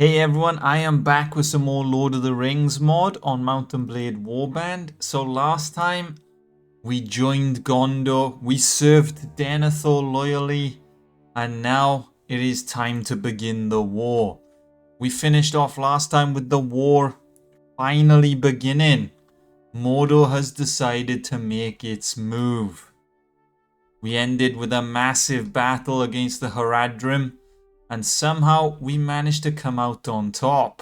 Hey everyone, I am back with some more Lord of the Rings mod on Mount and Blade Warband. So last time we joined Gondor, we served Denethor loyally, and now it is time to begin the war. We finished off last time with the war finally beginning. Mordor has decided to make its move. We ended with a massive battle against the Haradrim, and somehow we managed to come out on top.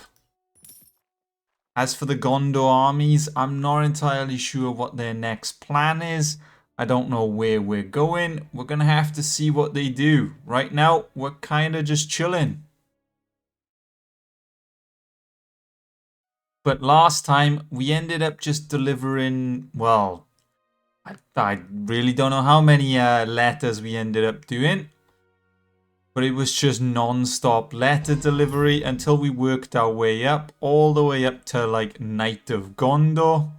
As for the Gondor armies, I'm not entirely sure what their next plan is. I don't know where we're going. We're going to have to see what they do. Right now, we're kind of just chilling. But last time, we ended up just delivering, well, I really don't know how many letters we ended up doing. But it was just non-stop letter delivery until we worked our way up, all the way up to like Knight of Gondor.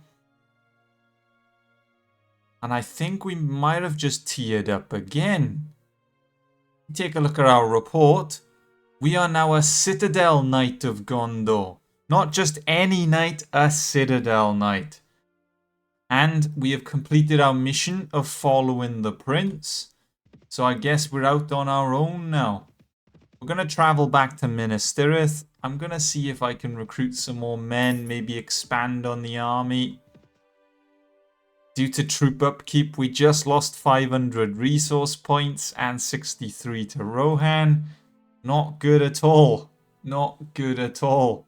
And I think we might have just tiered up again. Take a look at our report. We are now a Citadel Knight of Gondor. Not just any knight, a Citadel Knight. And we have completed our mission of following the prince. So I guess we're out on our own now. We're going to travel back to Minas Tirith. I'm going to see if I can recruit some more men, maybe expand on the army. Due to troop upkeep, we just lost 500 resource points and 63 to Rohan. Not good at all. Not good at all.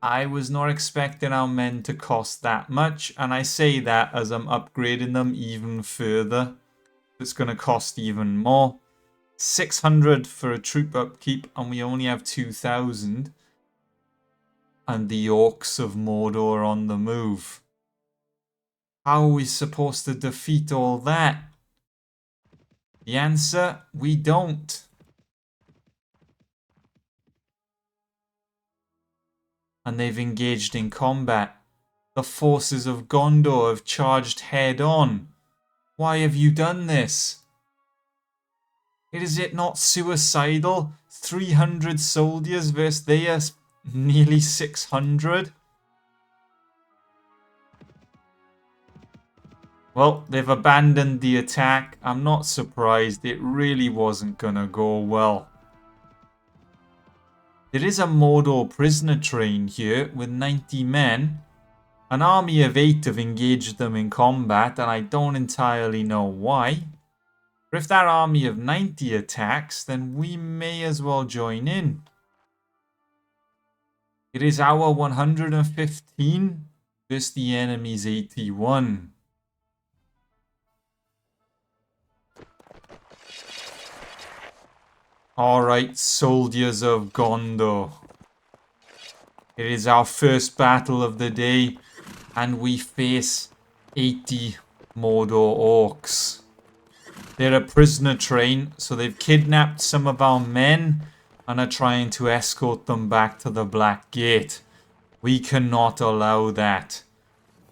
I was not expecting our men to cost that much, and I say that as I'm upgrading them even further. It's going to cost even more. 600 for a troop upkeep, and we only have 2,000. And the Orcs of Mordor on the move. How are we supposed to defeat all that? The answer, we don't. And they've engaged in combat. The forces of Gondor have charged head on. Why have you done this? Is it not suicidal? 300 soldiers versus theirs nearly 600? Well, they've abandoned the attack. I'm not surprised. It really wasn't gonna go well. There is a Mordor prisoner train here with 90 men. An army of 8 have engaged them in combat, and I don't entirely know why. But if that army of 90 attacks, then we may as well join in. It is our 115 versus the enemy's 81. Alright, soldiers of Gondor. It is our first battle of the day, and we face 80 Mordor orcs. They're a prisoner train, so they've kidnapped some of our men and are trying to escort them back to the Black Gate. We cannot allow that.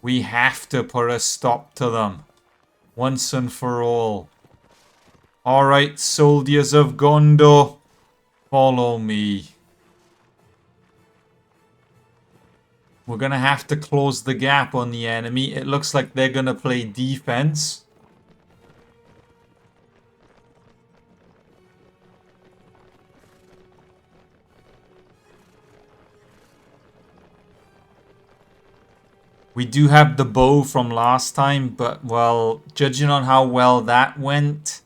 We have to put a stop to them, once and for all. Alright, soldiers of Gondor, follow me. We're going to have to close the gap on the enemy. It looks like they're going to play defense. We do have the bow from last time, but, well, judging on how well that went,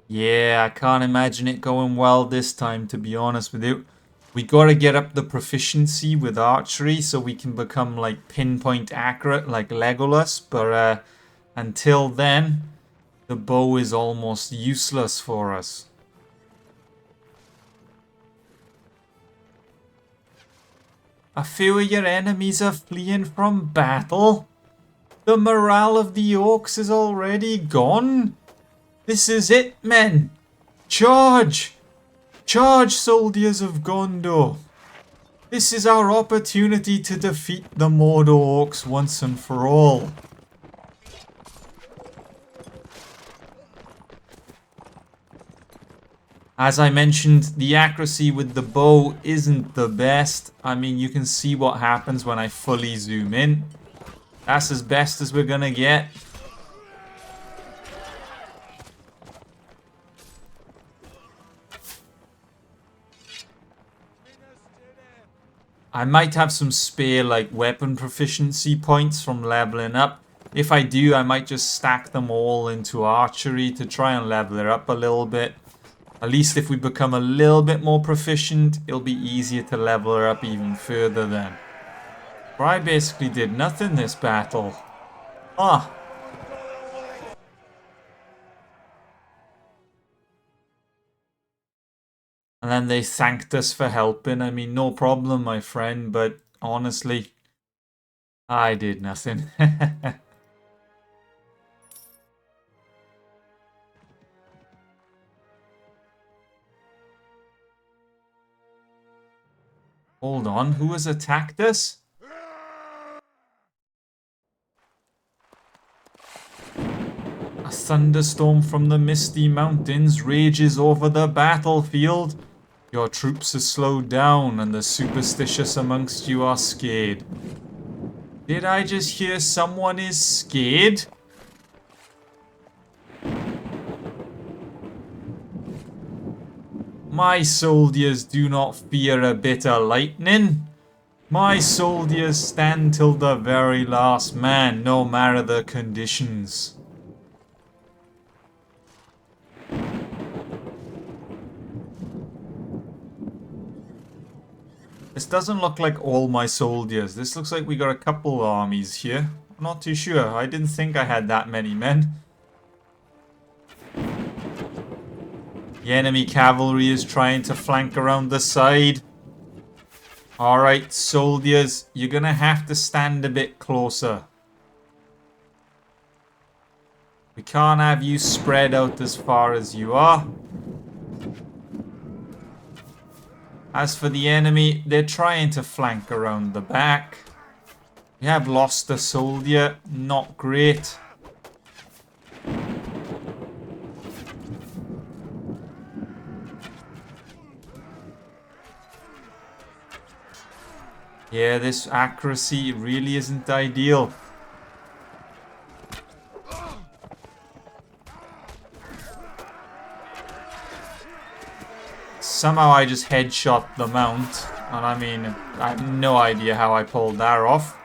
yeah, I can't imagine it going well this time, to be honest with you. We gotta get up the proficiency with archery so we can become, like, pinpoint accurate like Legolas, but until then, the bow is almost useless for us. A few of your enemies are fleeing from battle. The morale of the orcs is already gone. This is it, men. Charge! Charge, soldiers of Gondor. This is our opportunity to defeat the Mordor orcs once and for all. As I mentioned, the accuracy with the bow isn't the best. I mean, you can see what happens when I fully zoom in. That's as best as we're gonna get. I might have some spare, like, weapon proficiency points from leveling up. If I do, I might just stack them all into archery to try and level it up a little bit. At least if we become a little bit more proficient, it'll be easier to level her up even further then. But I basically did nothing this battle. Ah. And then they thanked us for helping. I mean, no problem, my friend, but honestly, I did nothing. Hold on, who has attacked us? A thunderstorm from the misty mountains rages over the battlefield. Your troops are slowed down and the superstitious amongst you are scared. Did I just hear someone is scared? My soldiers do not fear a bit of lightning. My soldiers stand till the very last man, no matter the conditions. This doesn't look like all my soldiers. This looks like we got a couple armies here. I'm not too sure. I didn't think I had that many men. The enemy cavalry is trying to flank around the side. Alright, soldiers, you're gonna have to stand a bit closer. We can't have you spread out as far as you are. As for the enemy, they're trying to flank around the back. We have lost a soldier. Not great. Yeah, this accuracy really isn't ideal. Somehow I just headshot the mount, and I mean, I have no idea how I pulled that off.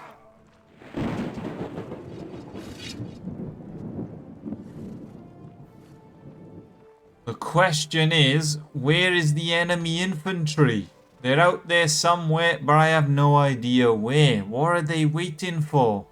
The question is, where is the enemy infantry? They're out there somewhere, but I have no idea where. What are they waiting for?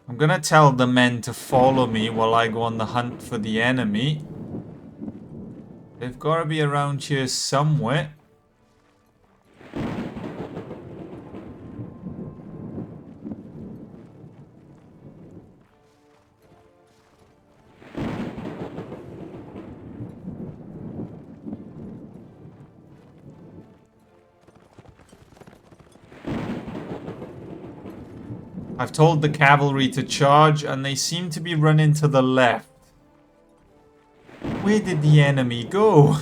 I'm gonna tell the men to follow me while I go on the hunt for the enemy. They've got to be around here somewhere. I've told the cavalry to charge, and they seem to be running to the left. Where did the enemy go?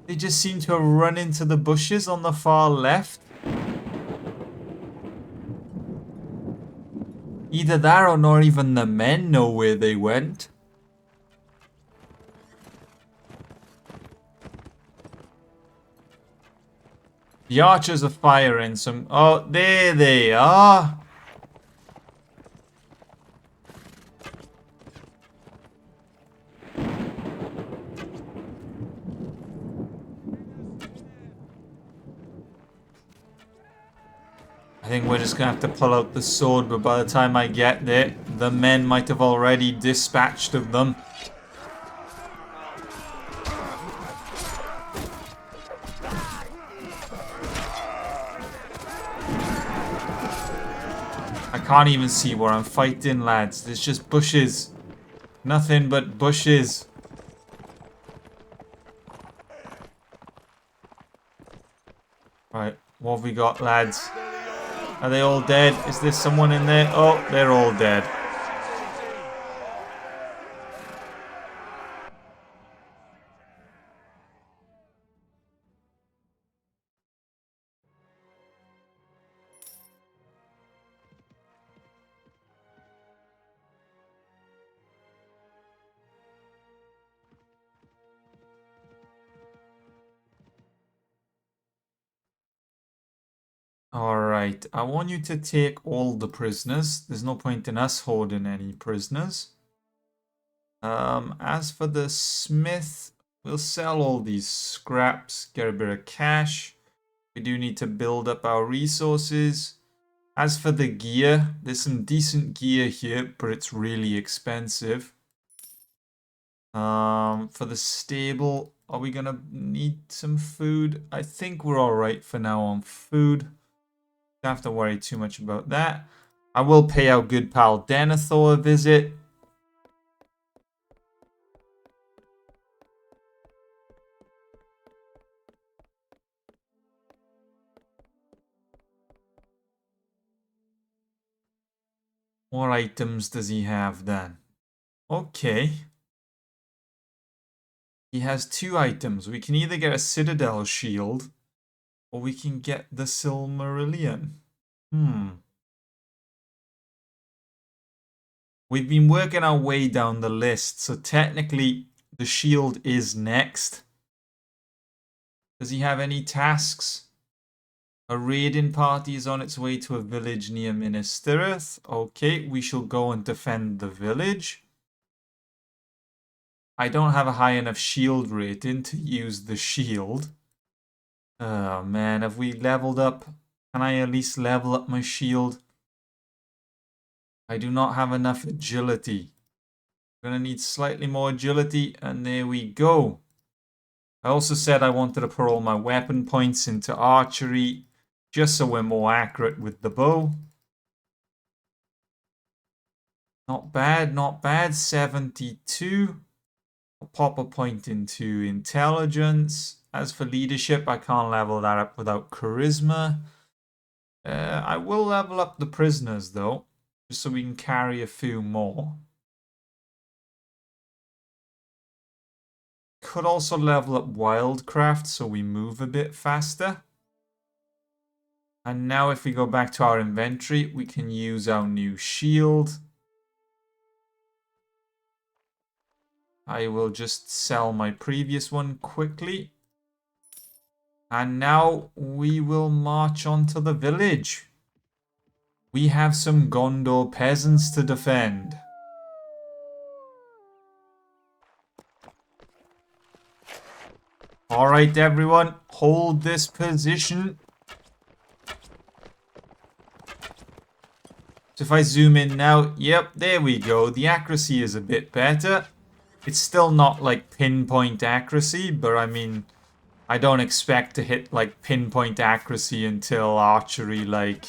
They just seem to have run into the bushes on the far left. Either that or not even the men know where they went. The archers are firing some... Oh, there they are. I think we're just going to have to pull out the sword, but by the time I get there, the men might have already dispatched of them. I can't even see where I'm fighting, lads. There's just bushes. Nothing but bushes. Right, what have we got, lads? Are they all dead? Is there someone in there? Oh, they're all dead. Alright, I want you to take all the prisoners. There's no point in us holding any prisoners. As for the smith, we'll sell all these scraps, get a bit of cash. We do need to build up our resources. As for the gear, there's some decent gear here, but it's really expensive. For the stable, are we gonna need some food? I think we're alright for now on food. Don't have to worry too much about that. I will pay our good pal Denethor a visit. What items does he have then? Okay. He has 2 items. We can either get a Citadel shield, or we can get the Silmarillion. We've been working our way down the list, so technically the shield is next. Does he have any tasks? A raiding party is on its way to a village near Minas Tirith. Okay, we shall go and defend the village. I don't have a high enough shield rating to use the shield. Oh man, have we leveled up? Can I at least level up my shield? I do not have enough agility. I'm gonna need slightly more agility, and there we go. I also said I wanted to put all my weapon points into archery, just so we're more accurate with the bow. Not bad, not bad. 72. I'll pop a point into intelligence. As for leadership, I can't level that up without charisma. I will level up the prisoners though, just so we can carry a few more. Could also level up wildcraft so we move a bit faster. And now if we go back to our inventory, we can use our new shield. I will just sell my previous one quickly. And now we will march on to the village. We have some Gondor peasants to defend. Alright everyone, hold this position. So if I zoom in now, yep, there we go. The accuracy is a bit better. It's still not like pinpoint accuracy, but I mean, I don't expect to hit like pinpoint accuracy until archery, like,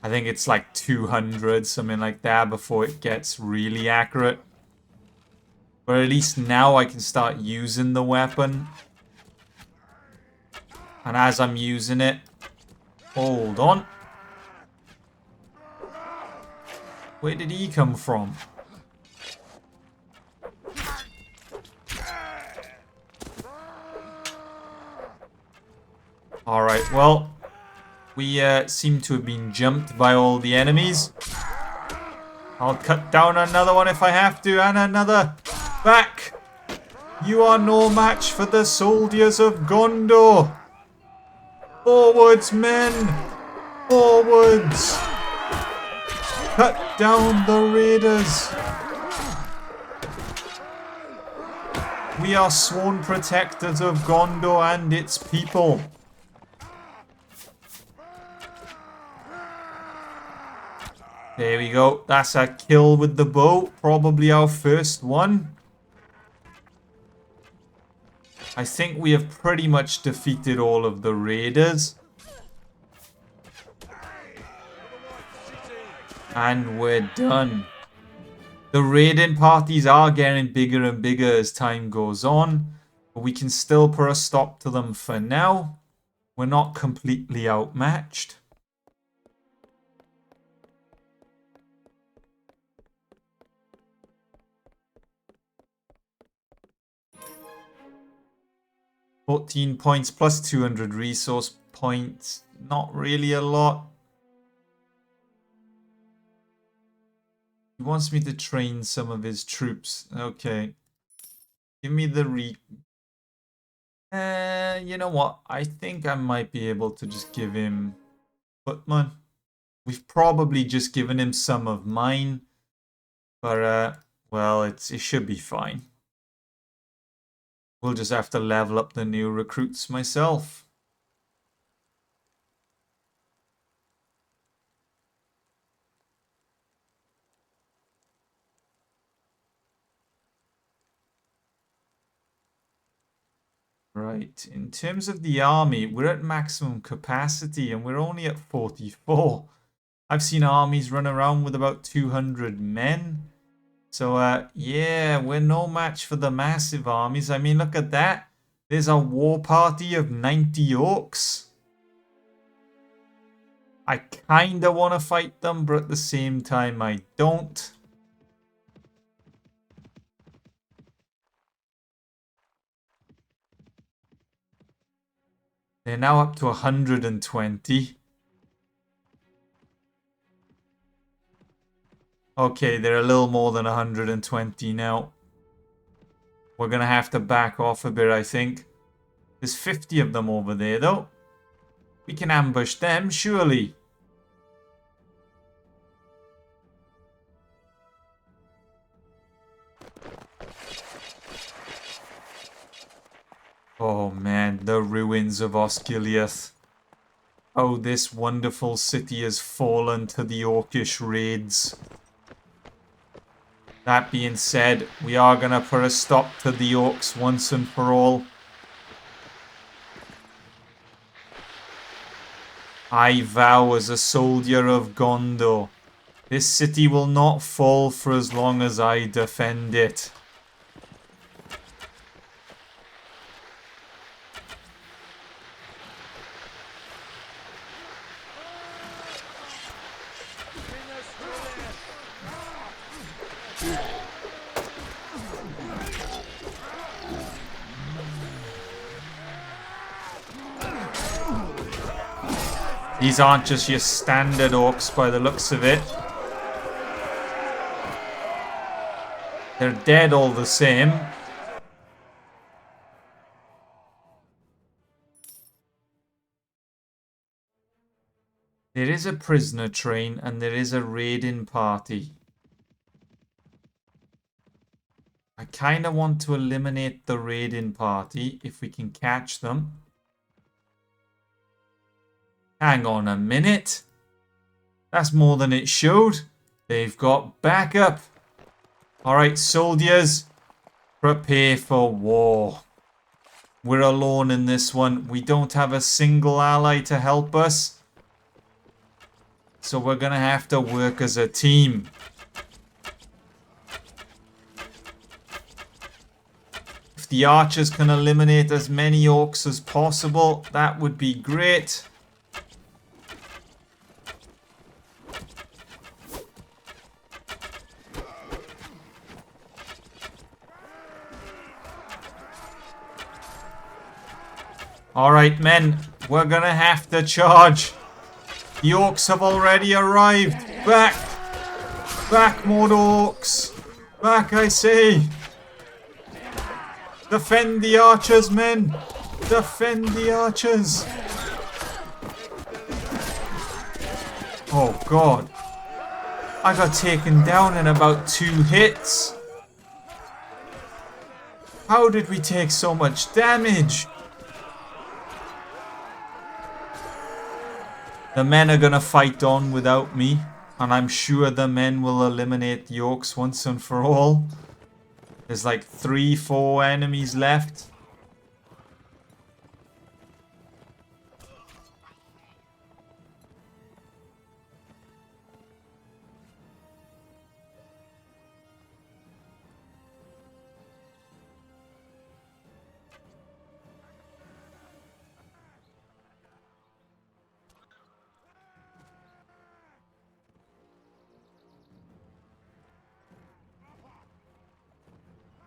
I think it's like 200, something like that, before it gets really accurate. But at least now I can start using the weapon. And as I'm using it, hold on. Where did he come from? Alright, well, we seem to have been jumped by all the enemies. I'll cut down another one if I have to, and another. Back! You are no match for the soldiers of Gondor. Forwards, men! Forwards! Cut down the raiders! We are sworn protectors of Gondor and its people. There we go. That's a kill with the bow. Probably our first one. I think we have pretty much defeated all of the raiders. And we're done. The raiding parties are getting bigger and bigger as time goes on, but we can still put a stop to them for now. We're not completely outmatched. £14 plus 200 resource points. Not really a lot. He wants me to train some of his troops. Okay. Give me the you know what? I think I might be able to just give him footman. We've probably just given him some of mine. But, well, it should be fine. We'll just have to level up the new recruits myself. Right, in terms of the army, we're at maximum capacity and we're only at 44. I've seen armies run around with about 200 men. So, yeah, we're no match for the massive armies. I mean, look at that. There's a war party of 90 orcs. I kinda want to fight them, but at the same time, I don't. They're now up to 120. Okay, they're a little more than 120 now. We're going to have to back off a bit, I think. There's 50 of them over there, though. We can ambush them, surely. Oh, man, the ruins of Osgiliath. Oh, this wonderful city has fallen to the Orcish raids. That being said, we are going to put a stop to the Orcs once and for all. I vow as a soldier of Gondor, this city will not fall for as long as I defend it. These aren't just your standard orcs by the looks of it. They're dead all the same. There is a prisoner train and there is a raiding party. I kind of want to eliminate the raiding party if we can catch them. Hang on a minute. That's more than it showed. They've got backup. Alright, soldiers. Prepare for war. We're alone in this one. We don't have a single ally to help us. So we're going to have to work as a team. If the archers can eliminate as many orcs as possible, that would be great. Alright, men, we're gonna have to charge. The orcs have already arrived. Back! Back, more orcs! Back, I say! Defend the archers, men! Defend the archers! Oh, God. I got taken down in about 2 hits. How did we take so much damage? The men are gonna fight on without me, and I'm sure the men will eliminate the orcs once and for all. There's like 3-4 enemies left.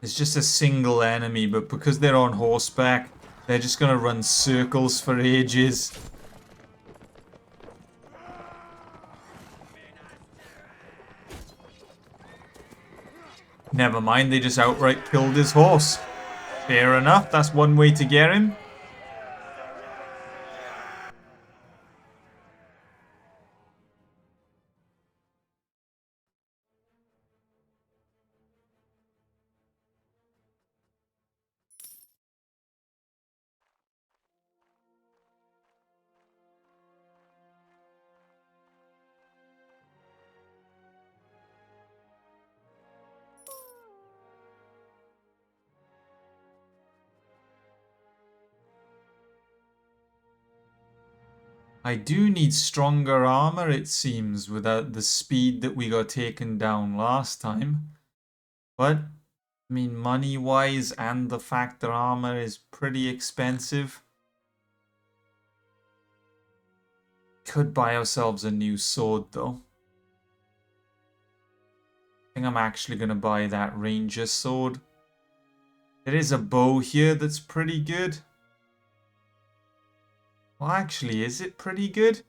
It's just a single enemy, but because they're on horseback, they're just gonna run circles for ages. Never mind, they just outright killed his horse. Fair enough, that's one way to get him. I do need stronger armor, it seems, without the speed that we got taken down last time. But, I mean, money-wise and the fact that armor is pretty expensive. Could buy ourselves a new sword, though. I think I'm actually going to buy that ranger sword. There is a bow here that's pretty good. Well, actually, is it pretty good?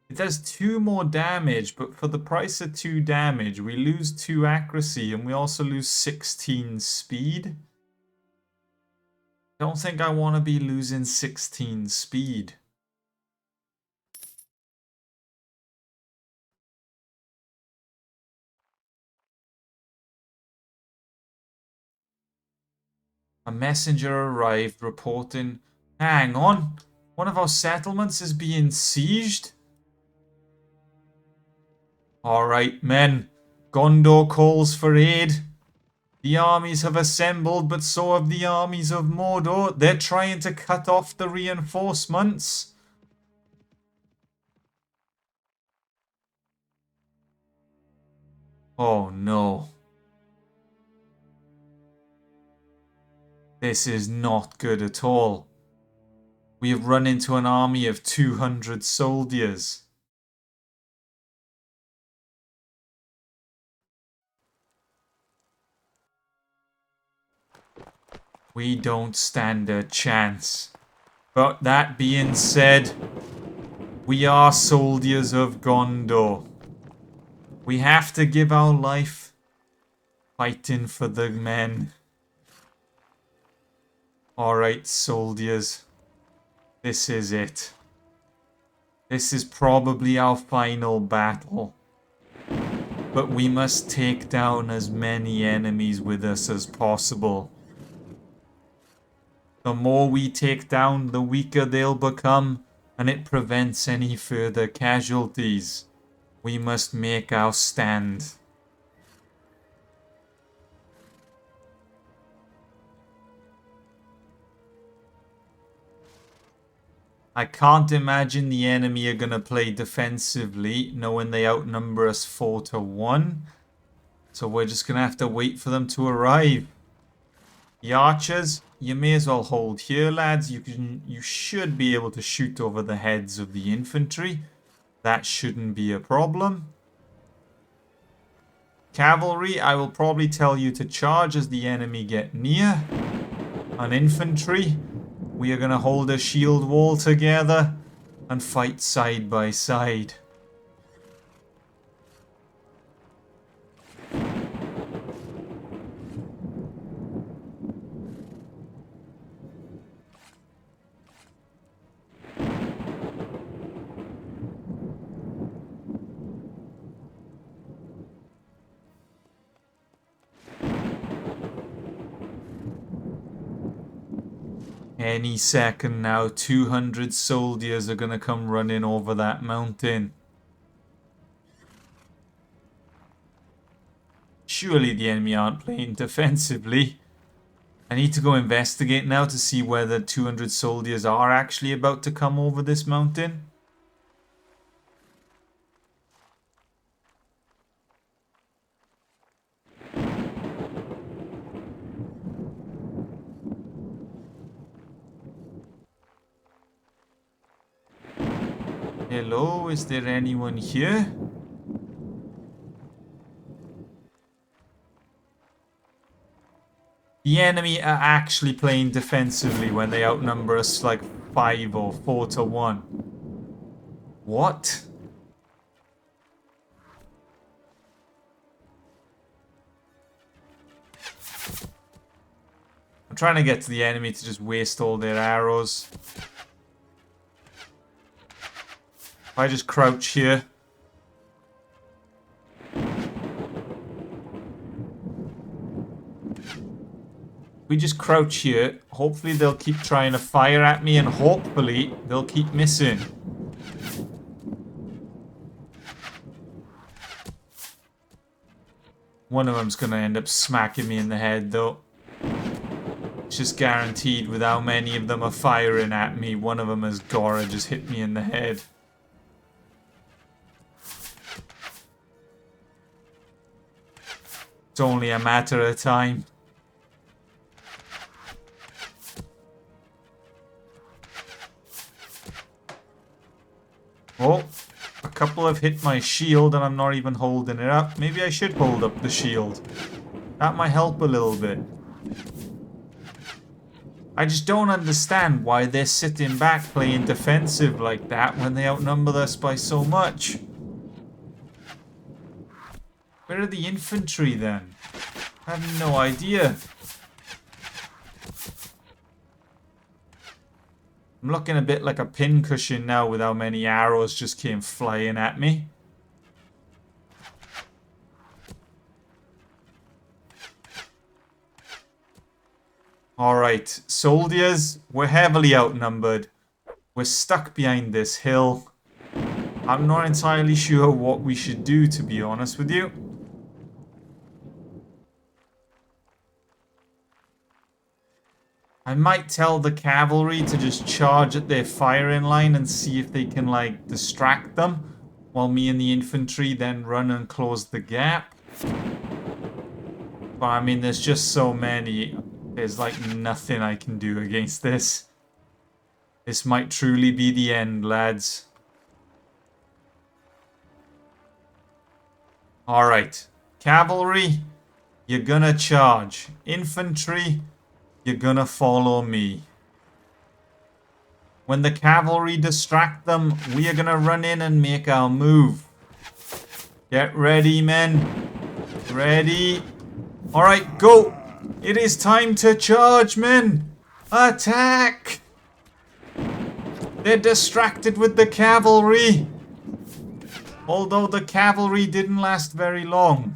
It does 2 more damage, but for the price of 2 damage, we lose 2 accuracy and we also lose 16 speed. Don't think I want to be losing 16 speed. A messenger arrived reporting, hang on, one of our settlements is being sieged? Alright, men, Gondor calls for aid. The armies have assembled, but so have the armies of Mordor. They're trying to cut off the reinforcements. Oh no. This is not good at all. We have run into an army of 200 soldiers. We don't stand a chance. But that being said, we are soldiers of Gondor. We have to give our life fighting for the men. Alright, soldiers. This is it. This is probably our final battle. But we must take down as many enemies with us as possible. The more we take down, the weaker they'll become, and it prevents any further casualties. We must make our stand. I can't imagine the enemy are going to play defensively, knowing they outnumber us 4-1. So we're just going to have to wait for them to arrive. The archers, you may as well hold here, lads. You should be able to shoot over the heads of the infantry. That shouldn't be a problem. Cavalry, I will probably tell you to charge as the enemy get near. On infantry, we are going to hold a shield wall together and fight side by side. Any second now, 200 soldiers are going to come running over that mountain. Surely the enemy aren't playing defensively. I need to go investigate now to see whether 200 soldiers are actually about to come over this mountain. Hello, is there anyone here? The enemy are actually playing defensively when they outnumber us like 5 or 4 to 1. What? I'm trying to get to the enemy to just waste all their arrows. If I just crouch here. We just crouch here. Hopefully they'll keep trying to fire at me and hopefully they'll keep missing. One of them's going to end up smacking me in the head though. It's just guaranteed with how many of them are firing at me. One of them has gotta just hit me in the head. It's only a matter of time. Oh, a couple have hit my shield and I'm not even holding it up. Maybe I should hold up the shield. That might help a little bit. I just don't understand why they're sitting back playing defensive like that when they outnumber us by so much. Where are the infantry then? I have no idea. I'm looking a bit like a pincushion now with how many arrows just came flying at me. Alright, soldiers, we're heavily outnumbered. We're stuck behind this hill. I'm not entirely sure what we should do, to be honest with you. I might tell the cavalry to just charge at their firing line and see if they can, like, distract them, while me and the infantry then run and close the gap. But, I mean, there's just so many. There's, like, nothing I can do against this. This might truly be the end, lads. Alright. Cavalry, you're gonna charge. Infantry, you're gonna follow me. When the cavalry distract them, we are gonna run in and make our move. Get ready, men. Ready. Alright, go. It is time to charge, men. Attack. They're distracted with the cavalry. Although the cavalry didn't last very long.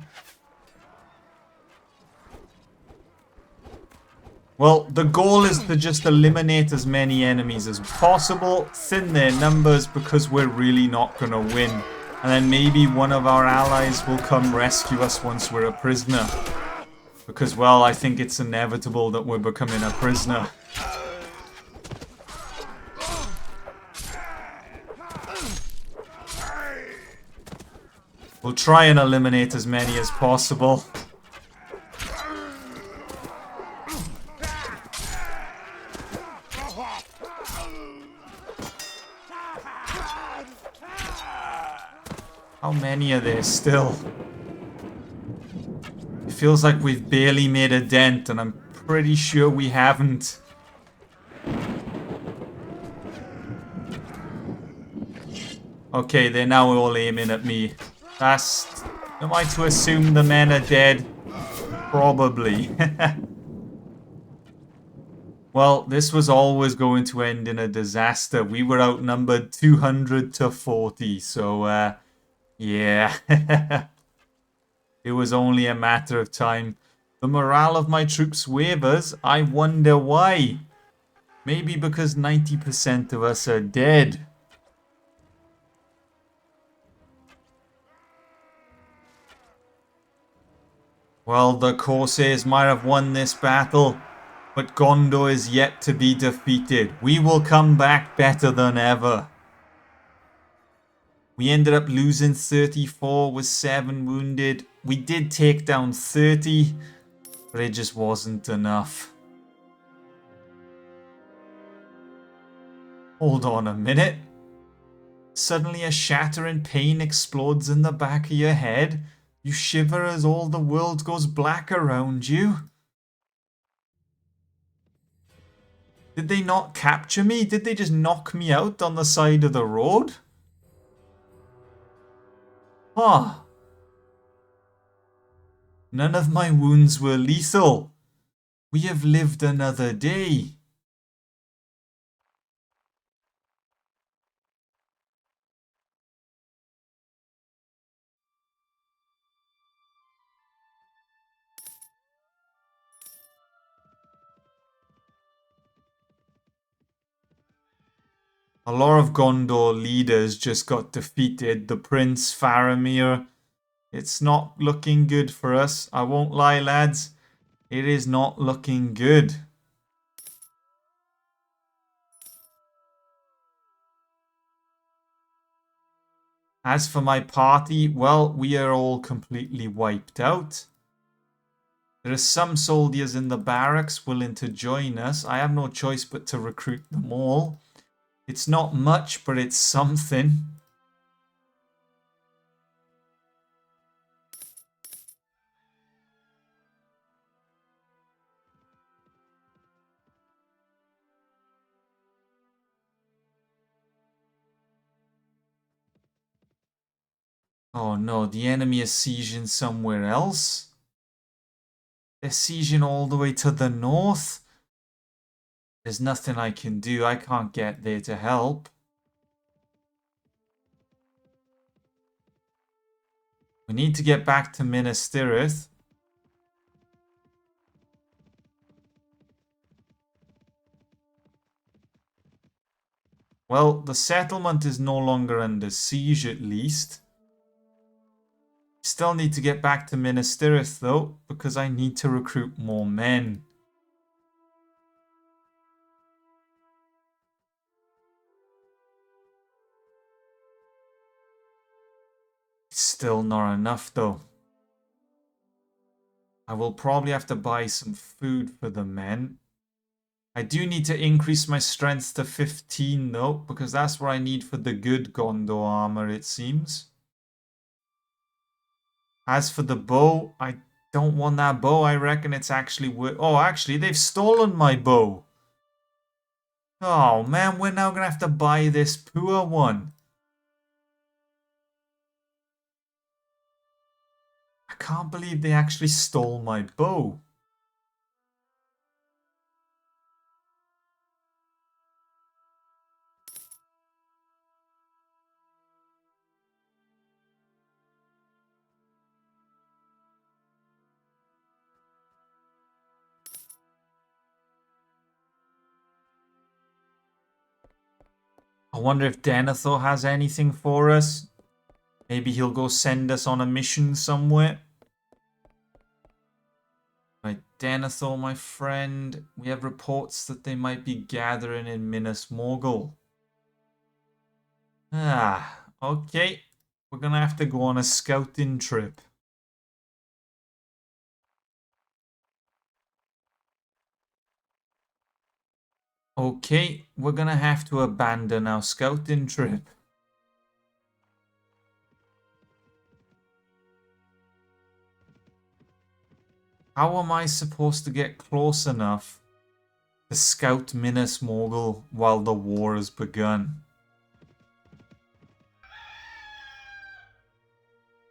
Well, the goal is to just eliminate as many enemies as possible, thin their numbers because we're really not going to win. And then maybe one of our allies will come rescue us once we're a prisoner. Because, well, I think it's inevitable that we're becoming a prisoner. We'll try and eliminate as many as possible. How many are there still? It feels like we've barely made a dent, and I'm pretty sure we haven't. Okay, they're now all aiming at me. Am I to assume the men are dead? Probably. Well, this was always going to end in a disaster. We were outnumbered 200 to 40, so yeah. It was only a matter of time. The morale of my troops wavers. I wonder why. Maybe because 90% of us are dead. Well, the Corsairs might have won this battle, but Gondor is yet to be defeated. We will come back better than ever. We ended up losing 34 with 7 wounded. We did take down 30, but it just wasn't enough. Hold on a minute. Suddenly a shattering pain explodes in the back of your head. You shiver as all the world goes black around you. Did they not capture me? Did they just knock me out on the side of the road? Huh. None of my wounds were lethal. We have lived another day. A lot of Gondor leaders just got defeated. The Prince, Faramir. It's not looking good for us. I won't lie, lads. It is not looking good. As for my party, well, we are all completely wiped out. There are some soldiers in the barracks willing to join us. I have no choice but to recruit them all. It's not much, but it's something. Oh no, the enemy is sieging somewhere else. They're sieging all the way to the north. There's nothing I can do. I can't get there to help. We need to get back to Minas Tirith. Well, the settlement is no longer under siege at least. Still need to get back to Minas Tirith though, because I need to recruit more men. It's still not enough though. I will probably have to buy some food for the men. I do need to increase my strength to 15 though, because that's what I need for the good Gondor armor, it seems. As for the bow, I don't want that bow. I reckon it's actually worth... Oh, actually, they've stolen my bow. Oh, man, we're now going to have to buy this poor one. I can't believe they actually stole my bow. I wonder if Denethor has anything for us. Maybe he'll go send us on a mission somewhere. Right, Denethor, my friend. We have reports that they might be gathering in Minas Morgul. Ah, okay. We're gonna have to go on a scouting trip. Okay, we're gonna have to abandon our scouting trip. How am I supposed to get close enough to scout Minas Morgul while the war has begun?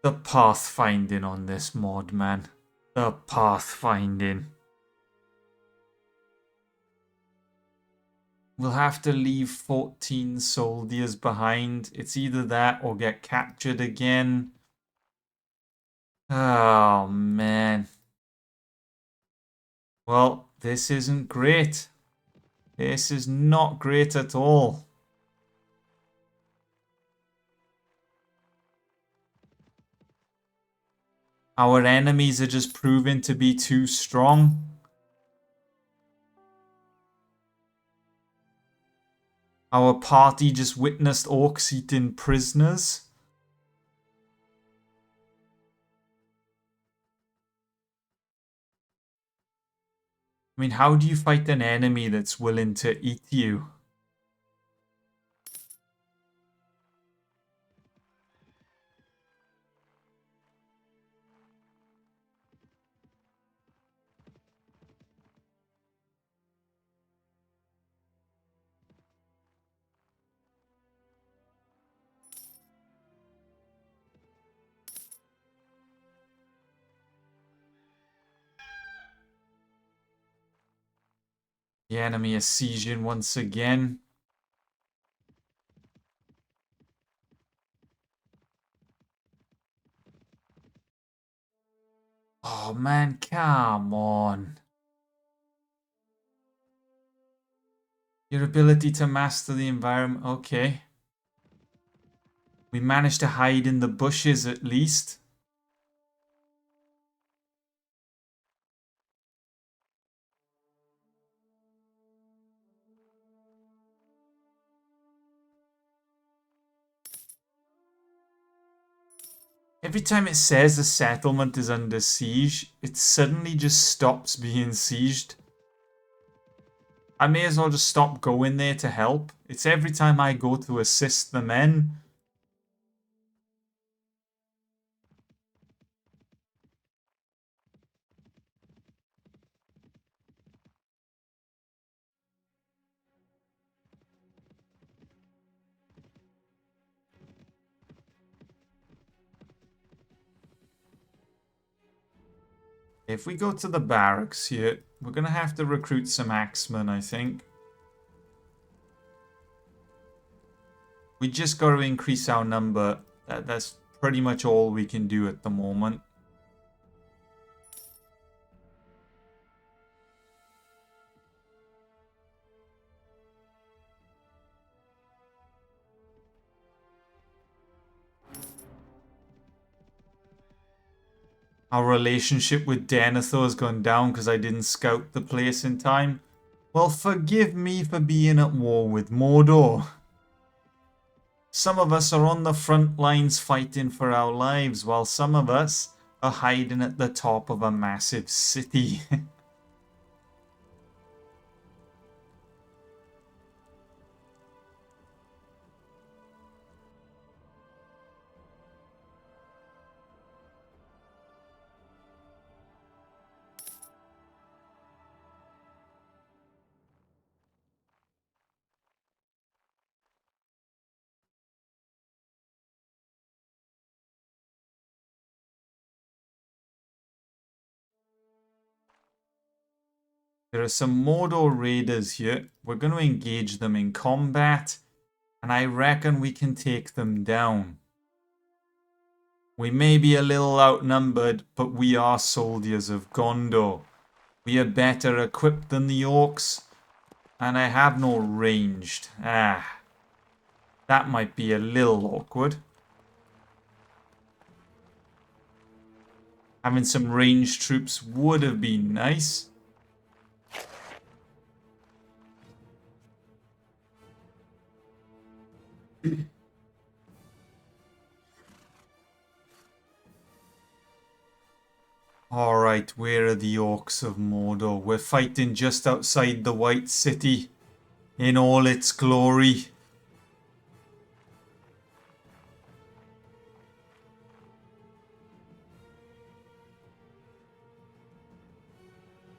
The pathfinding on this mod, man. The pathfinding. We'll have to leave 14 soldiers behind. It's either that or get captured again. Oh, man. Well, this isn't great. This is not great at all. Our enemies are just proving to be too strong. Our party just witnessed orcs eating prisoners. I mean, how do you fight an enemy that's willing to eat you? The enemy is sieging once again. Oh man, come on. Your ability to master the environment. Okay. We managed to hide in the bushes at least. Every time it says the settlement is under siege, it suddenly just stops being sieged. I may as well just stop going there to help. It's every time I go to assist the men. If we go to the barracks here, we're going to have to recruit some axemen, I think. We just got to increase our number. That's pretty much all we can do at the moment. Our relationship with Denethor has gone down because I didn't scout the place in time. Well, forgive me for being at war with Mordor. Some of us are on the front lines fighting for our lives, while some of us are hiding at the top of a massive city. There are some Mordor raiders here. We're going to engage them in combat, and I reckon we can take them down. We may be a little outnumbered, but we are soldiers of Gondor. We are better equipped than the orcs, and I have no ranged. That might be a little awkward. Having some ranged troops would have been nice. Alright, where are the orcs of Mordor? We're fighting just outside the White City in all its glory.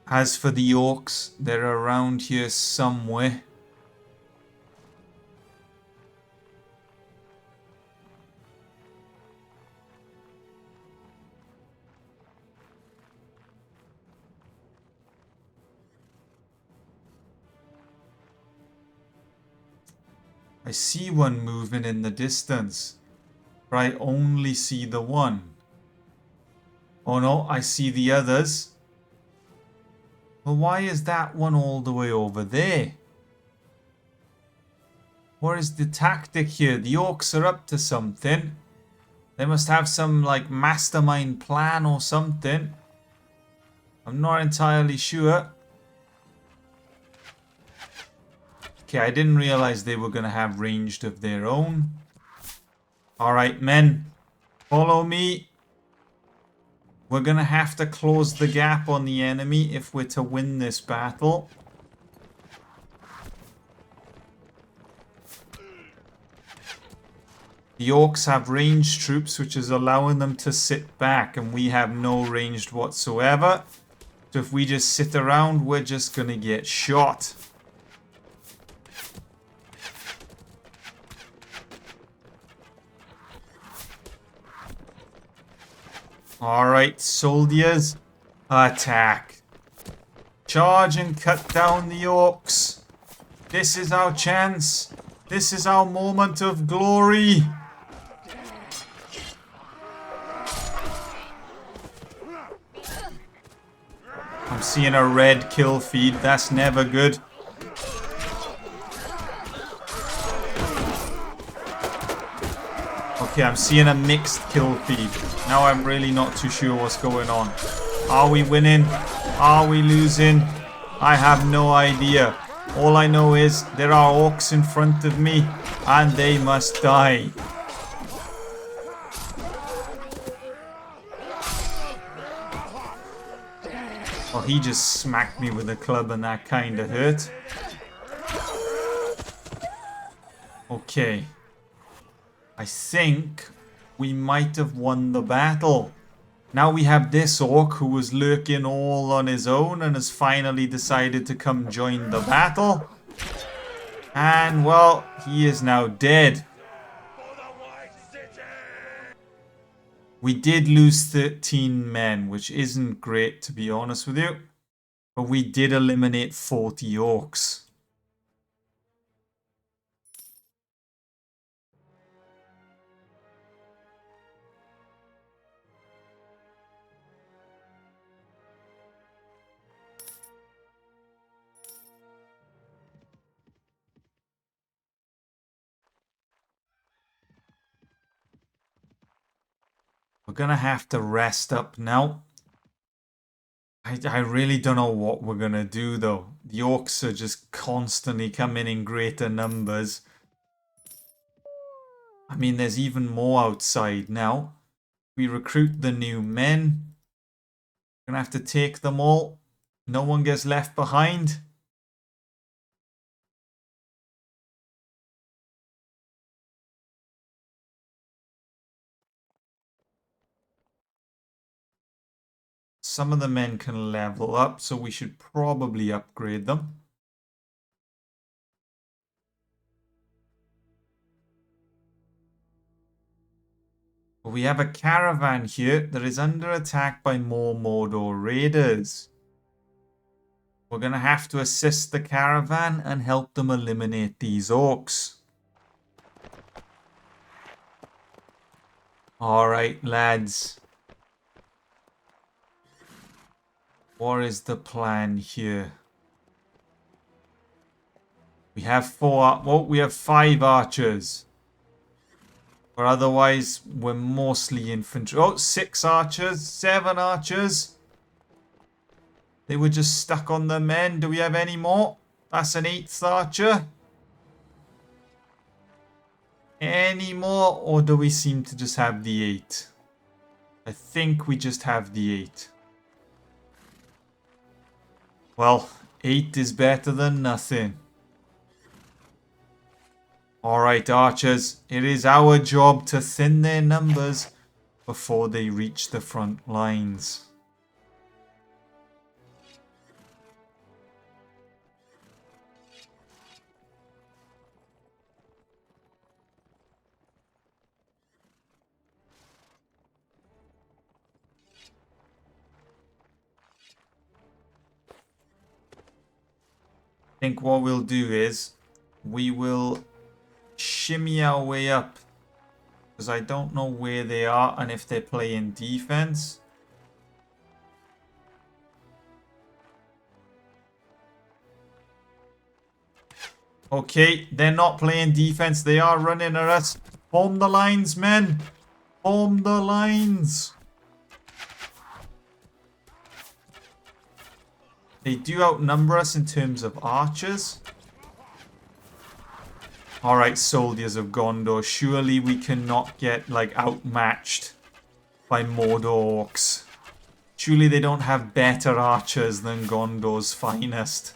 As for the orcs, they're around here somewhere. I see one moving in the distance, but I only see the one. Oh no, I see the others. Well, why is that one all the way over there? What is the tactic here? The orcs are up to something. They must have some, like, mastermind plan or something. I'm not entirely sure. Okay, I didn't realize they were going to have ranged of their own. Alright, men. Follow me. We're going to have to close the gap on the enemy if we're to win this battle. The orcs have ranged troops, which is allowing them to sit back, and we have no ranged whatsoever. So if we just sit around, we're just going to get shot. Alright, soldiers, attack. Charge and cut down the orcs. This is our chance. This is our moment of glory. I'm seeing a red kill feed. That's never good. Okay, I'm seeing a mixed kill feed. Now I'm really not too sure what's going on. Are we winning? Are we losing? I have no idea. All I know is there are orcs in front of me and they must die. Well, he just smacked me with a club and that kind of hurt. Okay. I think we might have won the battle. Now we have this orc who was lurking all on his own and has finally decided to come join the battle. And, well, he is now dead. We did lose 13 men, which isn't great to be honest with you. But we did eliminate 40 orcs. We're gonna have to rest up now. I really don't know what we're gonna do though. The orcs are just constantly coming in greater numbers. I mean, there's even more outside now. We recruit the new men. We're gonna have to take them all. No one gets left behind. Some of the men can level up, so we should probably upgrade them. We have a caravan here that is under attack by more Mordor raiders. We're going to have to assist the caravan and help them eliminate these orcs. Alright, lads. What is the plan here? We have we have 5 archers. But otherwise, we're mostly infantry. Oh, 6 archers, 7 archers. They were just stuck on the men. Do we have any more? That's an 8th archer. Any more? Or do we seem to just have the 8? I think we just have the 8. Well, 8 is better than nothing. Alright, archers. It is our job to thin their numbers before they reach the front lines. I think what we'll do is we will shimmy our way up, because I don't know where they are and if they're playing defense. Okay, they're not playing defense, they are running at us. Form the lines, men. Form the lines. They do outnumber us in terms of archers. Alright, soldiers of Gondor. Surely we cannot get, like, outmatched by Mordor orcs. Surely they don't have better archers than Gondor's finest.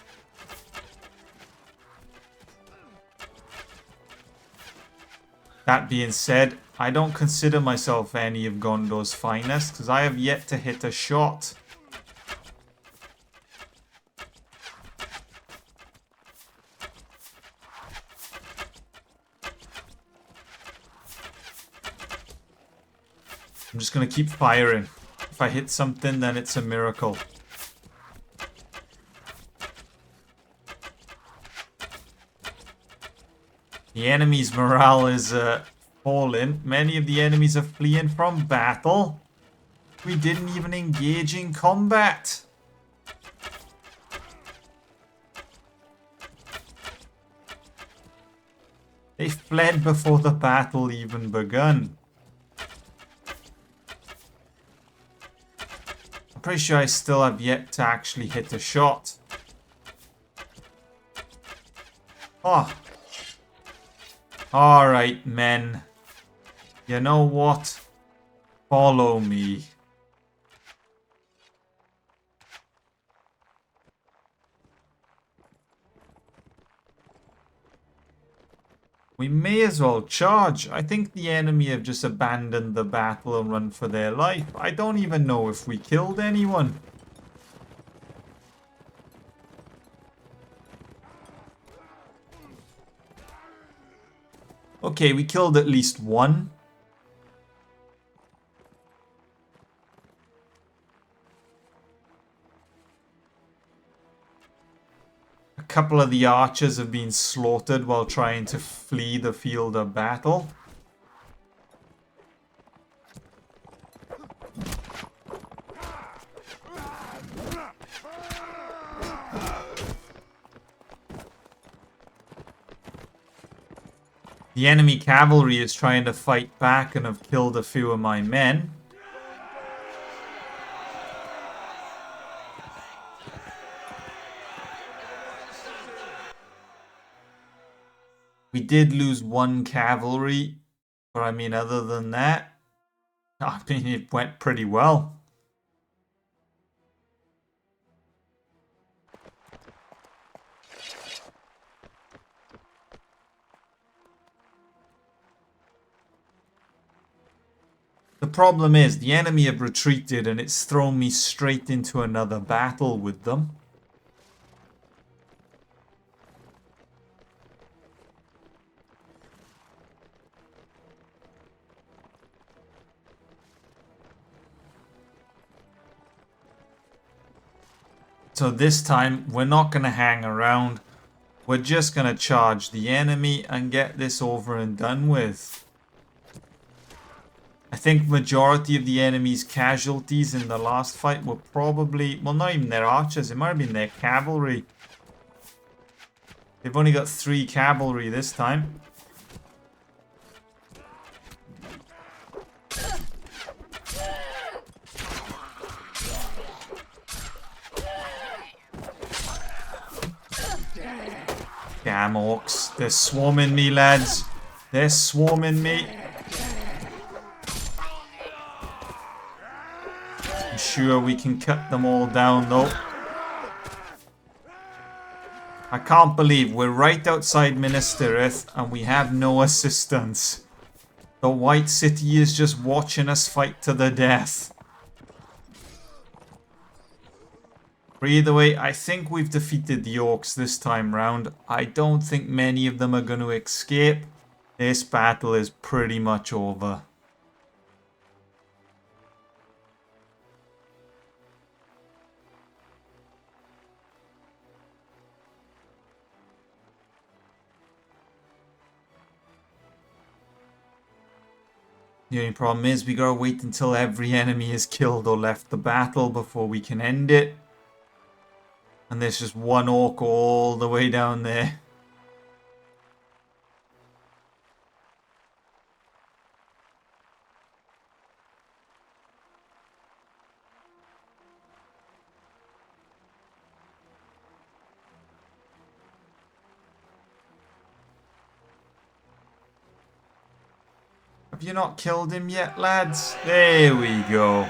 That being said, I don't consider myself any of Gondor's finest, because I have yet to hit a shot. I'm just going to keep firing. If I hit something, then it's a miracle. The enemy's morale is falling. Many of the enemies are fleeing from battle. We didn't even engage in combat. They fled before the battle even begun. I'm pretty sure I still have yet to actually hit a shot. Oh. Alright, men. You know what? Follow me. We may as well charge. I think the enemy have just abandoned the battle and run for their life. I don't even know if we killed anyone. Okay, we killed at least one. A couple of the archers have been slaughtered while trying to flee the field of battle. The enemy cavalry is trying to fight back and have killed a few of my men. We did lose one cavalry, but I mean, other than that, I mean, it went pretty well. The problem is, the enemy have retreated and it's thrown me straight into another battle with them. So this time, we're not going to hang around. We're just going to charge the enemy and get this over and done with. I think majority of the enemy's casualties in the last fight were probably, well, not even their archers, it might have been their cavalry. They've only got 3 cavalry this time. Damn orcs, they're swarming me, lads. They're swarming me. I'm sure we can cut them all down though. I can't believe we're right outside Minas Tirith and we have no assistance. The White City is just watching us fight to the death. But either way, I think we've defeated the orcs this time round. I don't think many of them are going to escape. This battle is pretty much over. The only problem is we gotta wait until every enemy is killed or left the battle before we can end it. And there's just one orc all the way down there. Have you not killed him yet, lads? There we go.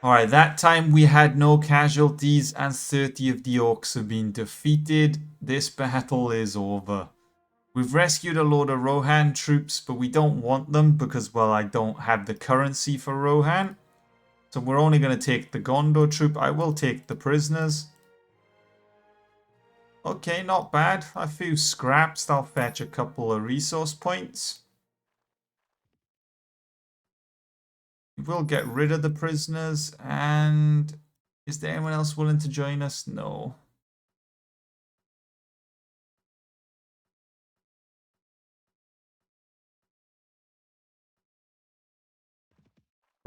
Alright, that time we had no casualties and 30 of the orcs have been defeated. This battle is over. We've rescued a load of Rohan troops, but we don't want them because, well, I don't have the currency for Rohan. So we're only going to take the Gondor troop. I will take the prisoners. Okay, not bad. A few scraps. I'll fetch a couple of resource points. We'll get rid of the prisoners. And is there anyone else willing to join us? No.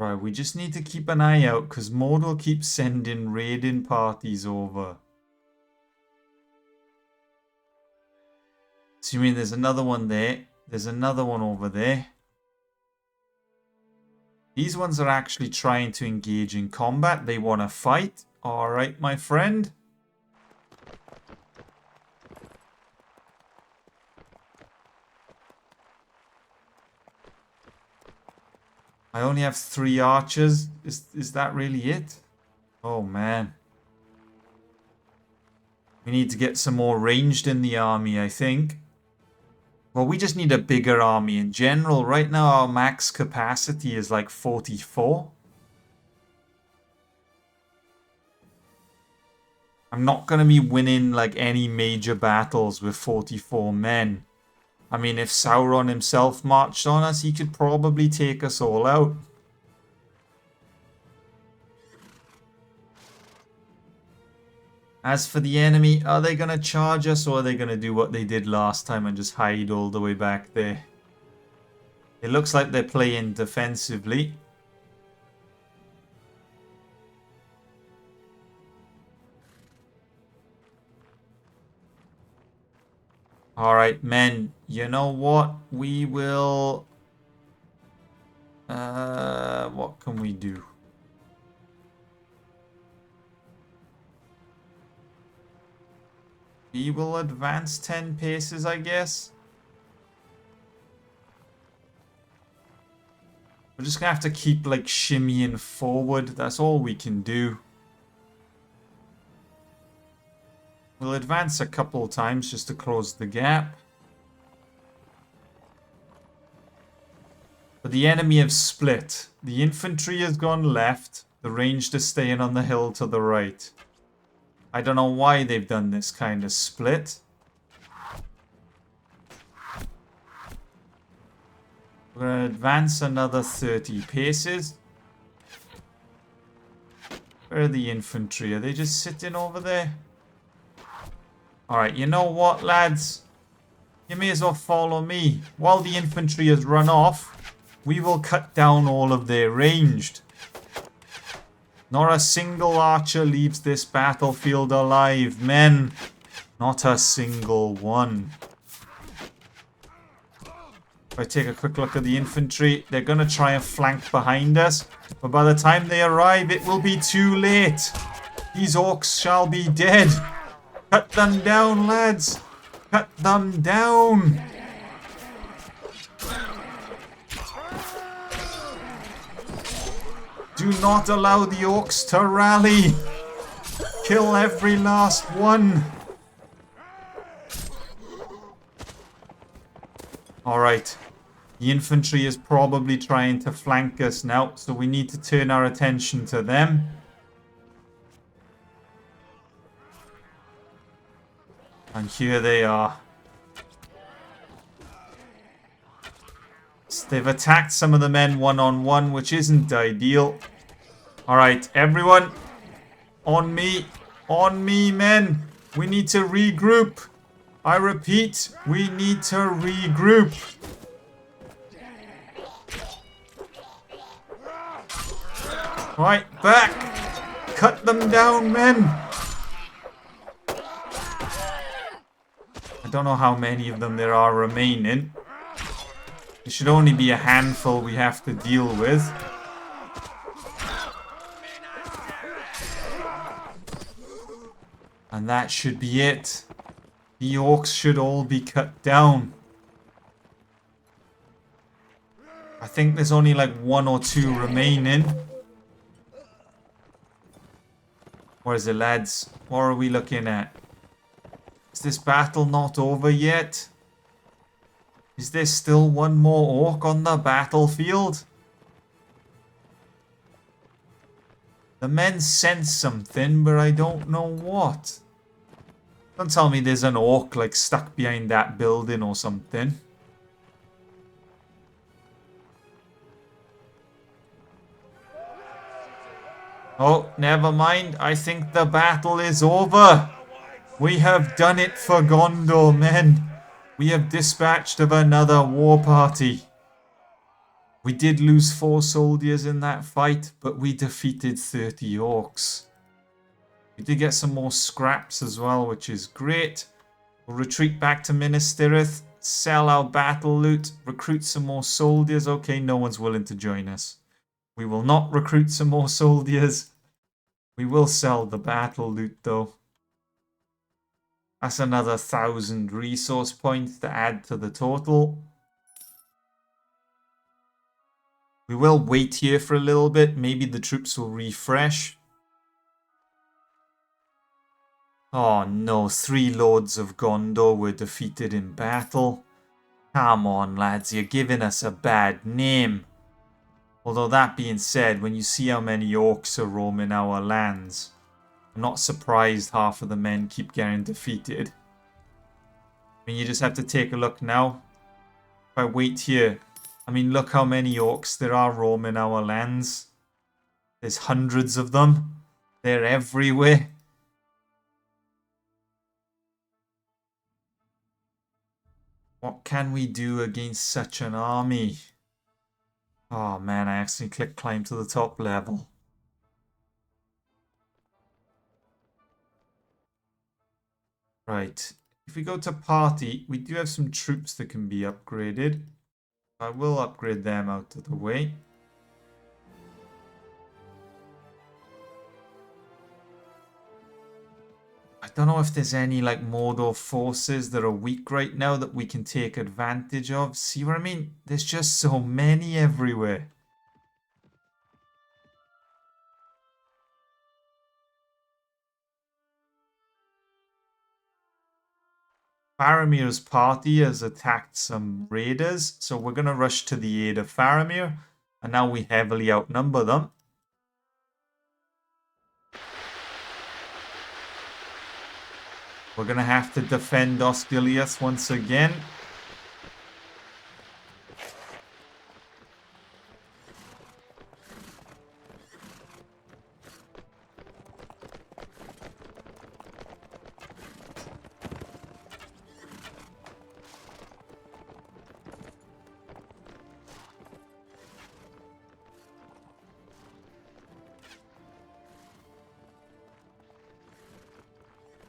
Right, we just need to keep an eye out because Mordor keeps sending raiding parties over. So you mean there's another one there? There's another one over there. These ones are actually trying to engage in combat. They want to fight. Alright, my friend. I only have 3 archers. Is that really it? Oh, man. We need to get some more ranged in the army, I think. Well, we just need a bigger army in general. Right now, our max capacity is like 44. I'm not going to be winning like any major battles with 44 men. I mean, if Sauron himself marched on us, he could probably take us all out. As for the enemy, are they going to charge us or are they going to do what they did last time and just hide all the way back there? It looks like they're playing defensively. Alright, men, you know what? We will... what can we do? We will advance 10 paces, I guess. We're just gonna have to keep, like, shimmying forward. That's all we can do. We'll advance a couple of times just to close the gap. But the enemy have split. The infantry has gone left. The ranged are staying on the hill to the right. I don't know why they've done this kind of split. We're going to advance another 30 paces. Where are the infantry? Are they just sitting over there? Alright, you know what, lads? You may as well follow me. While the infantry has run off, we will cut down all of their ranged. Not a single archer leaves this battlefield alive, men. Not a single one. If I take a quick look at the infantry, they're going to try and flank behind us. But by the time they arrive, it will be too late. These orcs shall be dead. Cut them down, lads. Cut them down. Do not allow the orcs to rally. Kill every last one. Alright. The infantry is probably trying to flank us now, so we need to turn our attention to them. And here they are. They've attacked some of the men one-on-one, which isn't ideal. Alright, everyone. On me. On me, men. We need to regroup. I repeat, we need to regroup. Right, back. Cut them down, men. I don't know how many of them there are remaining. It should only be a handful we have to deal with. And that should be it. The orcs should all be cut down. I think there's only like 1 or 2 remaining. Where is it, lads? What are we looking at? Is this battle not over yet? Is there still one more orc on the battlefield? The men sense something, but I don't know what. Don't tell me there's an orc like stuck behind that building or something. Oh, never mind. I think the battle is over. We have done it for Gondor, men. We have dispatched of another war party. We did lose 4 soldiers in that fight, but we defeated 30 orcs. We did get some more scraps as well, which is great. We'll retreat back to Minas Tirith, sell our battle loot, recruit some more soldiers. Okay, no one's willing to join us. We will not recruit some more soldiers. We will sell the battle loot though. That's another 1,000 resource points to add to the total. We will wait here for a little bit. Maybe the troops will refresh. Oh no, 3 lords of Gondor were defeated in battle. Come on lads, you're giving us a bad name. Although that being said, when you see how many orcs are roaming our lands, I'm not surprised half of the men keep getting defeated. I mean, you just have to take a look now. If I wait here, I mean, look how many orcs there are roaming our lands. There's hundreds of them. They're everywhere. What can we do against such an army? Oh man, I accidentally clicked climb to the top level. Right, if we go to party, we do have some troops that can be upgraded. I will upgrade them out of the way. I don't know if there's any like Mordor forces that are weak right now that we can take advantage of. See what I mean? There's just so many everywhere. Faramir's party has attacked some raiders, so we're going to rush to the aid of Faramir, and now we heavily outnumber them. We're going to have to defend Osgiliath once again.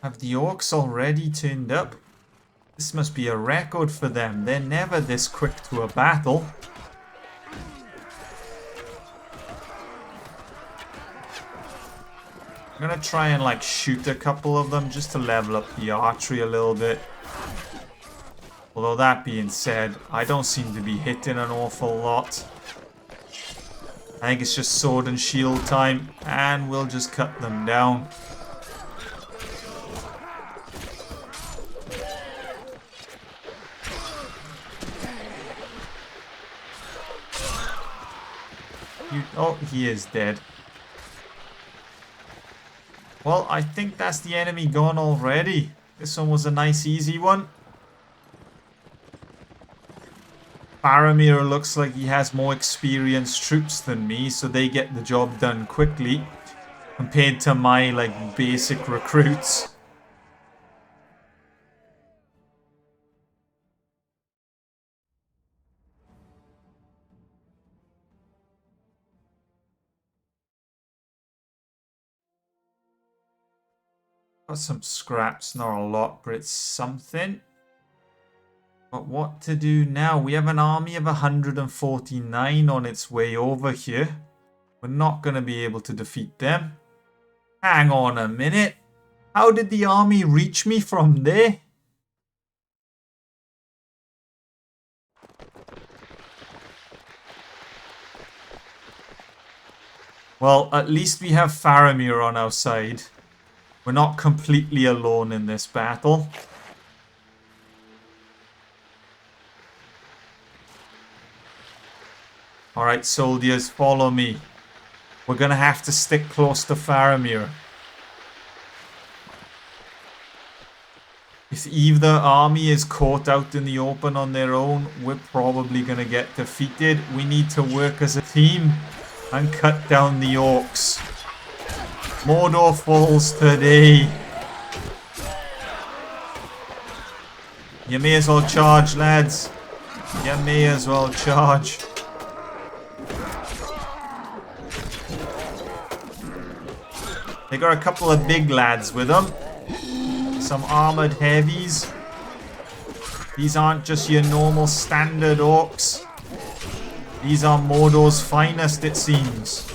Have the orcs already turned up? This must be a record for them. They're never this quick to a battle. I'm gonna try and like shoot a couple of them just to level up the archery a little bit. Although that being said, I don't seem to be hitting an awful lot. I think it's just sword and shield time, and we'll just cut them down. Oh, he is dead. Well, I think that's the enemy gone already. This one was a nice easy one. Faramir looks like he has more experienced troops than me, so they get the job done quickly compared to my like basic recruits. Got some scraps, not a lot, but it's something. But what to do now? We have an army of 149 on its way over here. We're not going to be able to defeat them. Hang on a minute. How did the army reach me from there? Well, at least we have Faramir on our side. We're not completely alone in this battle. Alright, soldiers, follow me. We're going to have to stick close to Faramir. If either army is caught out in the open on their own, we're probably going to get defeated. We need to work as a team and cut down the orcs. Mordor falls today. You may as well charge, lads. You may as well charge. They got a couple of big lads with them. Some armored heavies. These aren't just your normal standard orcs. These are Mordor's finest, it seems.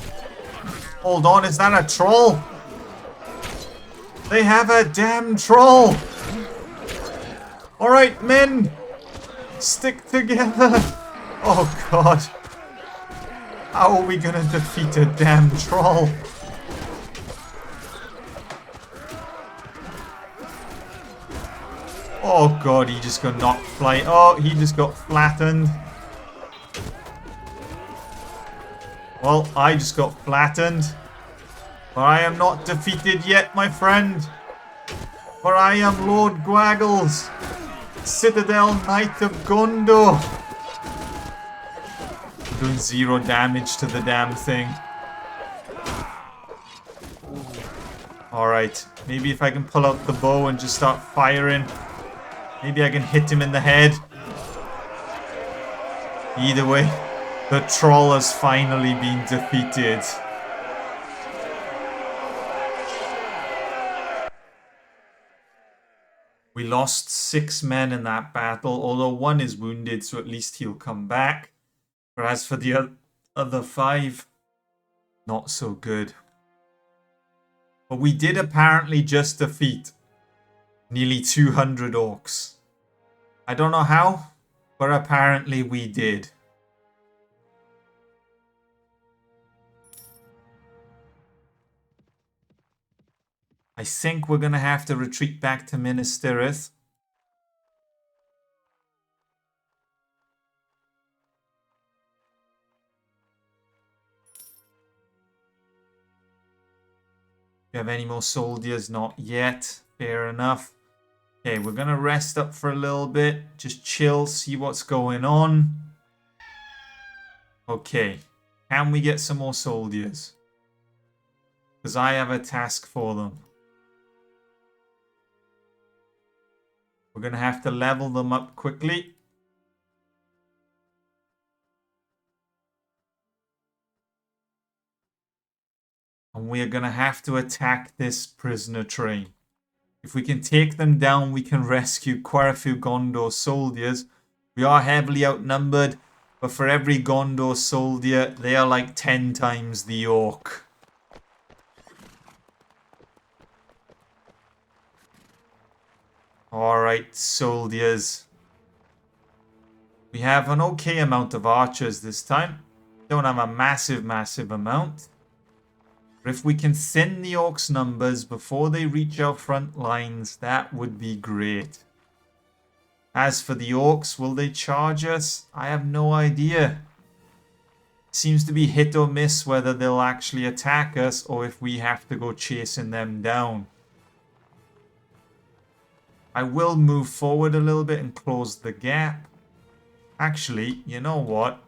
Hold on, is that a troll? They have a damn troll! Alright, men! Stick together! Oh god. How are we gonna defeat a damn troll? Oh god, he just got knocked fly. Oh, he just got flattened. Well, I just got flattened. But I am not defeated yet, my friend. For I am Lord Gwaggles, Citadel Knight of Gondor. I'm doing 0 damage to the damn thing. Alright, maybe if I can pull out the bow and just start firing. Maybe I can hit him in the head. Either way, the troll has finally been defeated. We lost 6 men in that battle, although 1 is wounded, so at least he'll come back. But as for the other 5, not so good. But we did apparently just defeat nearly 200 orcs. I don't know how, but apparently we did. I think we're going to have to retreat back to Minas Tirith. Do you have any more soldiers? Not yet. Fair enough. Okay, we're going to rest up for a little bit. Just chill, see what's going on. Okay. Can we get some more soldiers? Because I have a task for them. We're going to have to level them up quickly. And we are going to have to attack this prisoner train. If we can take them down, we can rescue quite a few Gondor soldiers. We are heavily outnumbered, but for every Gondor soldier, they are like 10 times the orc. Alright, soldiers. We have an okay amount of archers this time. Don't have a massive amount. But if we can thin the orcs' numbers before they reach our front lines, that would be great. As for the orcs, will they charge us? I have no idea. Seems to be hit or miss whether they'll actually attack us or if we have to go chasing them down. I will move forward a little bit and close the gap. Actually, you know what?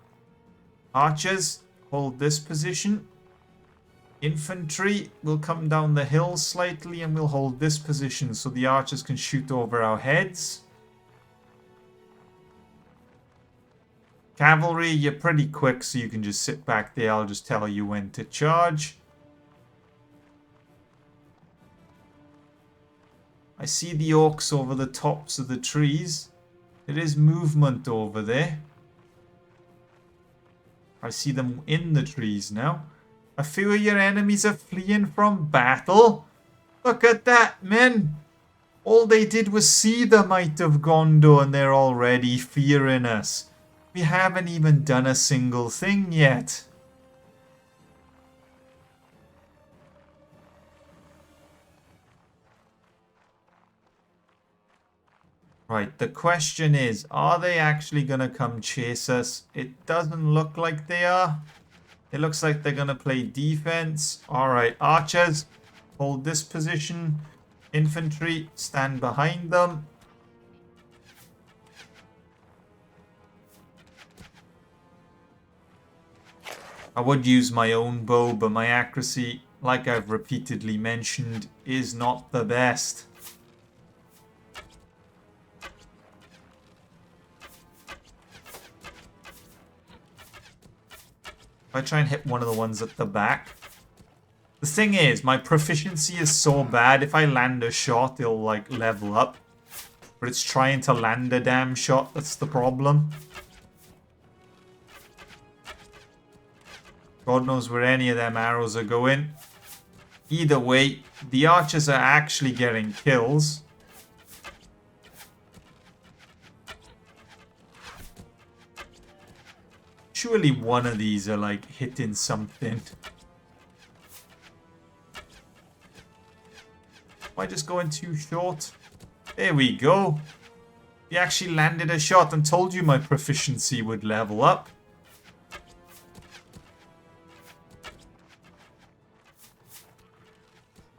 Archers, hold this position. Infantry will come down the hill slightly and we'll hold this position so the archers can shoot over our heads. Cavalry, you're pretty quick so you can just sit back there. I'll just tell you when to charge. I see the orcs over the tops of the trees. There is movement over there. I see them in the trees now. A few of your enemies are fleeing from battle. Look at that, men. All they did was see the might of Gondor and they're already fearing us. We haven't even done a single thing yet. Right, the question is, are they actually going to come chase us? It doesn't look like they are. It looks like they're going to play defense. Alright, archers, hold this position. Infantry, stand behind them. I would use my own bow, but my accuracy, like I've repeatedly mentioned, is not the best. If I try and hit one of the ones at the back. The thing is, my proficiency is so bad, if I land a shot, it'll, like, level up. But it's trying to land a damn shot, that's the problem. God knows where any of them arrows are going. Either way, the archers are actually getting kills. Surely one of these are, like, hitting something. Am I just going too short? There we go. He actually landed a shot and told you my proficiency would level up.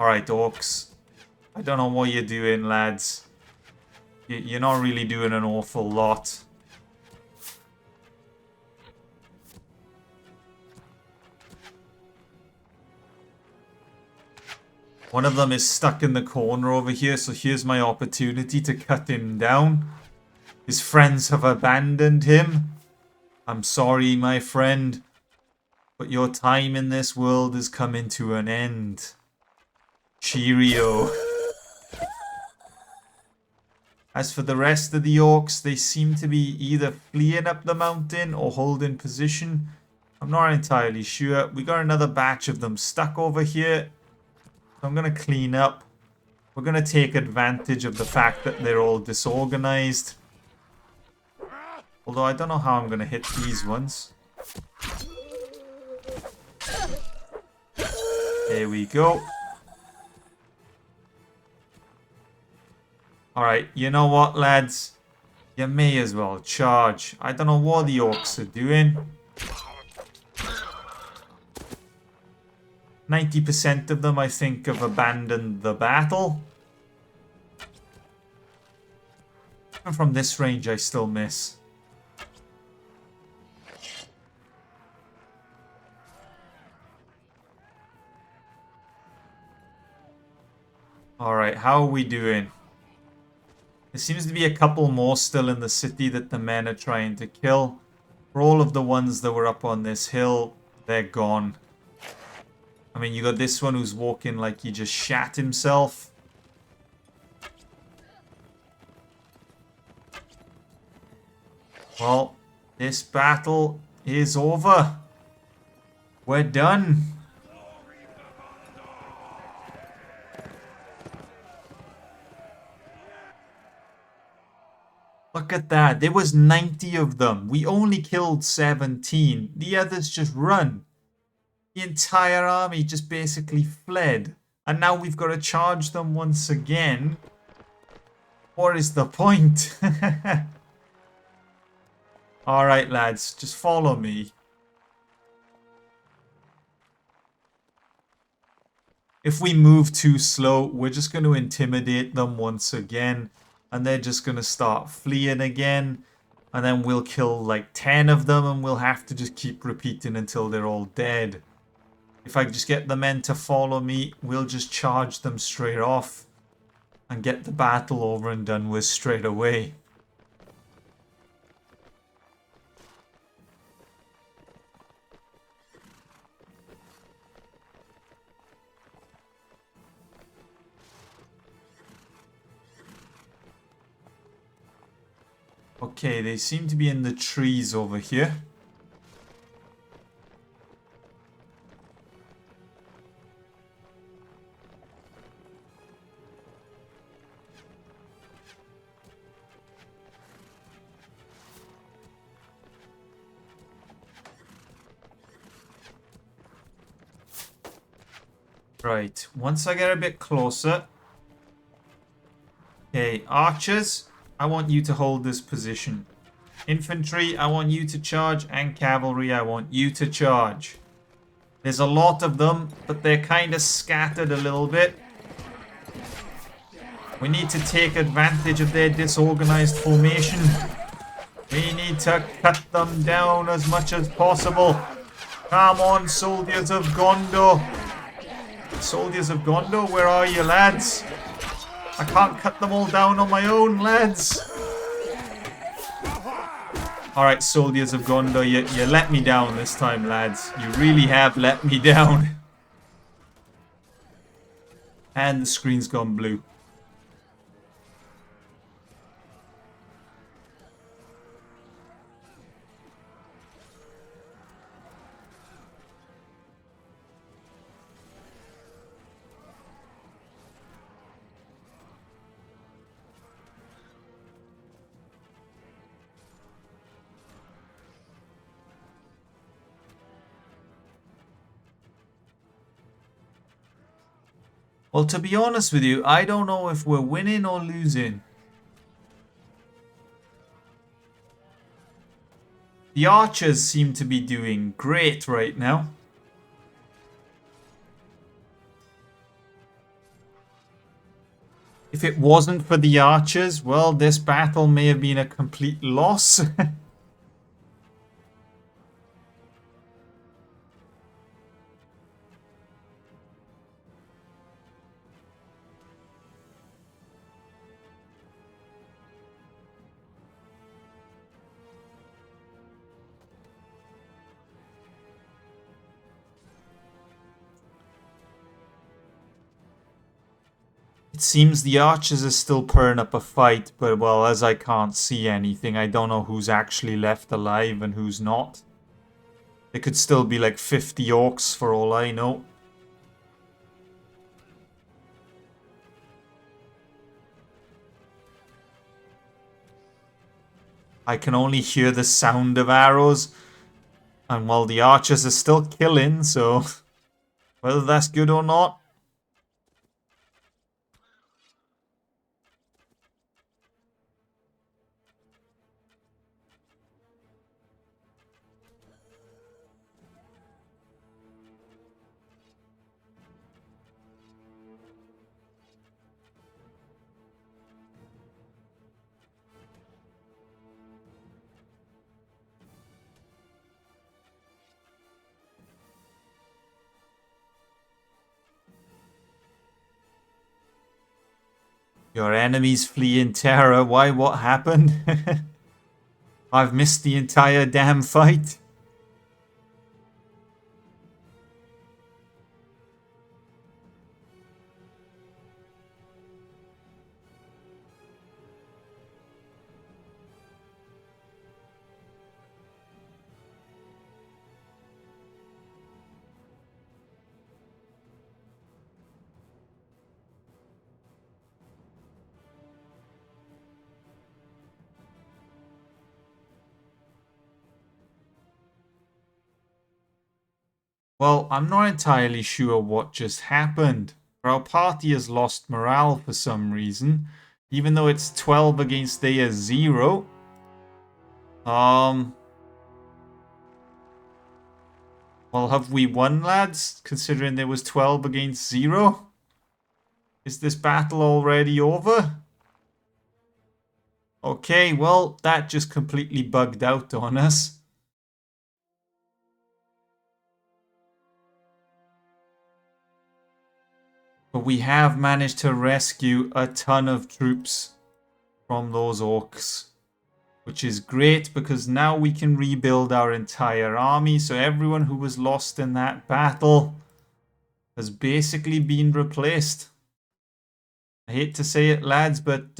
Alright, orcs. I don't know what you're doing, lads. You're not really doing an awful lot. One of them is stuck in the corner over here, so here's my opportunity to cut him down. His friends have abandoned him. I'm sorry, my friend, but your time in this world is coming to an end. Cheerio. As for the rest of the orcs, they seem to be either fleeing up the mountain or holding position. I'm not entirely sure. We got another batch of them stuck over here. So I'm going to clean up. We're going to take advantage of the fact that they're all disorganized. Although I don't know how I'm going to hit these ones. There we go. Alright, you know what, lads? You may as well charge. I don't know what the orcs are doing. 90% of them, I think, have abandoned the battle. And from this range, I still miss. Alright, how are we doing? There seems to be a couple more still in the city that the men are trying to kill. For all of the ones that were up on this hill, they're gone. I mean, you got this one who's walking like he just shat himself. Well, this battle is over. We're done. Look at that. There was 90 of them. We only killed 17. The others just run. The entire army just basically fled. And now we've got to charge them once again. What is the point? Alright, lads. Just follow me. If we move too slow, we're just going to intimidate them once again. And they're just going to start fleeing again. And then we'll kill like 10 of them. And we'll have to just keep repeating until they're all dead. If I just get the men to follow me, we'll just charge them straight off. And get the battle over and done with straight away. Okay, they seem to be in the trees over here. Right, once I get a bit closer. Okay, archers, I want you to hold this position. Infantry, I want you to charge. And cavalry, I want you to charge. There's a lot of them, but they're kind of scattered a little bit. We need to take advantage of their disorganized formation. We need to cut them down as much as possible. Come on, soldiers of Gondor. Soldiers of Gondor, where are you, lads? I can't cut them all down on my own, lads. Alright, soldiers of Gondor, you let me down this time, lads. You really have let me down. And the screen's gone blue. Well, to be honest with you, I don't know if we're winning or losing. The archers seem to be doing great right now. If it wasn't for the archers, well, this battle may have been a complete loss. It seems the archers are still putting up a fight, but well, as I can't see anything, I don't know who's actually left alive and who's not. There could still be like 50 orcs for all I know. I can only hear the sound of arrows. And while the archers are still killing, so whether that's good or not. Your enemies flee in terror. Why? What happened? I've missed the entire damn fight. Well, I'm not entirely sure what just happened. Our party has lost morale for some reason. Even though it's 12 against their 0. Well, have we won, lads? Considering there was 12 against 0? Is this battle already over? Okay, well, that just completely bugged out on us. But we have managed to rescue a ton of troops from those orcs. Which is great because now we can rebuild our entire army. So everyone who was lost in that battle has basically been replaced. I hate to say it, lads, but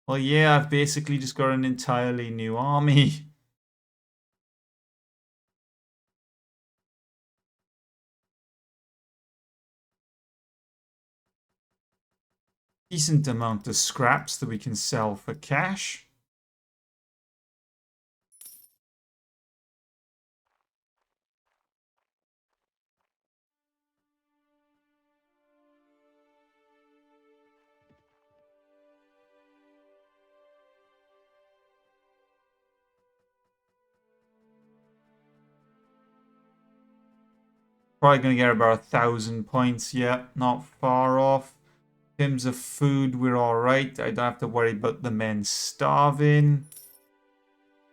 well, yeah, I've basically just got an entirely new army. Decent amount of scraps that we can sell for cash. Probably going to get about 1,000 points. Yeah, not far off. In terms of food, we're alright. I don't have to worry about the men starving.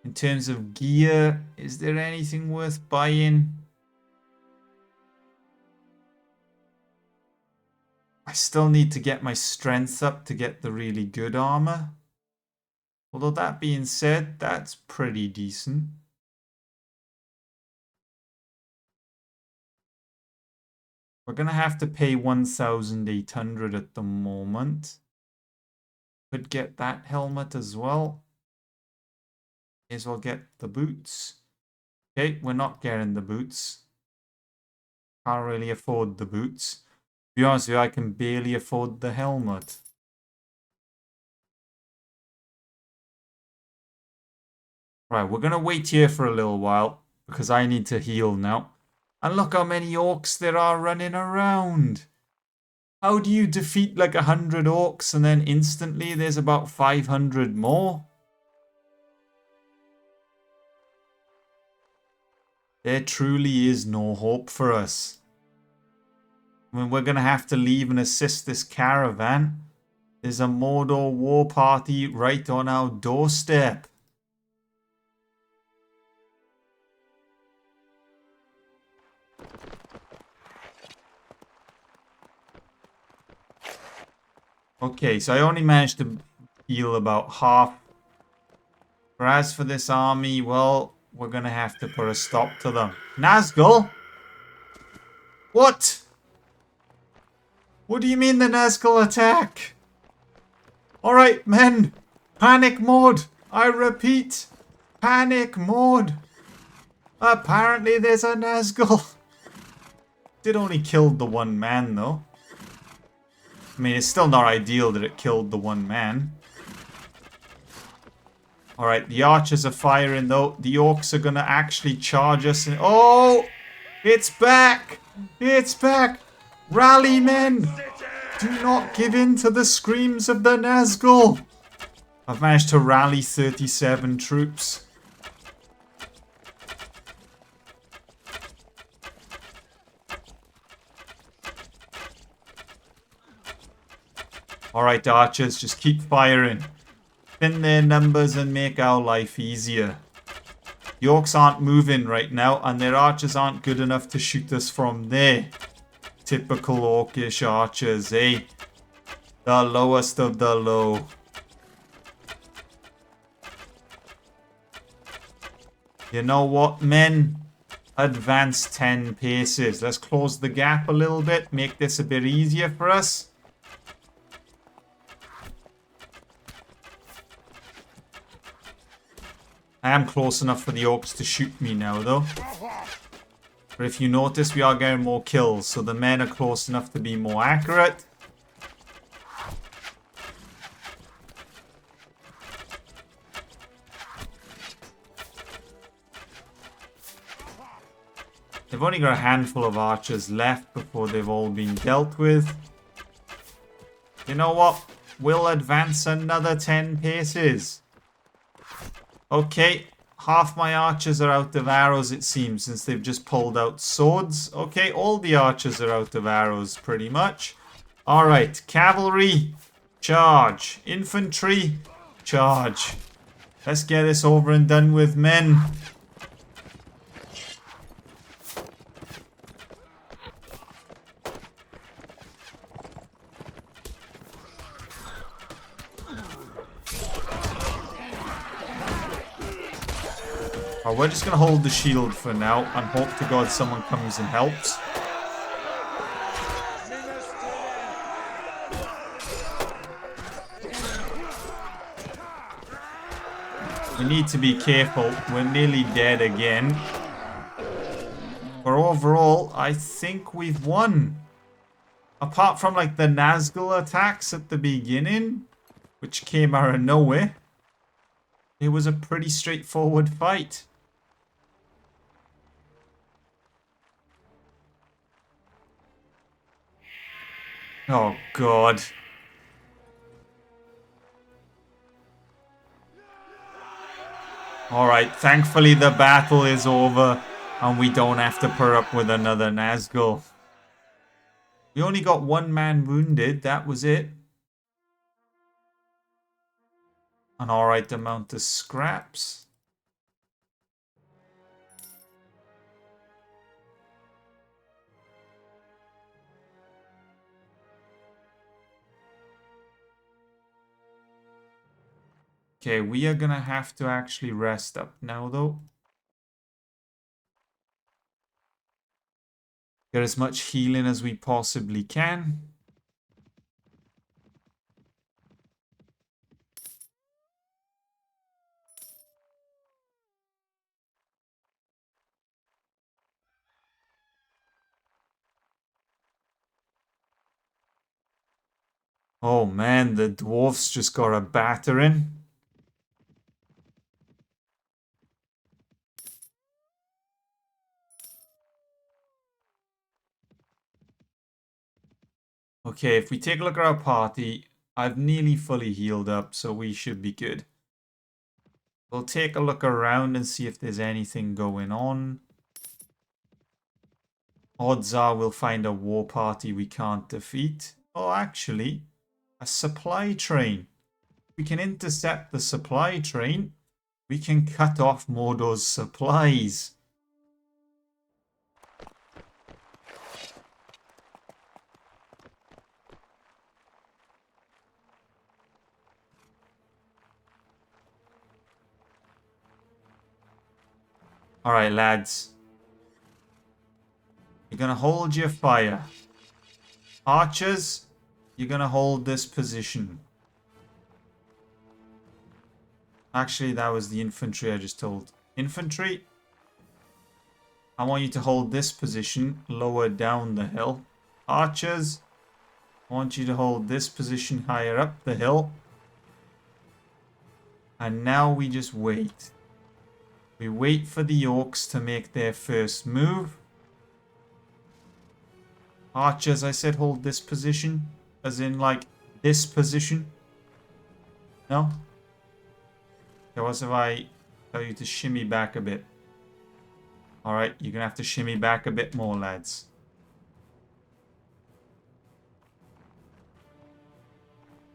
In terms of gear, is there anything worth buying? I still need to get my strength up to get the really good armor. Although that being said, that's pretty decent. We're going to have to pay 1,800 at the moment. Could get that helmet as well. May as well get the boots. Okay, we're not getting the boots. Can't really afford the boots. To be honest with you, I can barely afford the helmet. Right, we're going to wait here for a little while because I need to heal now. And look how many orcs there are running around. How do you defeat like 100 orcs and then instantly there's about 500 more? There truly is no hope for us. I mean, we're going to have to leave and assist this caravan. There's a Mordor war party right on our doorstep. Okay, so I only managed to heal about half. Whereas for this army, well, we're going to have to put a stop to them. Nazgul? What? What do you mean the Nazgul attack? Alright, men. Panic mode. I repeat. Panic mode. Apparently there's a Nazgul. Did only kill the one man, though. I mean, it's still not ideal that it killed the one man. Alright, the archers are firing, though. The orcs are going to actually charge us. Oh! It's back! It's back! Rally, men! Do not give in to the screams of the Nazgul! I've managed to rally 37 troops. Alright, archers, just keep firing. Thin their numbers and make our life easier. The orcs aren't moving right now, and their archers aren't good enough to shoot us from there. Typical orcish archers, eh? The lowest of the low. You know what, men? Advance 10 paces. Let's close the gap a little bit, make this a bit easier for us. I am close enough for the orcs to shoot me now, though. But if you notice, we are getting more kills, so the men are close enough to be more accurate. They've only got a handful of archers left before they've all been dealt with. You know what? We'll advance another 10 paces. Okay, half my archers are out of arrows, it seems, since they've just pulled out swords. Okay, all the archers are out of arrows, pretty much. Alright, cavalry, charge. Infantry, charge. Let's get this over and done with, men. Oh, we're just going to hold the shield for now and hope to God someone comes and helps. We need to be careful. We're nearly dead again. But overall, I think we've won. Apart from like the Nazgul attacks at the beginning, which came out of nowhere, it was a pretty straightforward fight. Oh, God. Alright, thankfully the battle is over and we don't have to put up with another Nazgul. We only got one man wounded, that was it. An alright amount of scraps. Okay, we are gonna have to actually rest up now, though. Get as much healing as we possibly can. Oh man, the dwarfs just got a battering. Okay, if we take a look at our party, I've nearly fully healed up, so we should be good. We'll take a look around and see if there's anything going on. Odds are we'll find a war party we can't defeat. Oh, actually, a supply train. We can intercept the supply train. We can cut off Mordor's supplies. Alright, lads. You're going to hold your fire. Archers, you're going to hold this position. Actually, that was the infantry I just told. Infantry, I want you to hold this position lower down the hill. Archers, I want you to hold this position higher up the hill. And now we just wait. We wait for the orcs to make their first move. Archers, I said hold this position. As in, like, this position. No? Okay, what if I tell you to shimmy back a bit? Alright, you're going to have to shimmy back a bit more, lads.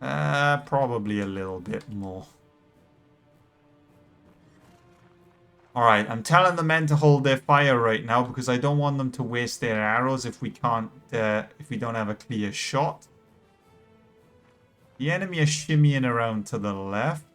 Probably a little bit more. Alright, I'm telling the men to hold their fire right now because I don't want them to waste their arrows if we can't, if we don't have a clear shot. The enemy are shimmying around to the left.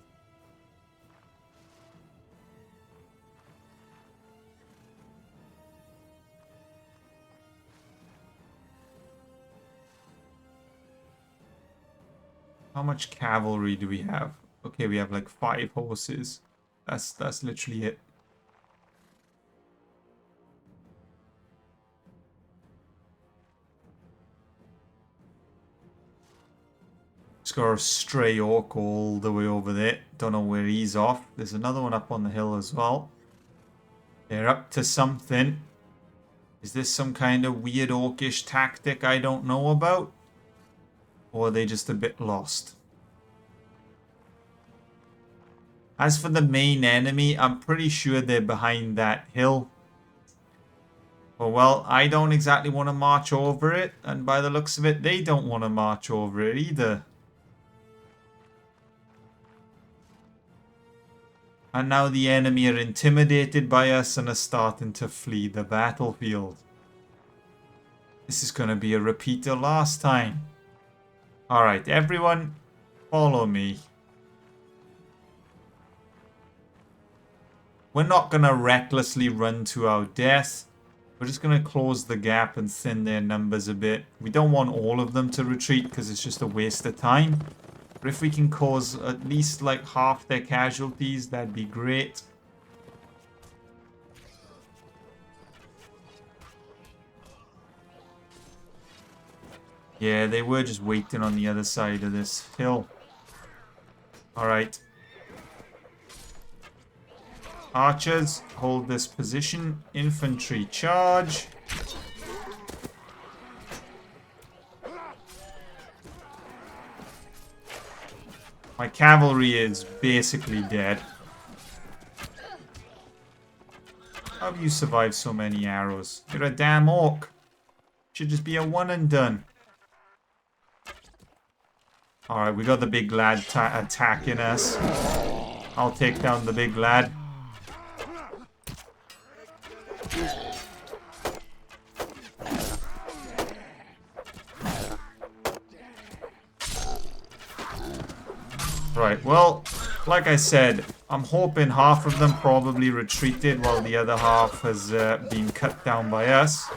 How much cavalry do we have? Okay, we have like 5 horses. That's literally it. Just got a stray orc all the way over there. Don't know where he's off. There's another one up on the hill as well. They're up to something. Is this some kind of weird orcish tactic I don't know about? Or are they just a bit lost? As for the main enemy, I'm pretty sure they're behind that hill. Well, I don't exactly want to march over it. And by the looks of it, they don't want to march over it either. And now the enemy are intimidated by us and are starting to flee the battlefield. This is going to be a repeat of last time. Alright, everyone, follow me. We're not going to recklessly run to our death. We're just going to close the gap and thin their numbers a bit. We don't want all of them to retreat because it's just a waste of time. But if we can cause at least like half their casualties, that'd be great. Yeah, they were just waiting on the other side of this hill. Alright. Archers, hold this position. Infantry, charge. My cavalry is basically dead. How have you survived so many arrows? You're a damn orc. Should just be a one and done. Alright, we got the big lad attacking us. I'll take down the big lad. Right, well, like I said, I'm hoping half of them probably retreated while the other half has been cut down by us.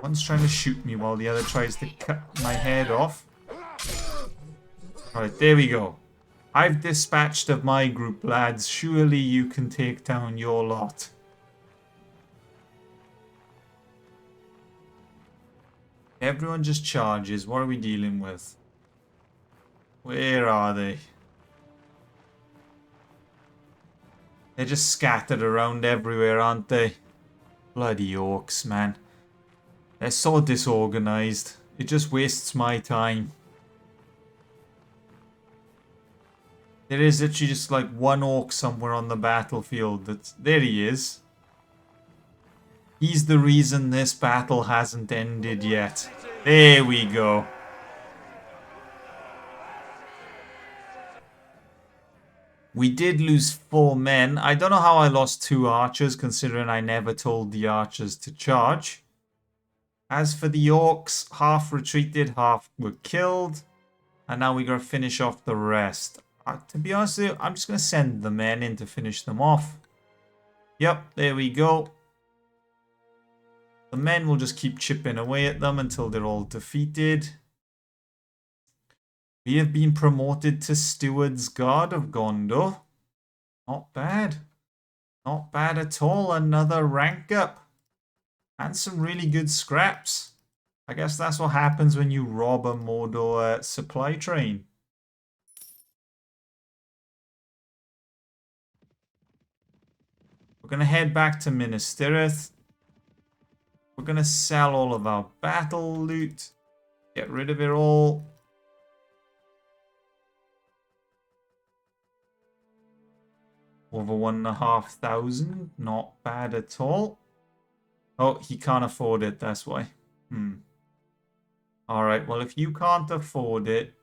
One's trying to shoot me while the other tries to cut my head off. Alright, there we go. I've dispatched of my group, lads. Surely you can take down your lot. Everyone just charges. What are we dealing with? Where are they? They're just scattered around everywhere, aren't they? Bloody orcs, man. They're so disorganized. It just wastes my time. There is literally just like one orc somewhere on the battlefield. There he is. He's the reason this battle hasn't ended yet. There we go. We did lose 4 men. I don't know how I lost 2 archers, considering I never told the archers to charge. As for the orcs, half retreated, half were killed. And now we gotta finish off the rest. To be honest with you, I'm just gonna send the men in to finish them off. Yep, there we go. The men will just keep chipping away at them until they're all defeated. We have been promoted to Steward's Guard of Gondor. Not bad. Not bad at all. Another rank up. And some really good scraps. I guess that's what happens when you rob a Mordor supply train. We're going to head back to Minas Tirith. We're going to sell all of our battle loot. Get rid of it all. Over 1,500. Not bad at all. Oh, he can't afford it. That's why. Alright, well, if you can't afford it,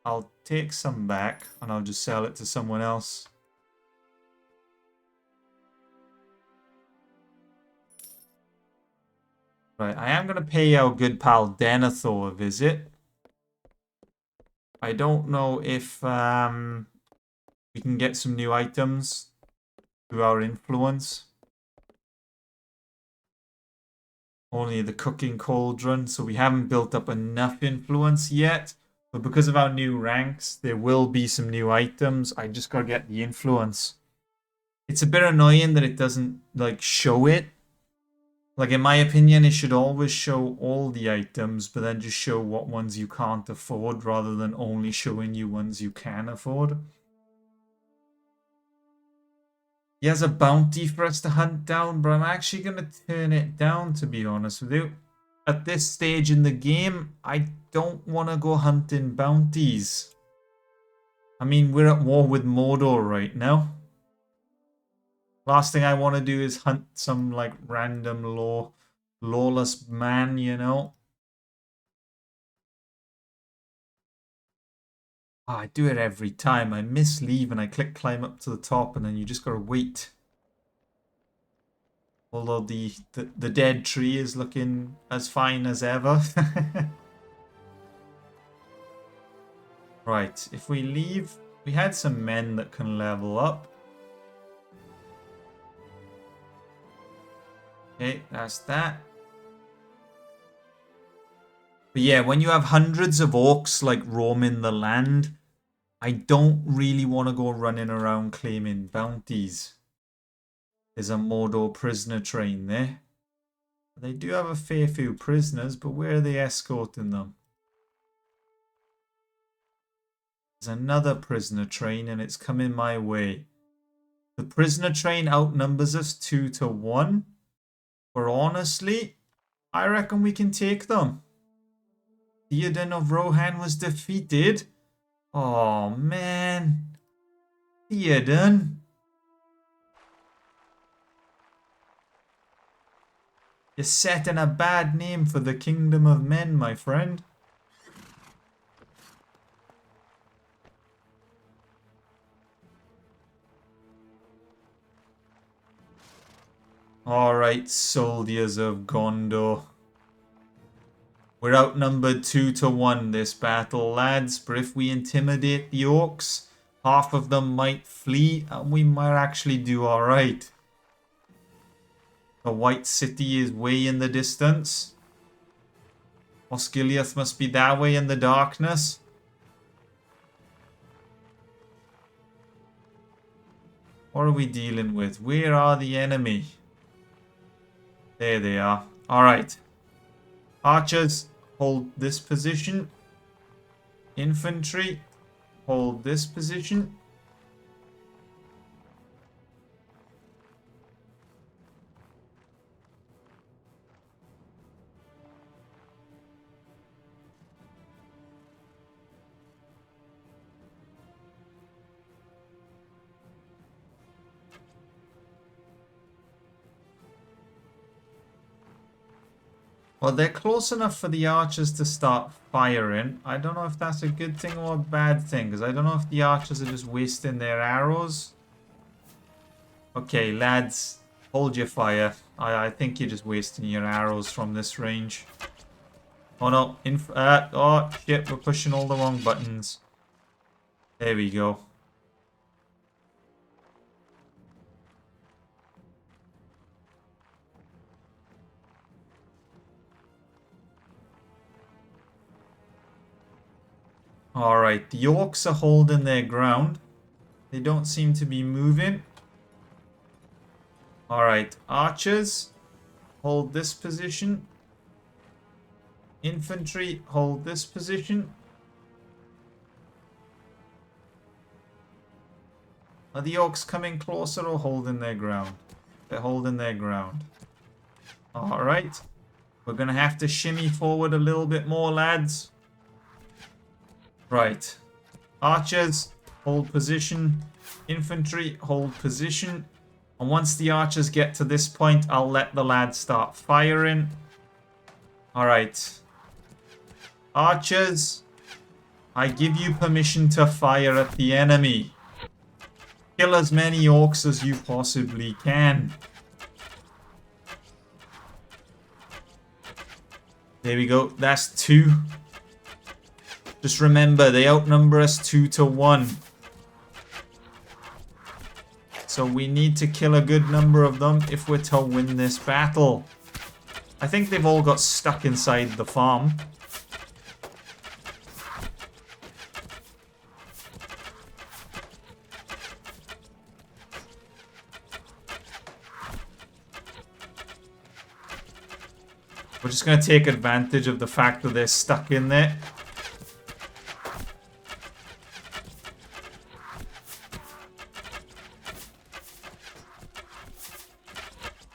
I'll take some back and I'll just sell it to someone else. Right, I am going to pay our good pal Denethor a visit. I don't know if we can get some new items through our influence. Only the cooking cauldron, so we haven't built up enough influence yet. But because of our new ranks, there will be some new items. I just gotta get the influence. It's a bit annoying that it doesn't, like, show it. Like, in my opinion, it should always show all the items, but then just show what ones you can't afford, rather than only showing you ones you can afford. He has a bounty for us to hunt down, but I'm actually going to turn it down, to be honest with you. At this stage in the game, I don't want to go hunting bounties. I mean, we're at war with Mordor right now. Last thing I want to do is hunt some, like, random lawless man, you know? Oh, I do it every time. I miss leave and I click climb up to the top and then you just gotta wait. Although the dead tree is looking as fine as ever. Right, if we leave... We had some men that can level up. Okay, that's that. But yeah, when you have hundreds of orcs like roaming the land, I don't really want to go running around claiming bounties. There's a Mordor prisoner train there. They do have a fair few prisoners, but where are they escorting them? There's another prisoner train and it's coming my way. The prisoner train outnumbers us 2 to 1. But honestly, I reckon we can take them. Theoden of Rohan was defeated. Oh man. Theoden. You're setting a bad name for the kingdom of men, my friend. Alright, soldiers of Gondor. We're outnumbered 2 to 1 this battle, lads. But if we intimidate the orcs, half of them might flee and we might actually do alright. The White City is way in the distance. Osgiliath must be that way in the darkness. What are we dealing with? Where are the enemy? There they are. Alright. Archers, hold this position. Infantry, hold this position. Well, they're close enough for the archers to start firing. I don't know if that's a good thing or a bad thing, because I don't know if the archers are just wasting their arrows. Okay, lads, hold your fire. I think you're just wasting your arrows from this range. Oh no, oh shit, we're pushing all the wrong buttons. There we go. Alright, the orcs are holding their ground. They don't seem to be moving. Alright, archers, hold this position. Infantry, hold this position. Are the orcs coming closer or holding their ground? They're holding their ground. Alright. We're going to have to shimmy forward a little bit more, lads. Right. Archers, hold position. Infantry, hold position. And once the archers get to this point, I'll let the lads start firing. Alright. Archers, I give you permission to fire at the enemy. Kill as many orcs as you possibly can. There we go. That's 2. Just remember, they outnumber us 2 to 1. So we need to kill a good number of them if we're to win this battle. I think they've all got stuck inside the farm. We're just going to take advantage of the fact that they're stuck in there.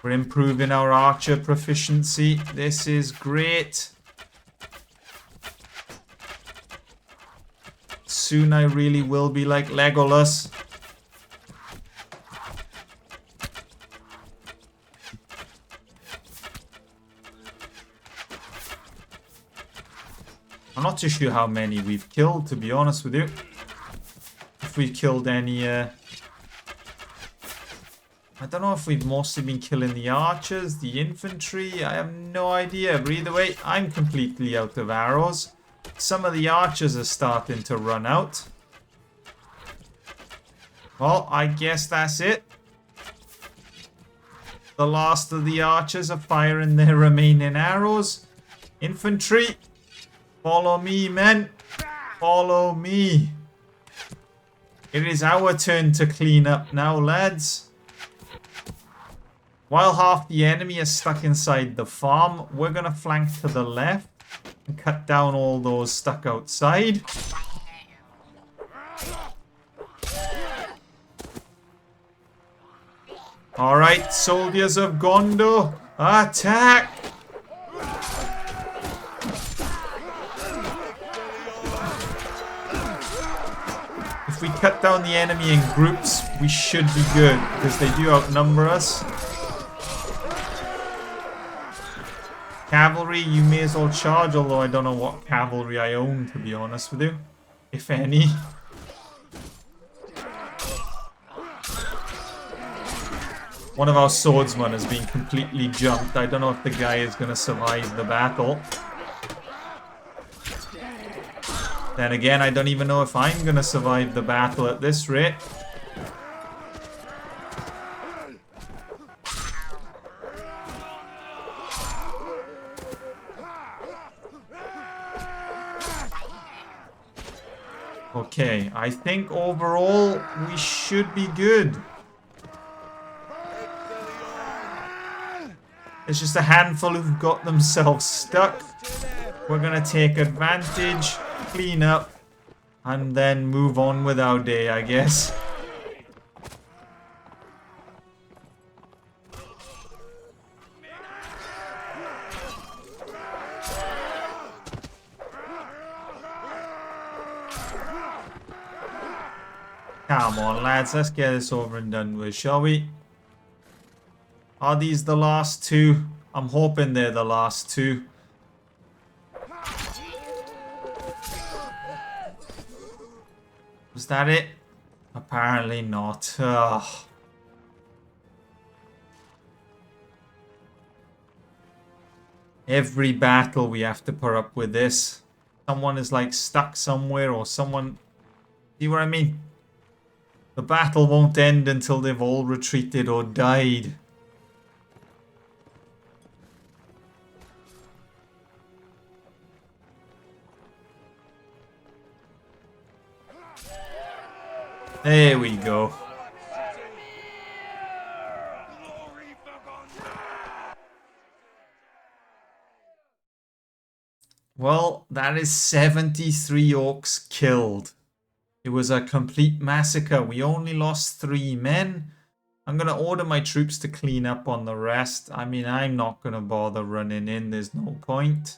We're improving our archer proficiency. This is great. Soon I really will be like Legolas. I'm not too sure how many we've killed, to be honest with you. If we've killed any... I don't know if we've mostly been killing the archers, the infantry. I have no idea. But either way, I'm completely out of arrows. Some of the archers are starting to run out. Well, I guess that's it. The last of the archers are firing their remaining arrows. Infantry, follow me, men. Follow me. It is our turn to clean up now, lads. While half the enemy is stuck inside the farm, we're going to flank to the left and cut down all those stuck outside. Alright, soldiers of Gondor, attack! If we cut down the enemy in groups, we should be good, because they do outnumber us. Cavalry, you may as well charge, although I don't know what cavalry I own, to be honest with you. If any. One of our swordsmen has been completely jumped. I don't know if the guy is going to survive the battle. Then again, I don't even know if I'm going to survive the battle at this rate. Okay, I think overall we should be good. There's just a handful who've got themselves stuck. We're gonna take advantage, clean up, and then move on with our day, I guess. Come on, lads, let's get this over and done with, shall we? Are these the last two? I'm hoping they're the last two. Was that it? Apparently not. Ugh. Every battle we have to put up with this. Someone is like stuck somewhere or someone... See what I mean? The battle won't end until they've all retreated or died. There we go. Well, that is 73 orcs killed. It was a complete massacre. We only lost 3 men. I'm going to order my troops to clean up on the rest. I mean, I'm not going to bother running in. There's no point.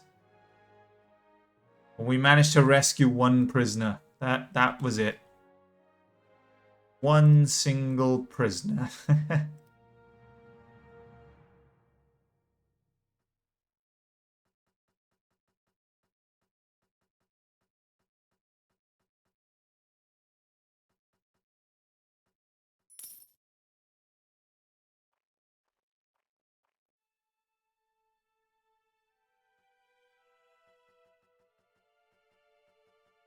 We managed to rescue 1 prisoner. That was it. 1 single prisoner.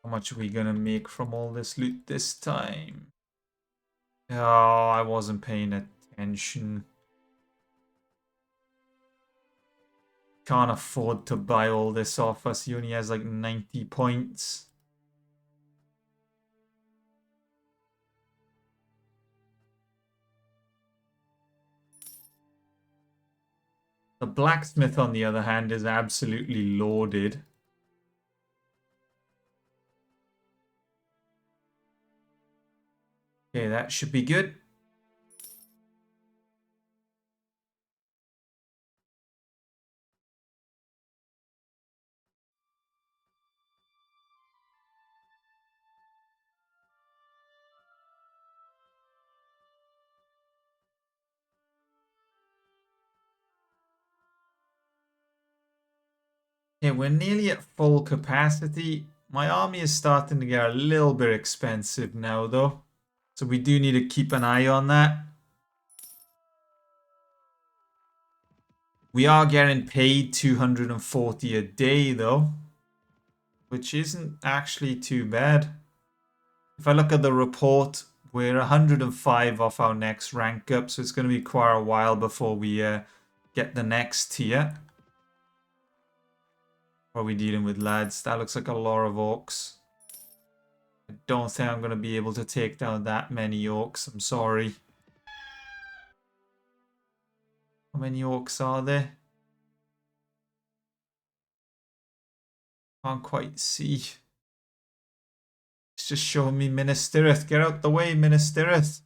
How much are we going to make from all this loot this time? Oh, I wasn't paying attention. Can't afford to buy all this off us. He only has like 90 points. The blacksmith, on the other hand, is absolutely loaded. Okay, that should be good. Okay, we're nearly at full capacity. My army is starting to get a little bit expensive now, though. So we do need to keep an eye on that. We are getting paid 240 a day, though. Which isn't actually too bad. If I look at the report, we're 105 off our next rank up. So it's going to be quite a while before we get the next tier. What are we dealing with, lads? That looks like a lot of orcs. I don't think I'm going to be able to take down that many orcs. I'm sorry. How many orcs are there? Can't quite see. It's just showing me Minas Tirith. Get out the way, Minas Tirith.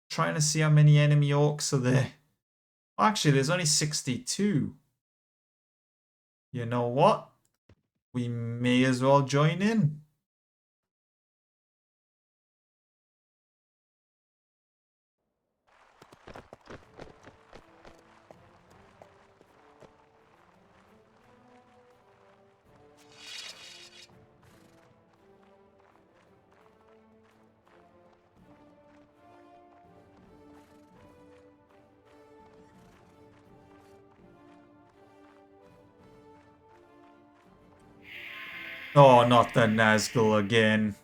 Trying to see how many enemy orcs are there. Oh, actually, there's only 62. You know what? We may as well join in. Oh, not the Nazgul again.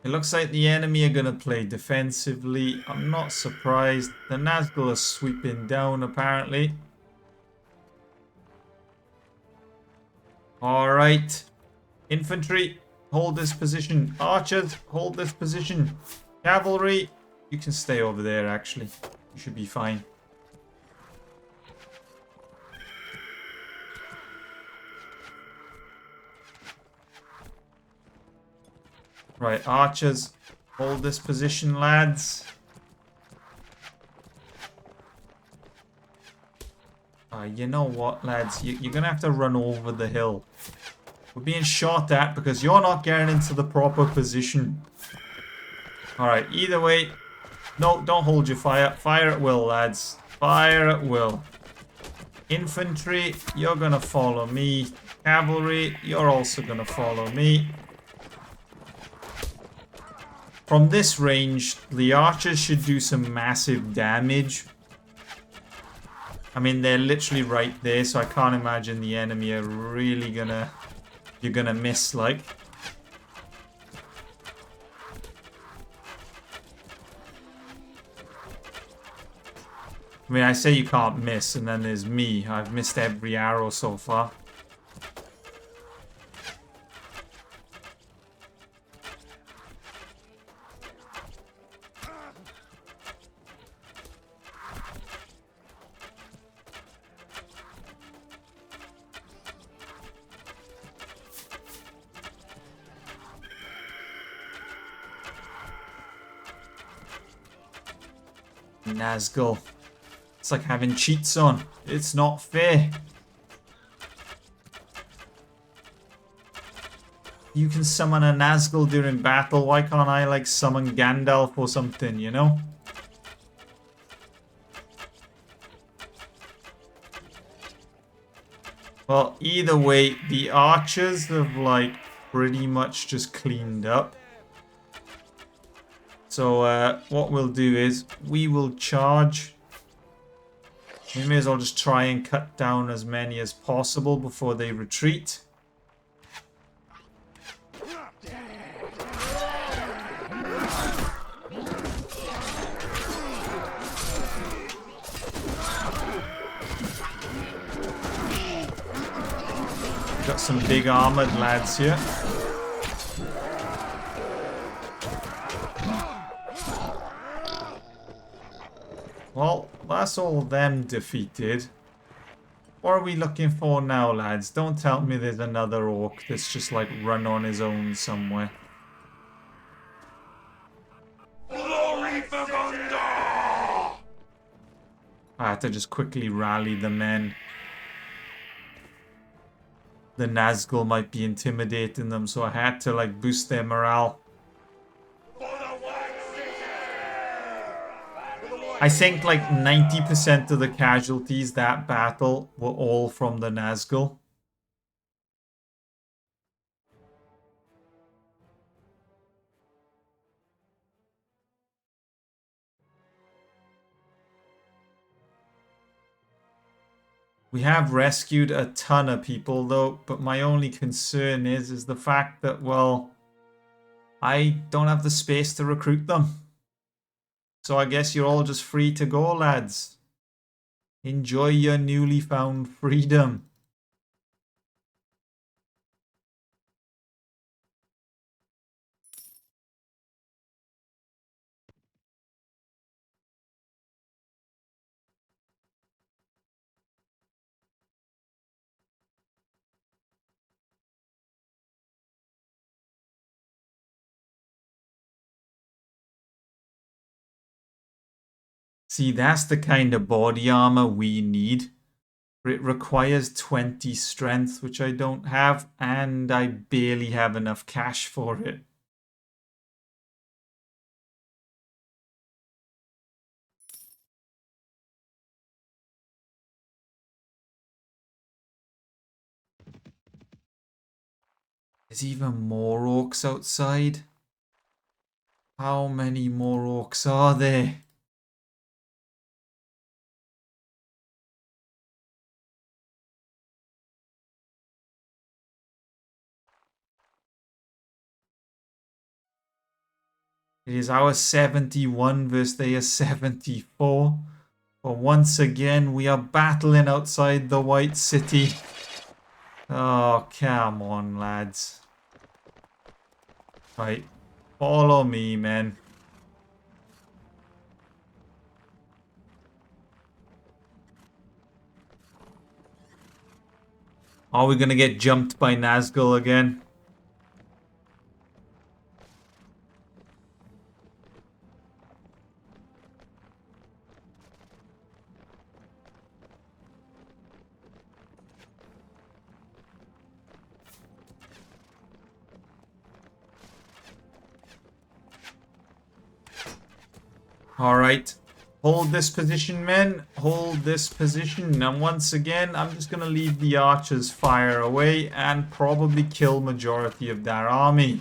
It looks like the enemy are going to play defensively. I'm not surprised. The Nazgul are sweeping down, apparently. Alright. Infantry, hold this position. Archers, hold this position. Cavalry, you can stay over there, actually. You should be fine. Right, archers, hold this position, lads. You know what, lads? You're going to have to run over the hill. We're being shot at because you're not getting into the proper position. Alright, either way. No, don't hold your fire. Fire at will, lads. Fire at will. Infantry, you're going to follow me. Cavalry, you're also going to follow me. From this range, the archers should do some massive damage. I mean, they're literally right there, so I can't imagine the enemy are really gonna... You're gonna miss, like. I mean, I say you can't miss, and then there's me. I've missed every arrow so far. Nazgul. It's like having cheats on. It's not fair. You can summon a Nazgul during battle. Why can't I, like, summon Gandalf or something, you know? Well, either way, the archers have, like, pretty much just cleaned up. So, what we'll do is, we will charge. We may as well just try and cut down as many as possible before they retreat. Got some big armored lads here. Well, that's all them defeated. What are we looking for now, lads? Don't tell me there's another orc that's just like run on his own somewhere. Glory for Gondor! I had to just quickly rally the men. The Nazgul might be intimidating them, so I had to like boost their morale. I think like 90% of the casualties that battle were all from the Nazgul. We have rescued a ton of people though, but my only concern is the fact that, well, I don't have the space to recruit them. So I guess you're all just free to go, lads. Enjoy your newly found freedom. See, that's the kind of body armor we need. It requires 20 strength, which I don't have, and I barely have enough cash for it. There's even more orcs outside. How many more orcs are there? It is our 71 versus their 74. But once again, we are battling outside the White City. Oh, come on, lads. Right, follow me, man. Are we gonna get jumped by Nazgul again? Alright. Hold this position, men. Hold this position. And once again, I'm just going to leave the archers fire away and probably kill majority of their army.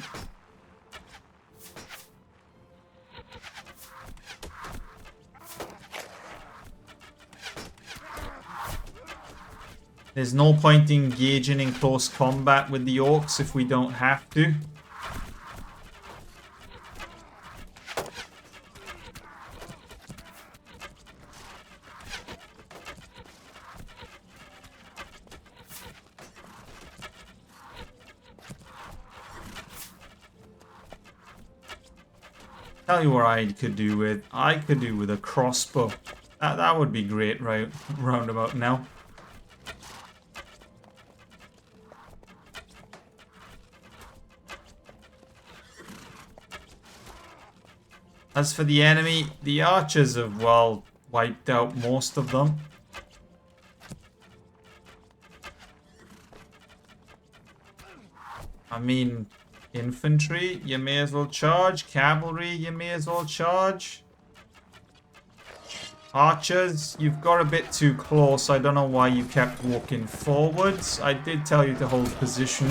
There's no point engaging in close combat with the orcs if we don't have to. Tell you what I could do with. I could do with a crossbow. That would be great right roundabout now. As for the enemy, the archers have, well, wiped out most of them. I mean, infantry, you may as well charge. Cavalry, you may as well charge. Archers, you've got a bit too close. I don't know why you kept walking forwards. I did tell you to hold position.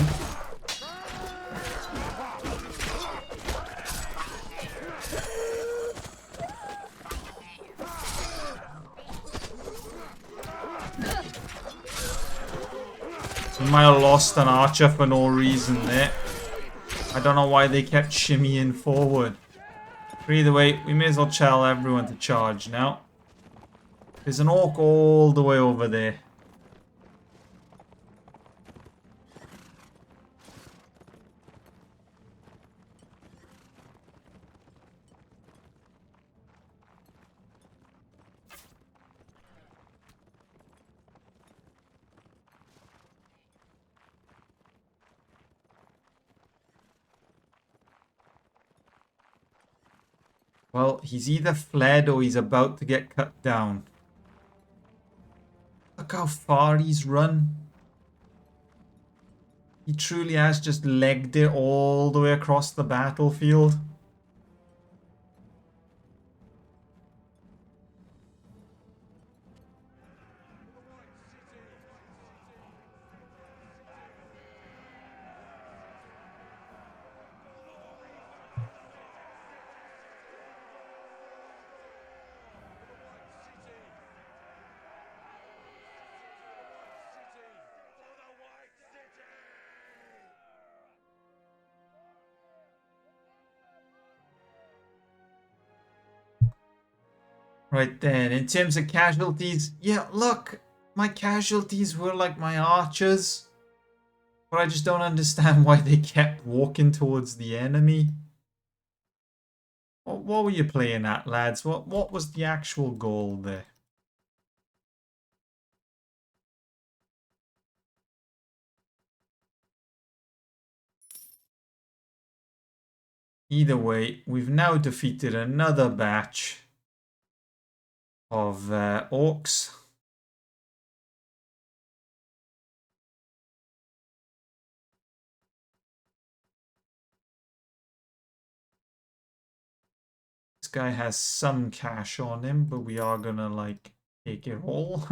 You might have lost an archer for no reason there. I don't know why they kept shimmying forward. But either way, we may as well tell everyone to charge now. There's an orc all the way over there. Well, he's either fled or he's about to get cut down. Look how far he's run. He truly has just legged it all the way across the battlefield. Right then, in terms of casualties, yeah, look, my casualties were like my archers. But I just don't understand why they kept walking towards the enemy. What were you playing at, lads? What was the actual goal there? Either way, we've now defeated another batch of orcs. This guy has some cash on him, but we are gonna, like, take it all.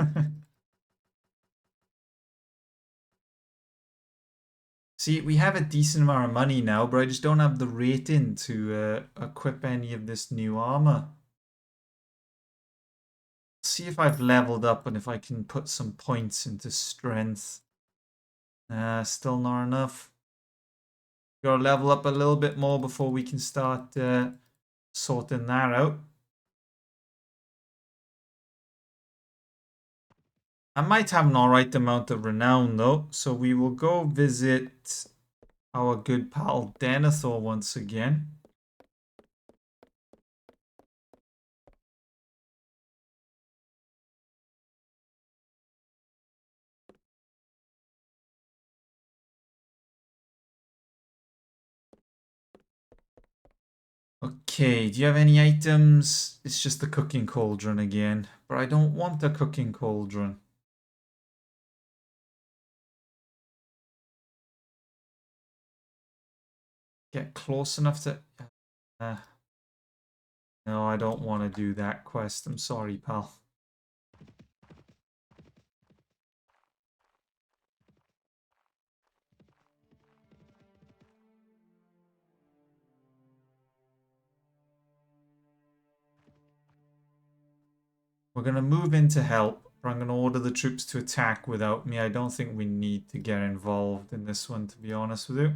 See, we have a decent amount of money now, but I just don't have the rating to equip any of this new armor. See if I've leveled up and if I can put some points into strength. Still not enough. Gotta level up a little bit more before we can start sorting that out. I might have an alright amount of renown though, so we will go visit our good pal Denethor once again. Okay, do you have any items? It's just the cooking cauldron again, but I don't want a cooking cauldron. Get close enough to... no, I don't want to do that quest. I'm sorry, pal. We're going to move in to help, but I'm going to order the troops to attack without me. I don't think we need to get involved in this one, to be honest with you.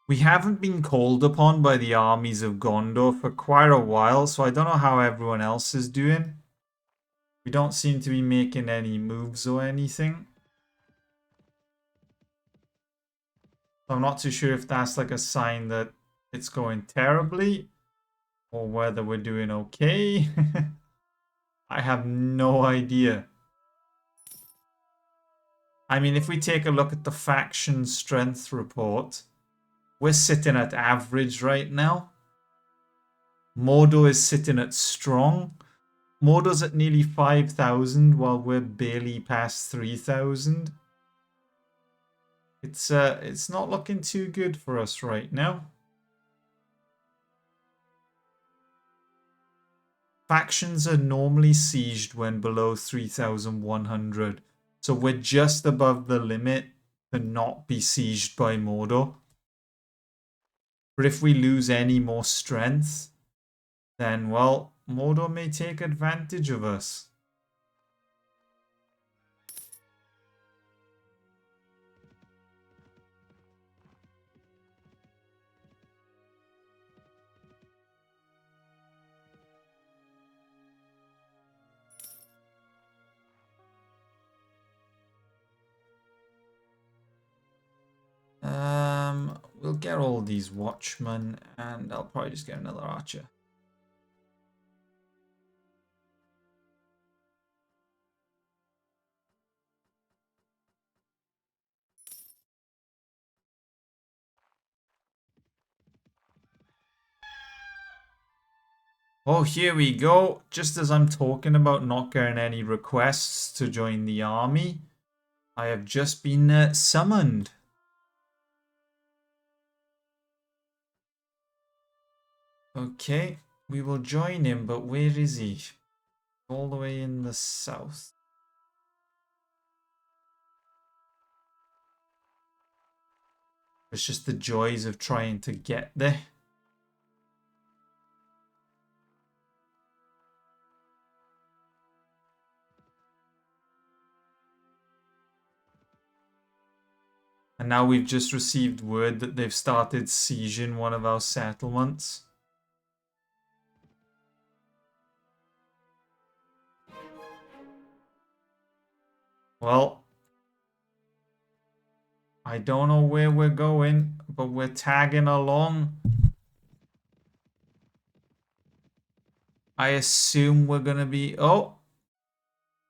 We haven't been called upon by the armies of Gondor for quite a while, so I don't know how everyone else is doing. We don't seem to be making any moves or anything. I'm not too sure if that's like a sign that it's going terribly or whether we're doing okay. I have no idea. I mean, if we take a look at the faction strength report, we're sitting at average right now. Mordor is sitting at strong. Mordor's at nearly 5,000 while we're barely past 3,000. It's not looking too good for us right now. Factions are normally sieged when below 3,100. So we're just above the limit to not be sieged by Mordor. But if we lose any more strength, then, well, Mordor may take advantage of us. We'll get all these watchmen, and I'll probably just get another archer. Oh, here we go. Just as I'm talking about not getting any requests to join the army, I have just been summoned. Okay, we will join him, but where is he? All the way in the south. It's just the joys of trying to get there. And now we've just received word that they've started sieging one of our settlements. Well, I don't know where we're going, but we're tagging along. I assume we're going to be... Oh!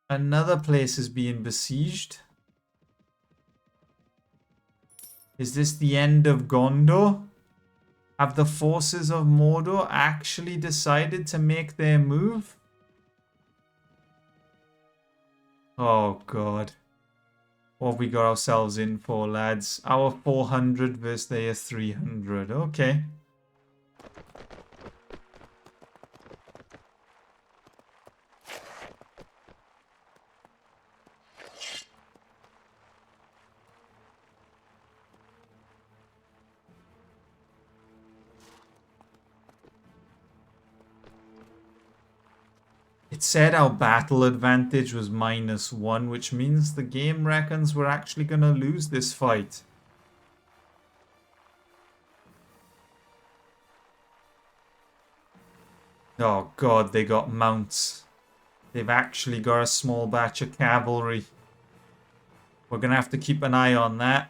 Another place is being besieged. Is this the end of Gondor? Have the forces of Mordor actually decided to make their move? Oh, God. What have we got ourselves in for, lads? Our 400 versus their 300. Okay. It's said our battle advantage was -1, which means the game reckons we're actually going to lose this fight. Oh god, they got mounts. They've actually got a small batch of cavalry. We're going to have to keep an eye on that.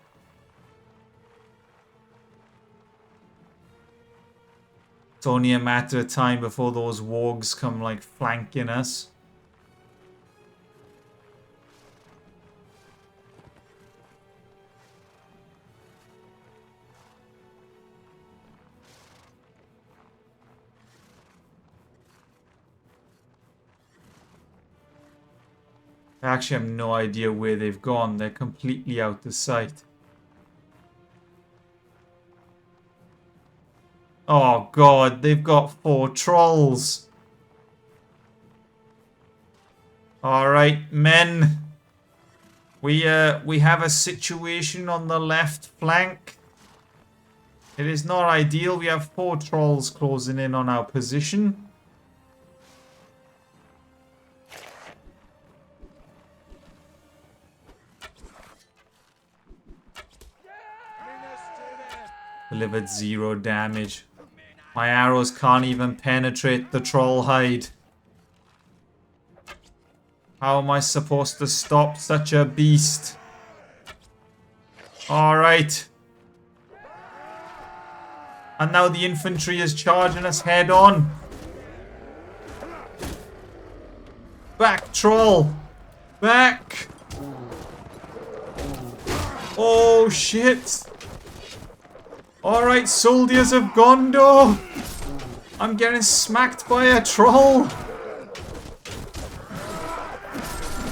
It's only a matter of time before those wargs come like flanking us. I actually have no idea where they've gone. They're completely out of sight. Oh god, they've got 4 trolls. Alright, men. We have a situation on the left flank. It is not ideal. We have 4 trolls closing in on our position. Delivered 0 damage. My arrows can't even penetrate the troll hide. How am I supposed to stop such a beast? Alright. And now the infantry is charging us head on. Back, troll! Back! Oh, shit! Alright, soldiers of Gondor! I'm getting smacked by a troll!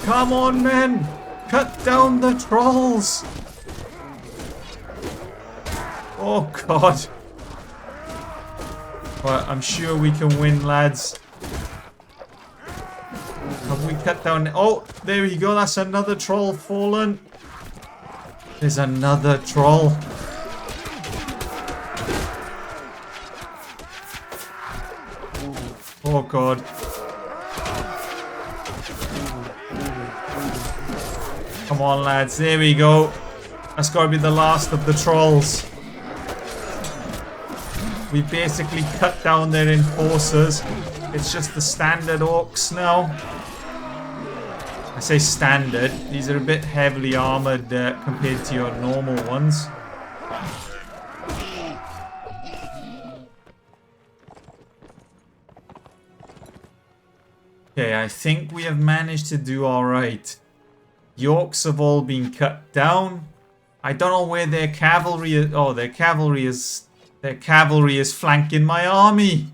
Come on, men! Cut down the trolls! Oh, God. But I'm sure we can win, lads. Have we cut down... Oh, there we go. That's another troll fallen. There's another troll. Oh god. Come on lads, there we go. That's gotta be the last of the trolls. We basically cut down their enforcers. It's just the standard orcs now. I say standard, these are a bit heavily armored compared to your normal ones. Okay, I think we have managed to do alright. The orcs have all been cut down. I don't know where their cavalry is. Oh, their cavalry is flanking my army.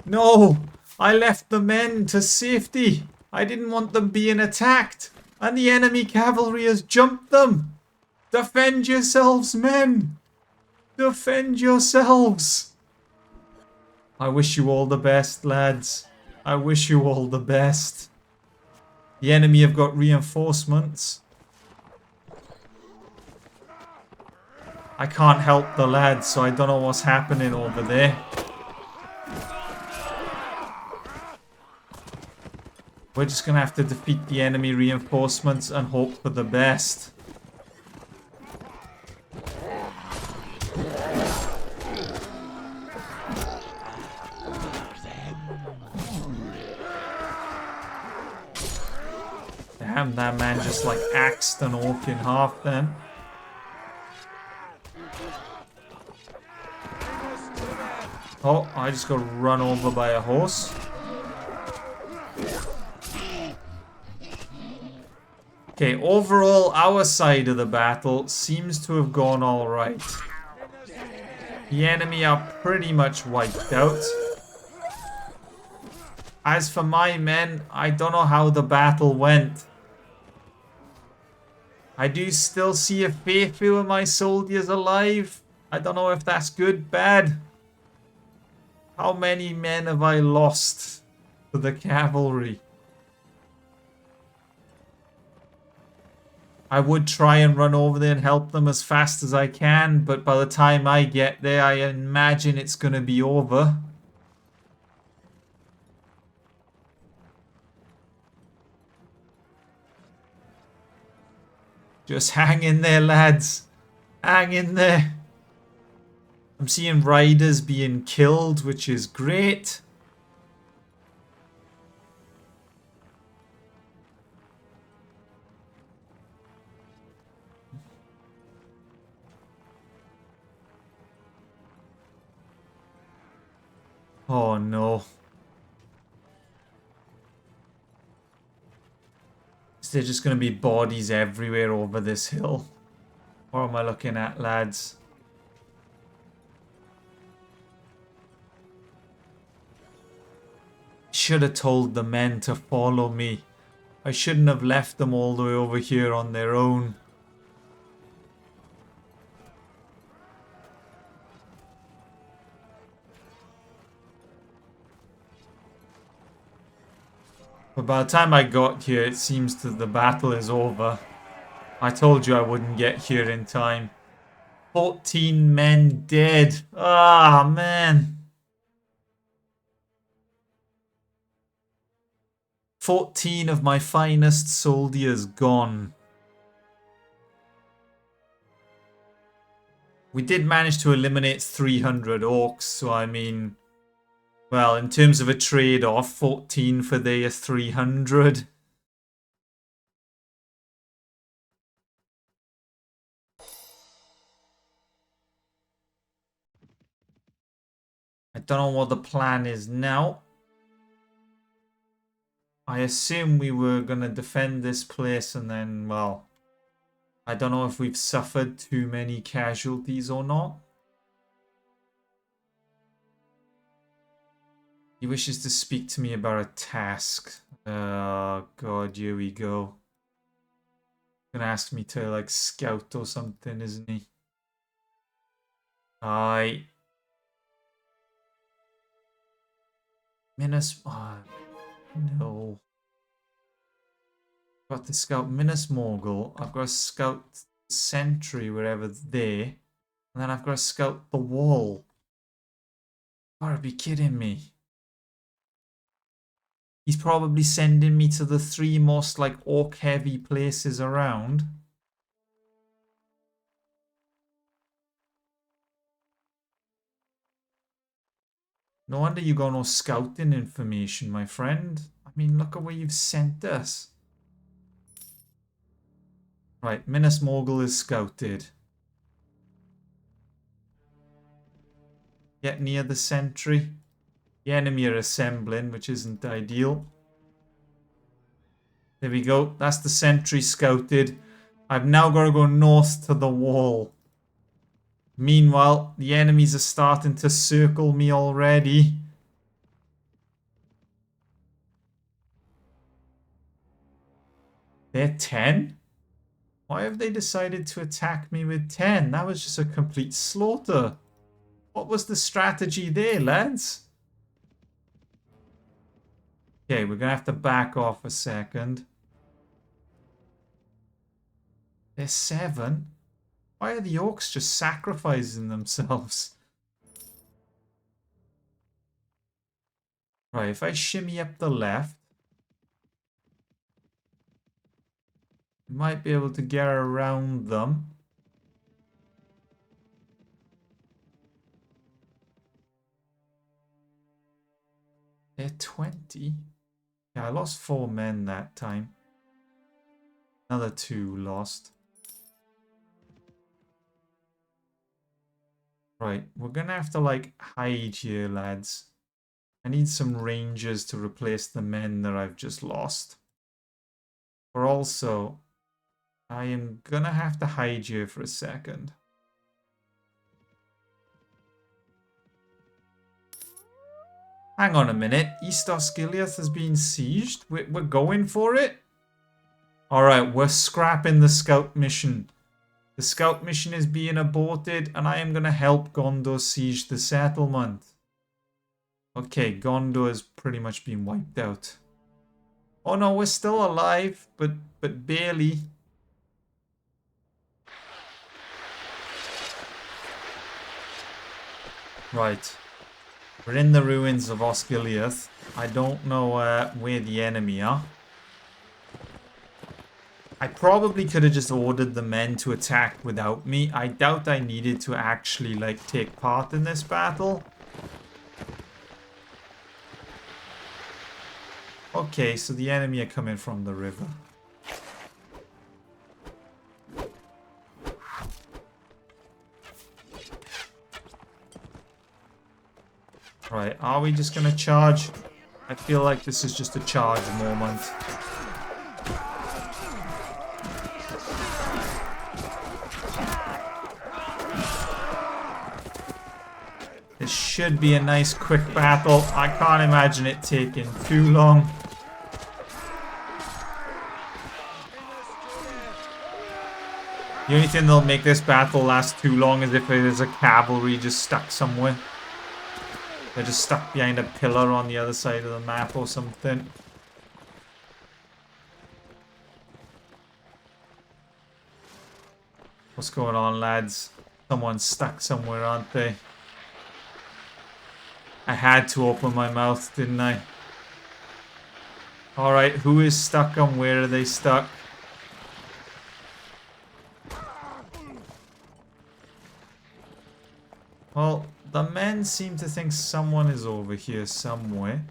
No, I left the men to safety. I didn't want them being attacked. And the enemy cavalry has jumped them. Defend yourselves, men. Defend yourselves. I wish you all the best, lads. I wish you all the best. The enemy have got reinforcements. I can't help the lads, so I don't know what's happening over there. We're just going to have to defeat the enemy reinforcements and hope for the best. Damn, that man just like axed an orc in half then. Oh, I just got run over by a horse. Okay, overall, our side of the battle seems to have gone alright. The enemy are pretty much wiped out. As for my men, I don't know how the battle went. I do still see a fair few of my soldiers alive. I don't know if that's good, bad. How many men have I lost to the cavalry? I would try and run over there and help them as fast as I can, but by the time I get there, I imagine it's going to be over. Just hang in there, lads. Hang in there. I'm seeing riders being killed, which is great. Oh no. Is there just going to be bodies everywhere over this hill? What am I looking at, lads? Should have told the men to follow me. I shouldn't have left them all the way over here on their own. But by the time I got here, it seems that the battle is over. I told you I wouldn't get here in time. 14 men dead. Ah, man. 14 of my finest soldiers gone. We did manage to eliminate 300 orcs, so I mean... Well, in terms of a trade-off, 14 for their 300. I don't know what the plan is now. I assume we were going to defend this place and then, well... I don't know if we've suffered too many casualties or not. He wishes to speak to me about a task. Oh god, here we go. Gonna ask me to like scout or something, isn't he? Aye. Minas... Oh, no. I've got to scout Minas Morgul. I've got to scout Sentry wherever there. And then I've got to scout the wall. You gotta be kidding me. He's probably sending me to the 3 most like orc heavy places around. No wonder you got no scouting information, my friend. I mean, look at where you've sent us. Right, Minas Morgul is scouted. Get near the sentry. The enemy are assembling, which isn't ideal. There we go. That's the sentry scouted. I've now got to go north to the wall. Meanwhile, the enemies are starting to circle me already. They're 10? Why have they decided to attack me with 10? That was just a complete slaughter. What was the strategy there, lads? Okay, we're going to have to back off a second. They're 7? Why are the orcs just sacrificing themselves? Right, if I shimmy up the left, we might be able to get around them. They're 20. Yeah, I lost 4 men that time. Another 2 lost. Right, we're gonna have to like hide here, lads. I need some rangers to replace the men that I've just lost. Or also, I am gonna have to hide here for a second. Hang on a minute, East Osgiliath has been sieged? We're going for it? Alright, we're scrapping the scout mission. The scout mission is being aborted and I am going to help Gondor siege the settlement. Okay, Gondor has pretty much been wiped out. Oh no, we're still alive, but barely. Right. We're in the ruins of Osgiliath. I don't know where the enemy are. I probably could have just ordered the men to attack without me. I doubt I needed to actually, like, take part in this battle. Okay, so the enemy are coming from the river. Right, are we just gonna charge? I feel like this is just a charge moment. This should be a nice quick battle. I can't imagine it taking too long. The only thing that'll make this battle last too long is if there's a cavalry just stuck somewhere. They're just stuck behind a pillar on the other side of the map or something. What's going on, lads? Someone's stuck somewhere, aren't they? I had to open my mouth, didn't I? Alright, who is stuck and where are they stuck? Well, the men seem to think someone is over here somewhere.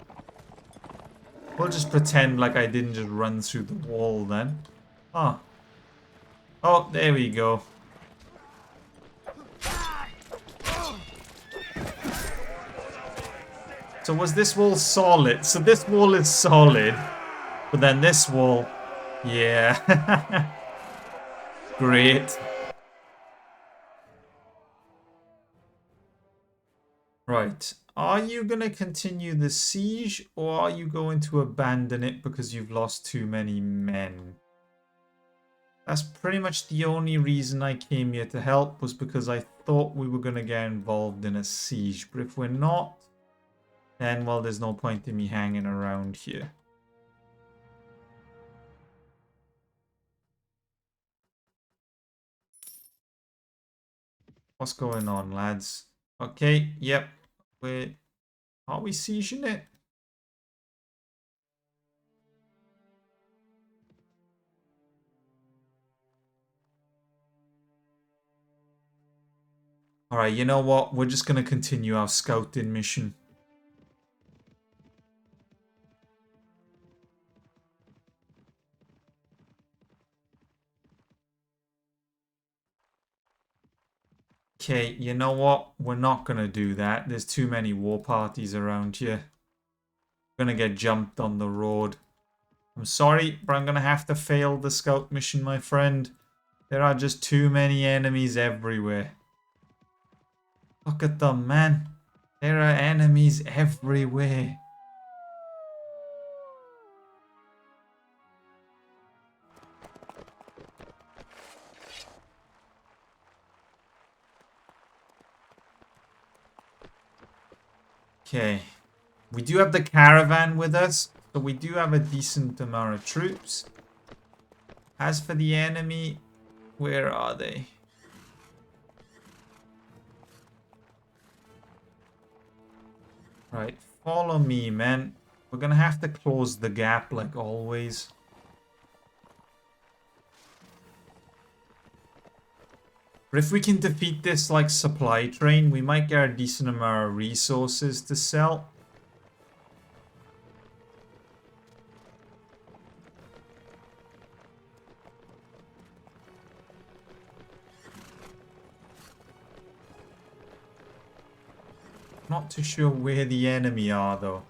We'll just pretend like I didn't just run through the wall then. Oh. Oh, there we go. So was this wall solid? So this wall is solid. But then this wall... Yeah. Great. Right. Are you going to continue the siege, or are you going to abandon it because you've lost too many men? That's pretty much the only reason I came here to help, was because I thought we were going to get involved in a siege. But if we're not, then, well, there's no point in me hanging around here. What's going on, lads? Okay, yep. Are we sieging it? Alright, you know what? We're just going to continue our scouting mission. Okay, you know what? We're not going to do that. There's too many war parties around here. We're going to get jumped on the road. I'm sorry, but I'm going to have to fail the scout mission, my friend. There are just too many enemies everywhere. Look at them, man. There are enemies everywhere. Okay. We do have the caravan with us, so we do have a decent amount of troops. As for the enemy, where are they? Right, follow me, man. We're gonna have to close the gap like always. But if we can defeat this like supply train, we might get a decent amount of resources to sell. Not too sure where the enemy are though.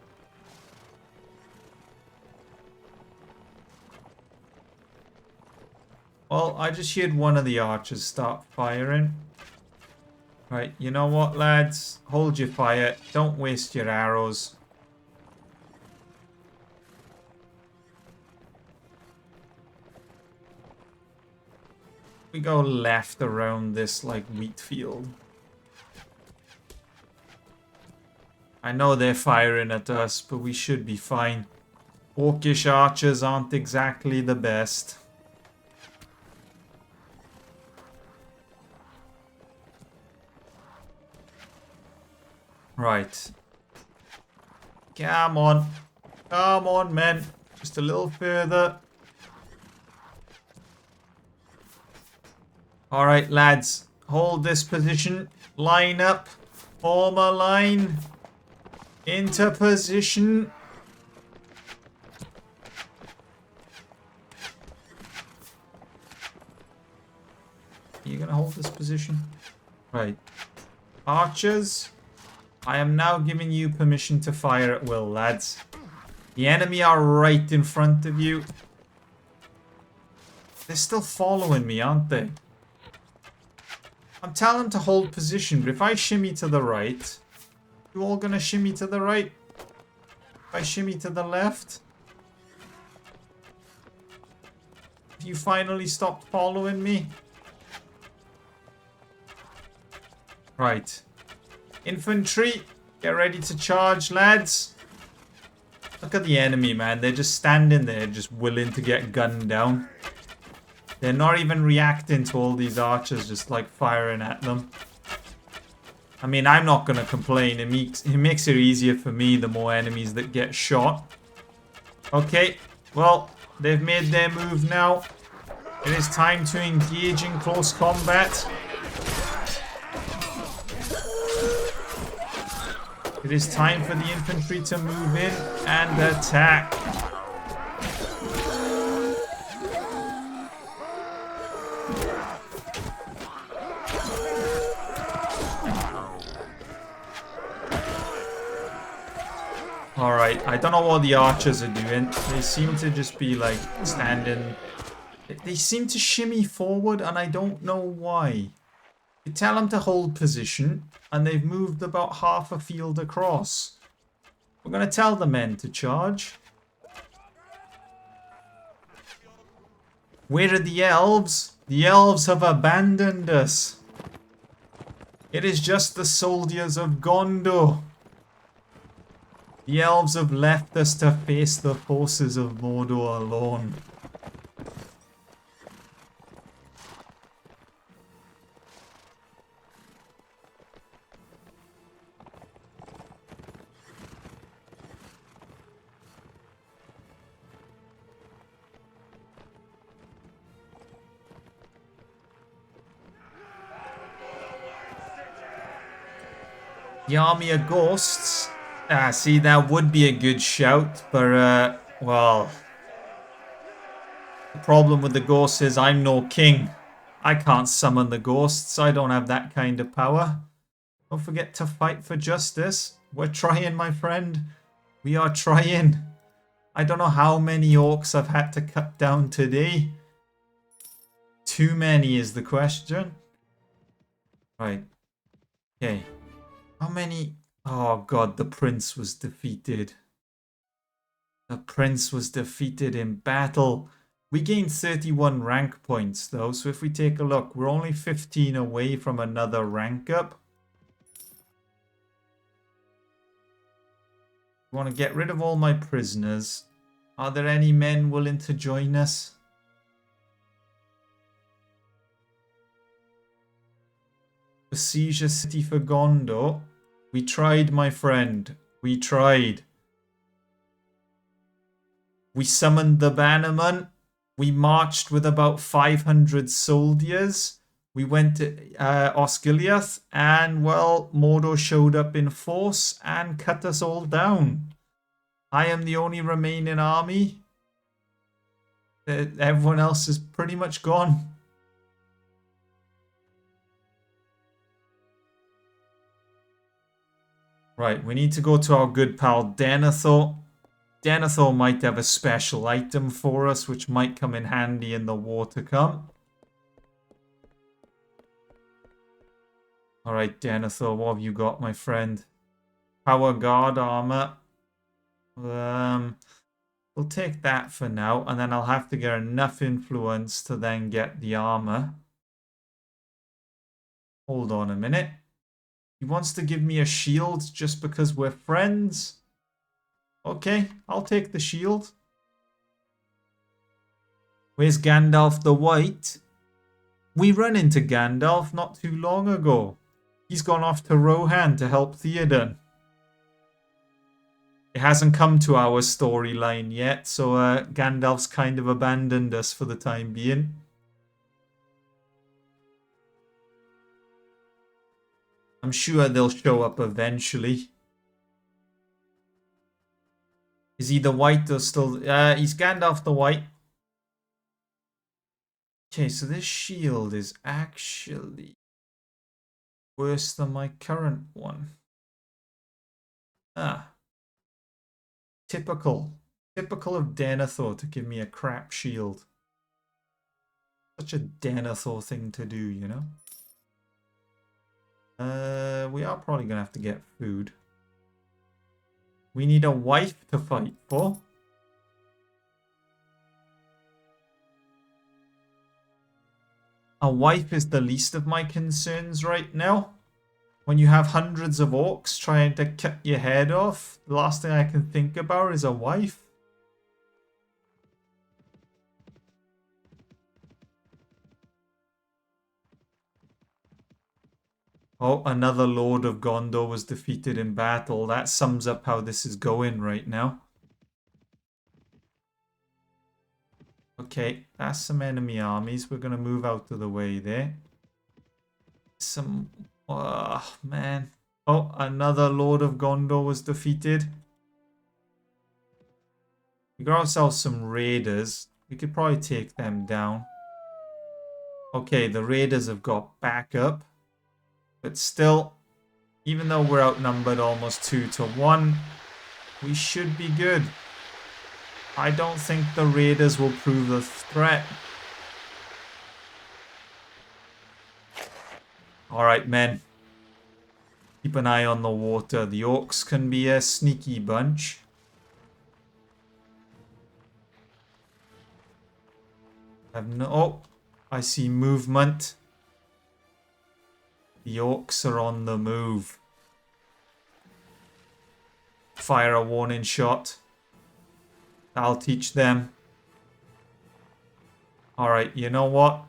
Well, I just heard one of the archers start firing. Right, you know what, lads? Hold your fire. Don't waste your arrows. We go left around this, like, wheat field. I know they're firing at us, but we should be fine. Orcish archers aren't exactly the best. Right. Come on. Come on, men. Just a little further. Alright, lads. Hold this position. Line up. Form a line. Into position. Are you going to hold this position? Right. Archers, I am now giving you permission to fire at will, lads. The enemy are right in front of you. They're still following me, aren't they? I'm telling them to hold position, but if I shimmy to the right, you all gonna shimmy to the right? If I shimmy to the left? If you finally stopped following me? Right. Infantry, get ready to charge, lads. Look at the enemy, man. They're just standing there, just willing to get gunned down. They're not even reacting to all these archers just like firing at them. I mean, I'm not going to complain. It makes it easier for me the more enemies that get shot. Okay, well, they've made their move now. It is time to engage in close combat. It is time for the infantry to move in and attack. Alright, I don't know what the archers are doing. They seem to just be like standing. They seem to shimmy forward and I don't know why. You tell them to hold position and they've moved about half a field across. We're going to tell the men to charge. Where are the elves? The elves have abandoned us. It is just the soldiers of Gondor. The elves have left us to face the forces of Mordor alone. The army of ghosts. See, that would be a good shout, but, well... The problem with the ghosts is I'm no king. I can't summon the ghosts. I don't have that kind of power. Don't forget to fight for justice. We're trying, my friend. We are trying. I don't know how many orcs I've had to cut down today. Too many is the question. Right. Okay. How many... Oh god, the prince was defeated. The prince was defeated in battle. We gained 31 rank points though, so if we take a look, we're only 15 away from another rank up. I want to get rid of all my prisoners. Are there any men willing to join us? Besiege a city for Gondor. We tried, my friend. We tried. We summoned the bannerman. We marched with about 500 soldiers. We went to Osgiliath and, well, Mordor showed up in force and cut us all down. I am the only remaining army. Everyone else is pretty much gone. Right, we need to go to our good pal Denethor. Denethor might have a special item for us, which might come in handy in the war to come. Alright, Denethor, what have you got, my friend? Power guard armor. We'll take that for now, and then I'll have to get enough influence to then get the armor. Hold on a minute. He wants to give me a shield just because we're friends. Okay, I'll take the shield. Where's Gandalf the White? We ran into Gandalf not too long ago. He's gone off to Rohan to help Theoden. It hasn't come to our storyline yet, so Gandalf's kind of abandoned us for the time being. I'm sure they'll show up eventually. Is he the white or still... he's Gandalf the white. Okay, so this shield is actually worse than my current one. Ah. Typical. Typical of Denethor to give me a crap shield. Such a Denethor thing to do, you know? We are probably going to have to get food. We need a wife to fight for. A wife is the least of my concerns right now. When you have hundreds of orcs trying to cut your head off, the last thing I can think about is a wife. Oh, another Lord of Gondor was defeated in battle. That sums up how this is going right now. Okay, that's some enemy armies. We're going to move out of the way there. Some... Oh, man. Oh, another Lord of Gondor was defeated. We got ourselves some raiders. We could probably take them down. Okay, the raiders have got backup. But still, even though we're outnumbered almost 2 to 1, we should be good. I don't think the raiders will prove a threat. Alright, men. Keep an eye on the water. The orcs can be a sneaky bunch. Oh, I see movement. The orcs are on the move. Fire a warning shot. I'll teach them. Alright, you know what?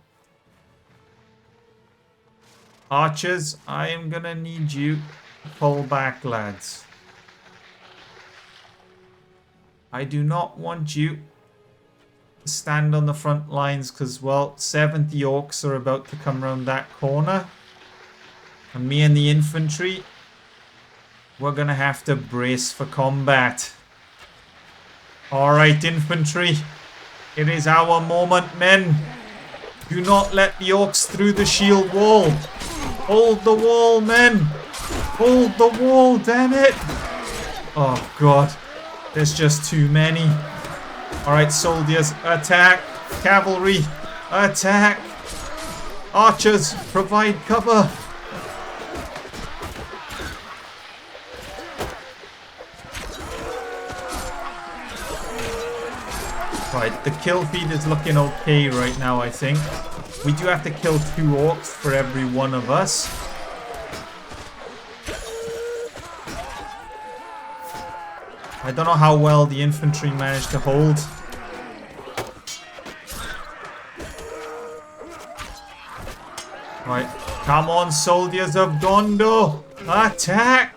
Archers, I am gonna need you to pull back, lads. I do not want you to stand on the front lines because, well, 70 orcs are about to come around that corner. And me and the infantry, we're gonna have to brace for combat. Alright, infantry. It is our moment, men. Do not let the orcs through the shield wall. Hold the wall, men. Hold the wall, damn it. Oh, God. There's just too many. Alright, soldiers, attack. Cavalry, attack. Archers, provide cover. Right, the kill feed is looking okay right now, I think. We do have to kill 2 orcs for every one of us. I don't know how well the infantry managed to hold. Right, come on, soldiers of Gondor! Attack!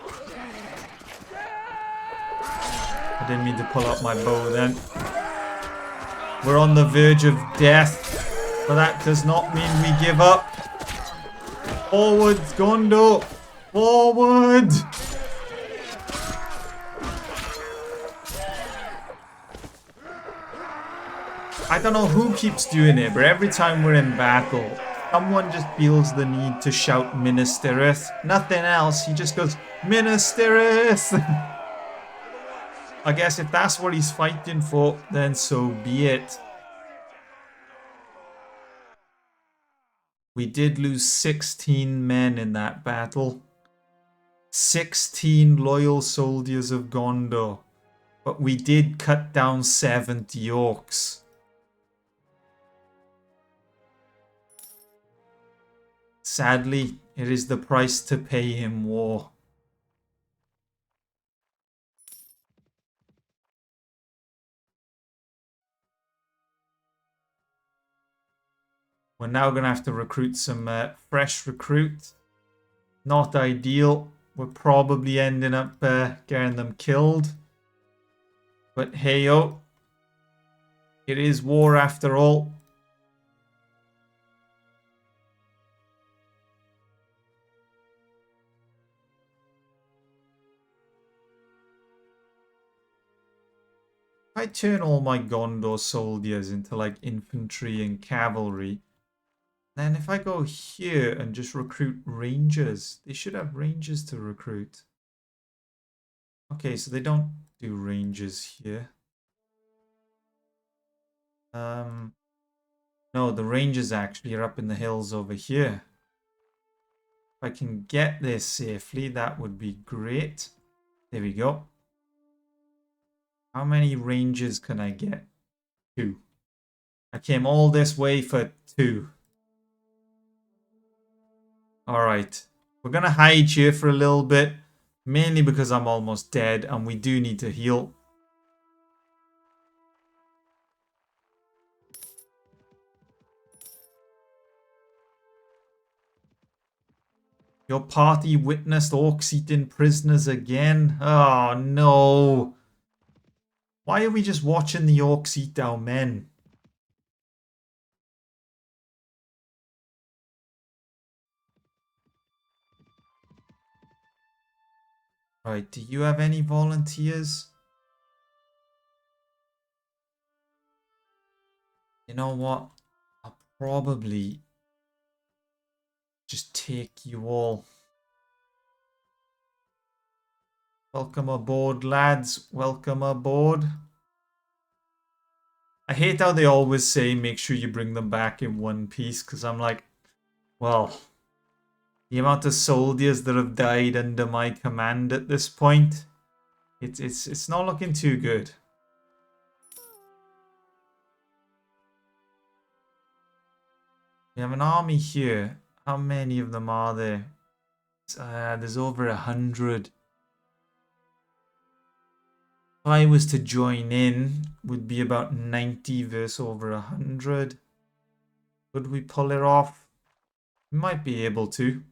I didn't mean to pull out my bow then. We're on the verge of death, but that does not mean we give up. Forward, Gondor! Forward! I don't know who keeps doing it, but every time we're in battle, someone just feels the need to shout Minas Tirith. Nothing else, he just goes, Minas Tirith! I guess if that's what he's fighting for, then so be it. We did lose 16 men in that battle. 16 loyal soldiers of Gondor. But we did cut down 70 orcs. Sadly, it is the price to pay in war. We're now going to have to recruit some fresh recruits. Not ideal. We're probably ending up getting them killed. But hey-oh. It is war after all. I turn all my Gondor soldiers into like infantry and cavalry, then if I go here and just recruit rangers, they should have rangers to recruit. Okay, so they don't do rangers here. No, the rangers actually are up in the hills over here. If I can get there safely, that would be great. There we go. How many rangers can I get? 2. I came all this way for 2. Alright. We're going to hide here for a little bit. Mainly because I'm almost dead and we do need to heal. Your party witnessed orcs eating prisoners again? Oh no. Why are we just watching the orcs eat our men? Right, do you have any volunteers? You know what? I'll probably just take you all. Welcome aboard, lads. Welcome aboard. I hate how they always say make sure you bring them back in one piece, because I'm like, well, the amount of soldiers that have died under my command at this point, it's not looking too good. We have an army here. How many of them are there? There's over 100. If I was to join in, would be about 90 versus over 100. Could we pull it off? We might be able to.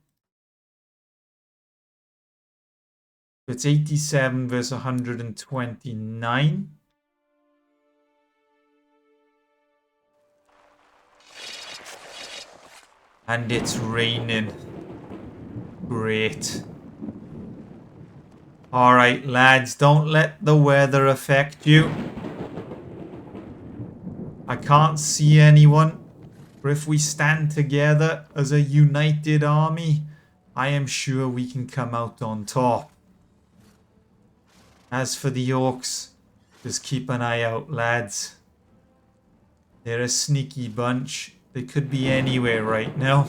It's 87 versus 129. And it's raining. Great. Alright, lads, don't let the weather affect you. I can't see anyone. But if we stand together as a united army, I am sure we can come out on top. As for the orcs, just keep an eye out, lads. They're a sneaky bunch. They could be anywhere right now.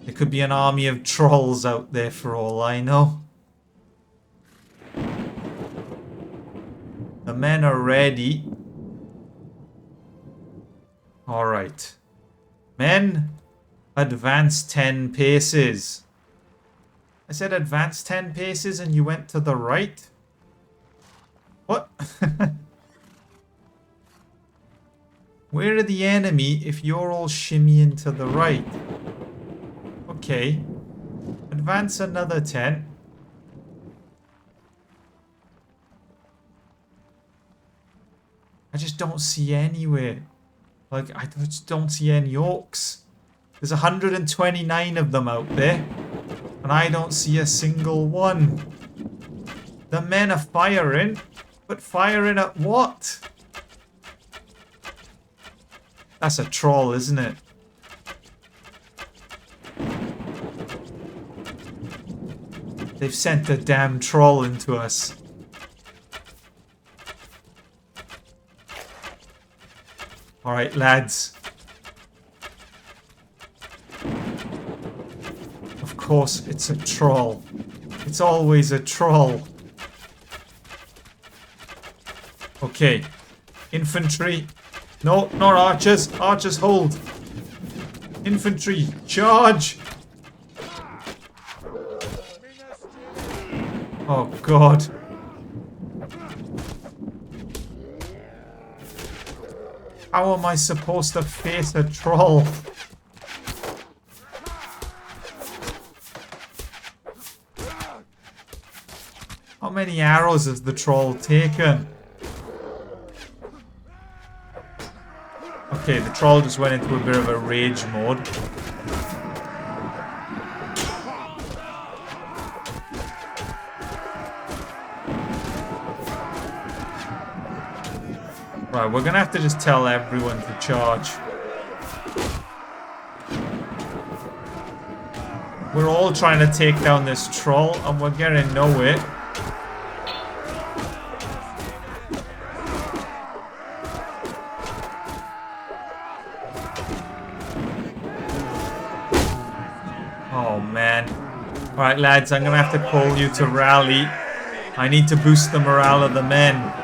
There could be an army of trolls out there for all I know. The men are ready. Alright. Men, advance 10 paces. I said advance 10 paces and you went to the right? What? Where are the enemy if you're all shimmying to the right? Okay. Advance another 10. I just don't see anywhere. Like, I just don't see any orcs. There's 129 of them out there. And I don't see a single one. The men are firing. But firing at what? That's a troll, isn't it? They've sent a damn troll into us. Alright, lads. Of course, it's a troll. It's always a troll. Okay. Infantry. No, not archers. Archers hold. Infantry, charge! Oh, God. How am I supposed to face a troll? How many arrows has the troll taken? Okay, the troll just went into a bit of a rage mode. Right, we're gonna have to just tell everyone to charge. We're all trying to take down this troll, and we're getting nowhere. Oh, man. Alright, lads, I'm gonna have to call you to rally. I need to boost the morale of the men.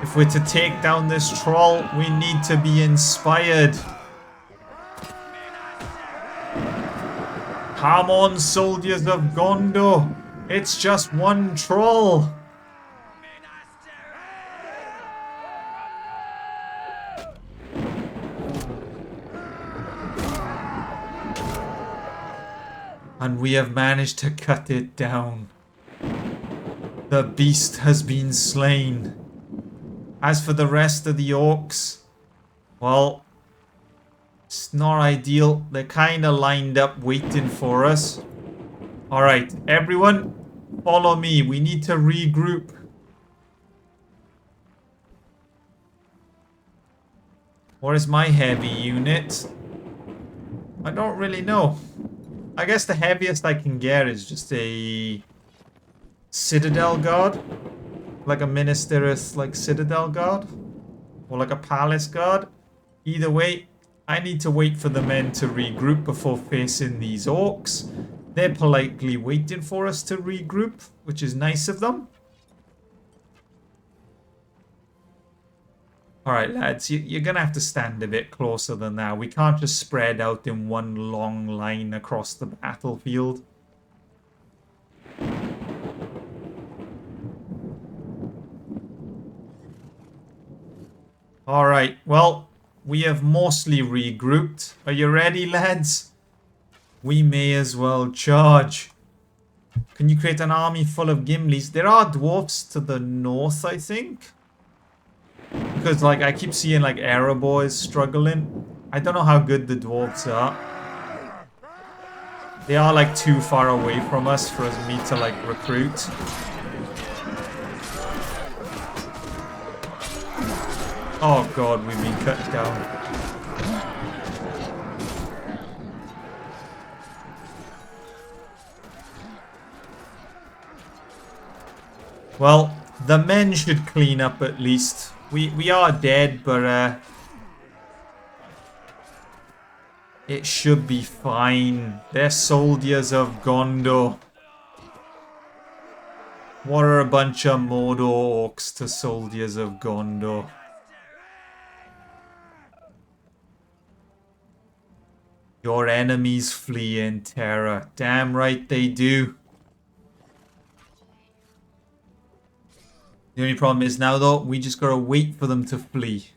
If we're to take down this troll, we need to be inspired. Come on, soldiers of Gondor. It's just one troll. And we have managed to cut it down. The beast has been slain. As for the rest of the orcs, well, it's not ideal. They're kind of lined up waiting for us. Alright, everyone, follow me. We need to regroup. What is my heavy unit? I don't really know. I guess the heaviest I can get is just a Citadel Guard. Like a Ministeris, like Citadel Guard. Or like a Palace Guard. Either way, I need to wait for the men to regroup before facing these orcs. They're politely waiting for us to regroup, which is nice of them. Alright, lads, you're going to have to stand a bit closer than that. We can't just spread out in one long line across the battlefield. Alright, well, we have mostly regrouped. Are you ready, lads? We may as well charge. Can you create an army full of Gimlis? There are dwarfs to the north, I think. Because, like, I keep seeing, like, arrow boys struggling. I don't know how good the dwarves are. They are, like, too far away from us for me to, like, recruit. Oh god, we've been cut down. Well, the men should clean up at least. We are dead, but it should be fine. They're soldiers of Gondor. What are a bunch of Mordor orcs to soldiers of Gondor? Your enemies flee in terror. Damn right they do. The only problem is now, though, we just gotta wait for them to flee.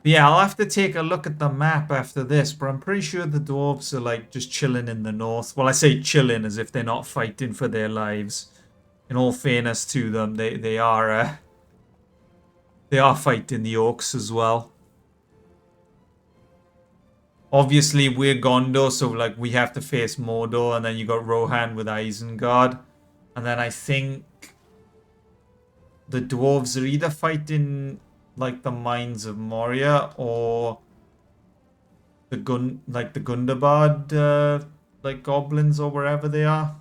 Yeah, I'll have to take a look at the map after this, but I'm pretty sure the dwarves are, like, just chilling in the north. Well, I say chilling as if they're not fighting for their lives. In all fairness to them, they are fighting the orcs as well. Obviously, we're Gondor, so like we have to face Mordor, and then you got Rohan with Isengard, and then I think the dwarves are either fighting like the Mines of Moria or the Gundabad, like goblins or wherever they are.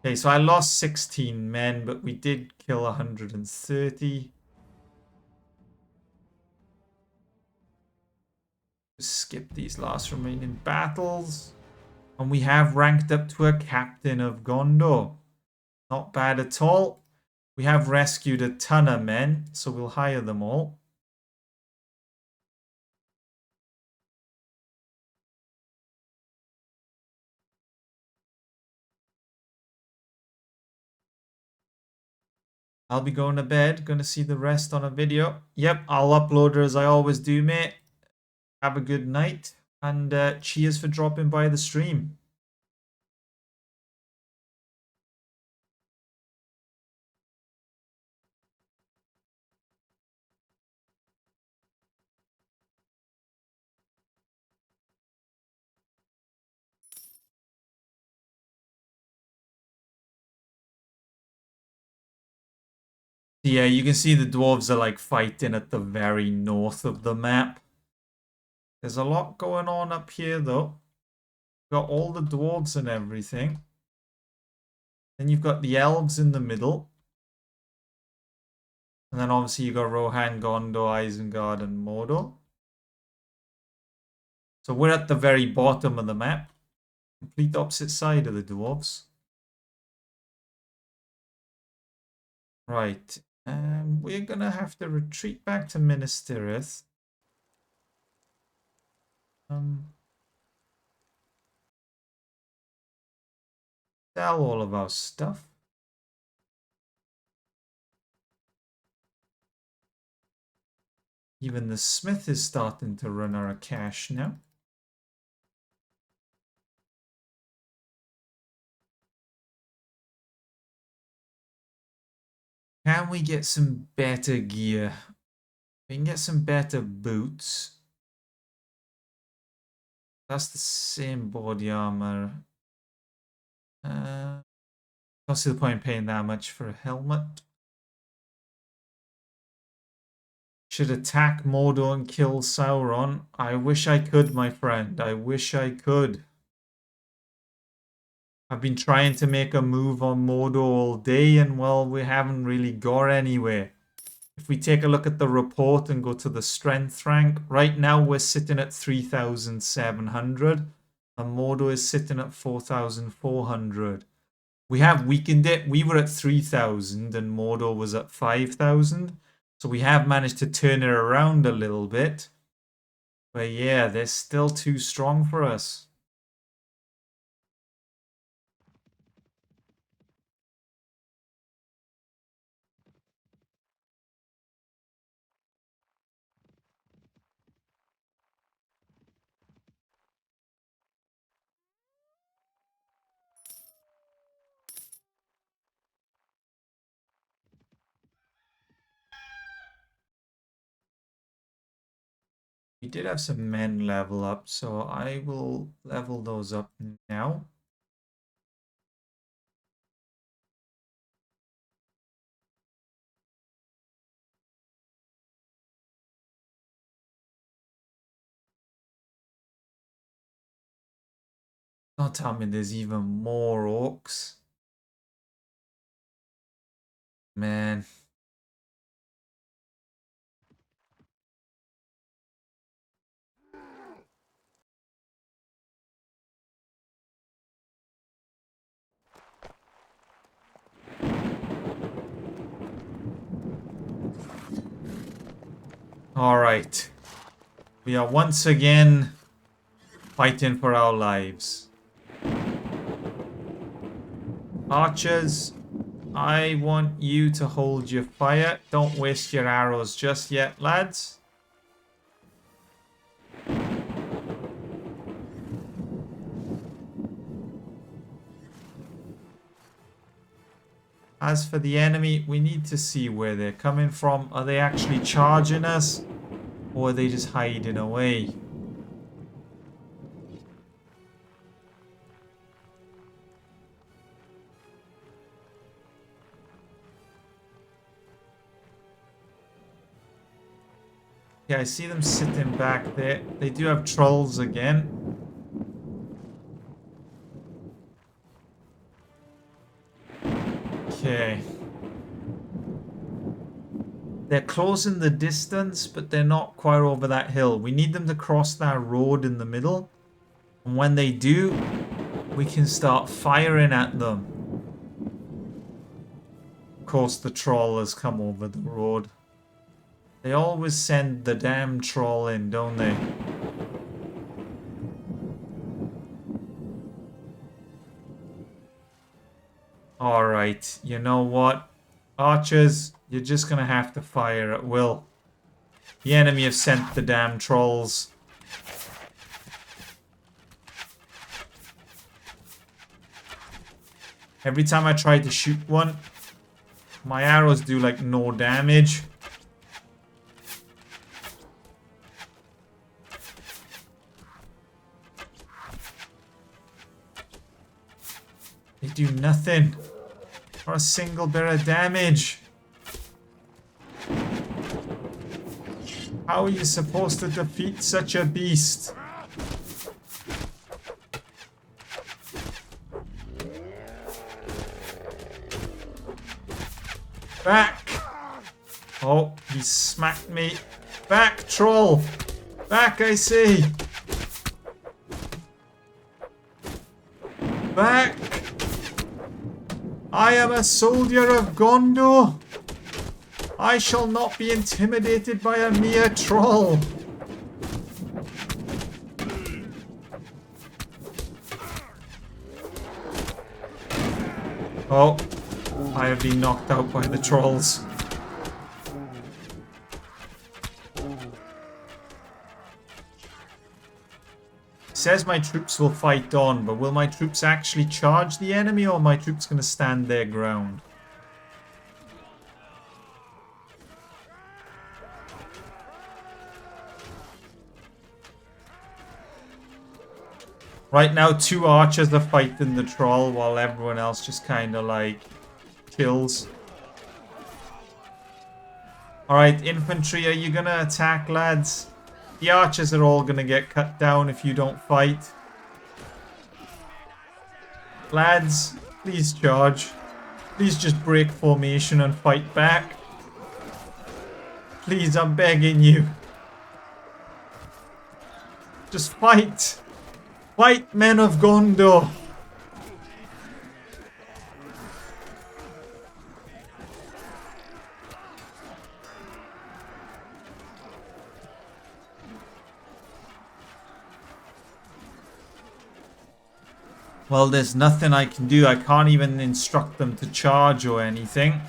Okay, so I lost 16 men, but we did kill 130. Skip these last remaining battles. And we have ranked up to a captain of Gondor. Not bad at all. We have rescued a ton of men, so we'll hire them all. I'll be going to bed, going to see the rest on a video. Yep, I'll upload her as I always do, mate. Have a good night, and cheers for dropping by the stream. Yeah, you can see the dwarves are like fighting at the very north of the map. There's a lot going on up here though. Got all the dwarves and everything. Then you've got the elves in the middle. And then obviously you've got Rohan, Gondor, Isengard, and Mordor. So we're at the very bottom of the map. Complete opposite side of the dwarves. Right. We're going to have to retreat back to Minas Tirith. Sell all of our stuff. Even the smith is starting to run out of cash now. Can we get some better gear? We can get some better boots. That's the same body armor. Don't see the point in paying that much for a helmet. Should attack Mordor and kill Sauron. I wish I could, my friend. I wish I could. I've been trying to make a move on Mordor all day, and well, we haven't really got anywhere. If we take a look at the report and go to the strength rank, right now we're sitting at 3,700, and Mordor is sitting at 4,400. We have weakened it. We were at 3,000 and Mordor was at 5,000. So we have managed to turn it around a little bit. But yeah, they're still too strong for us. We did have some men level up, so I will level those up now. Don't tell me there's even more orcs. Man. Alright. We are once again fighting for our lives. Archers, I want you to hold your fire. Don't waste your arrows just yet, lads. As for the enemy, we need to see where they're coming from. Are they actually charging us? Or are they just hiding away? Yeah, I see them sitting back there. They do have trolls again. Okay. They're closing the distance, but they're not quite over that hill. We need them to cross that road in the middle. And when they do, we can start firing at them. Of course, the troll has come over the road. They always send the damn troll in, don't they? Alright, you know what? Archers, you're just gonna have to fire at will. The enemy have sent the damn trolls. Every time I try to shoot one, my arrows do like no damage. They do nothing. Not a single bit of damage. How are you supposed to defeat such a beast? Back! Oh, he smacked me. Back, troll! Back, I say! Back! I am a soldier of Gondor! I shall not be intimidated by a mere troll! Oh, I have been knocked out by the trolls. Says my troops will fight on, but will my troops actually charge the enemy, or are my troops going to stand their ground? Right now, 2 archers are fighting the troll, while everyone else just kind of like chills. Alright, infantry, are you going to attack, lads? The archers are all going to get cut down if you don't fight. Lads, please charge. Please just break formation and fight back. Please, I'm begging you. Just fight. Fight, men of Gondor. Well, there's nothing I can do. I can't even instruct them to charge or anything.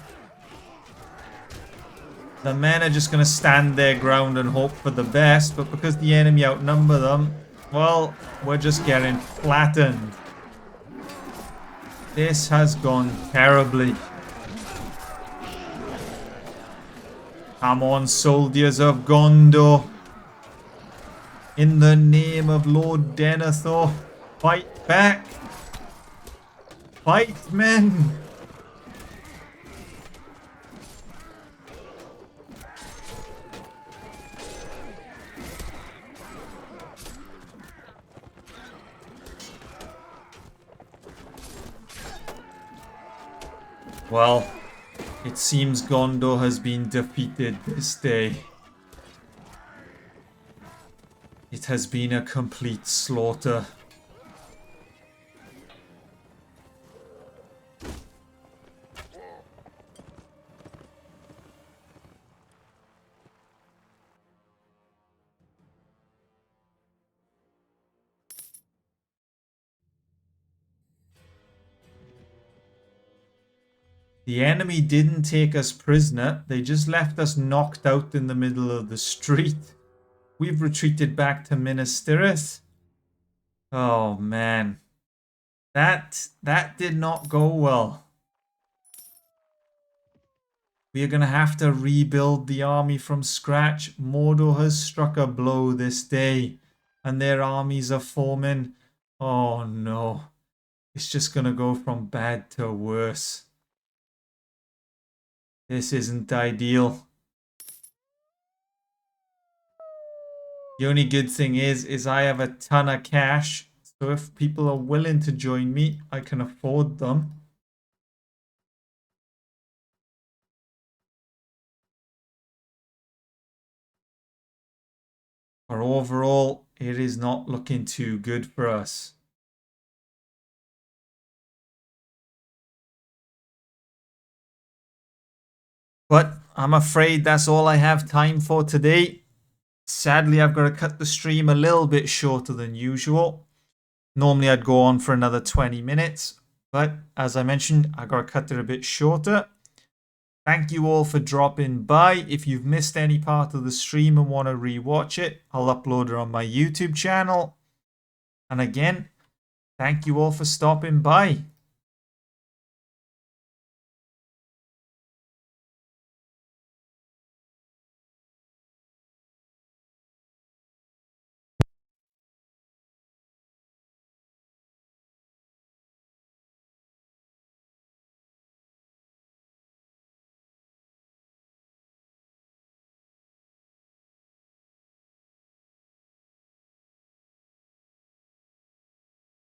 The men are just going to stand their ground and hope for the best. But because the enemy outnumber them, well, we're just getting flattened. This has gone terribly. Come on, soldiers of Gondor. In the name of Lord Denethor, fight back. Fight, men! Well, it seems Gondor has been defeated this day. It has been a complete slaughter. The enemy didn't take us prisoner. They just left us knocked out in the middle of the street. We've retreated back to Minas Tirith. Oh, man. That did not go well. We are going to have to rebuild the army from scratch. Mordor has struck a blow this day. And their armies are forming. Oh, no. It's just going to go from bad to worse. This isn't ideal. The only good thing is I have a ton of cash. So if people are willing to join me, I can afford them. But overall, it is not looking too good for us. But I'm afraid that's all I have time for today. Sadly, I've got to cut the stream a little bit shorter than usual. Normally, I'd go on for another 20 minutes. But as I mentioned, I got to cut it a bit shorter. Thank you all for dropping by. If you've missed any part of the stream and want to rewatch it, I'll upload it on my YouTube channel. And again, thank you all for stopping by.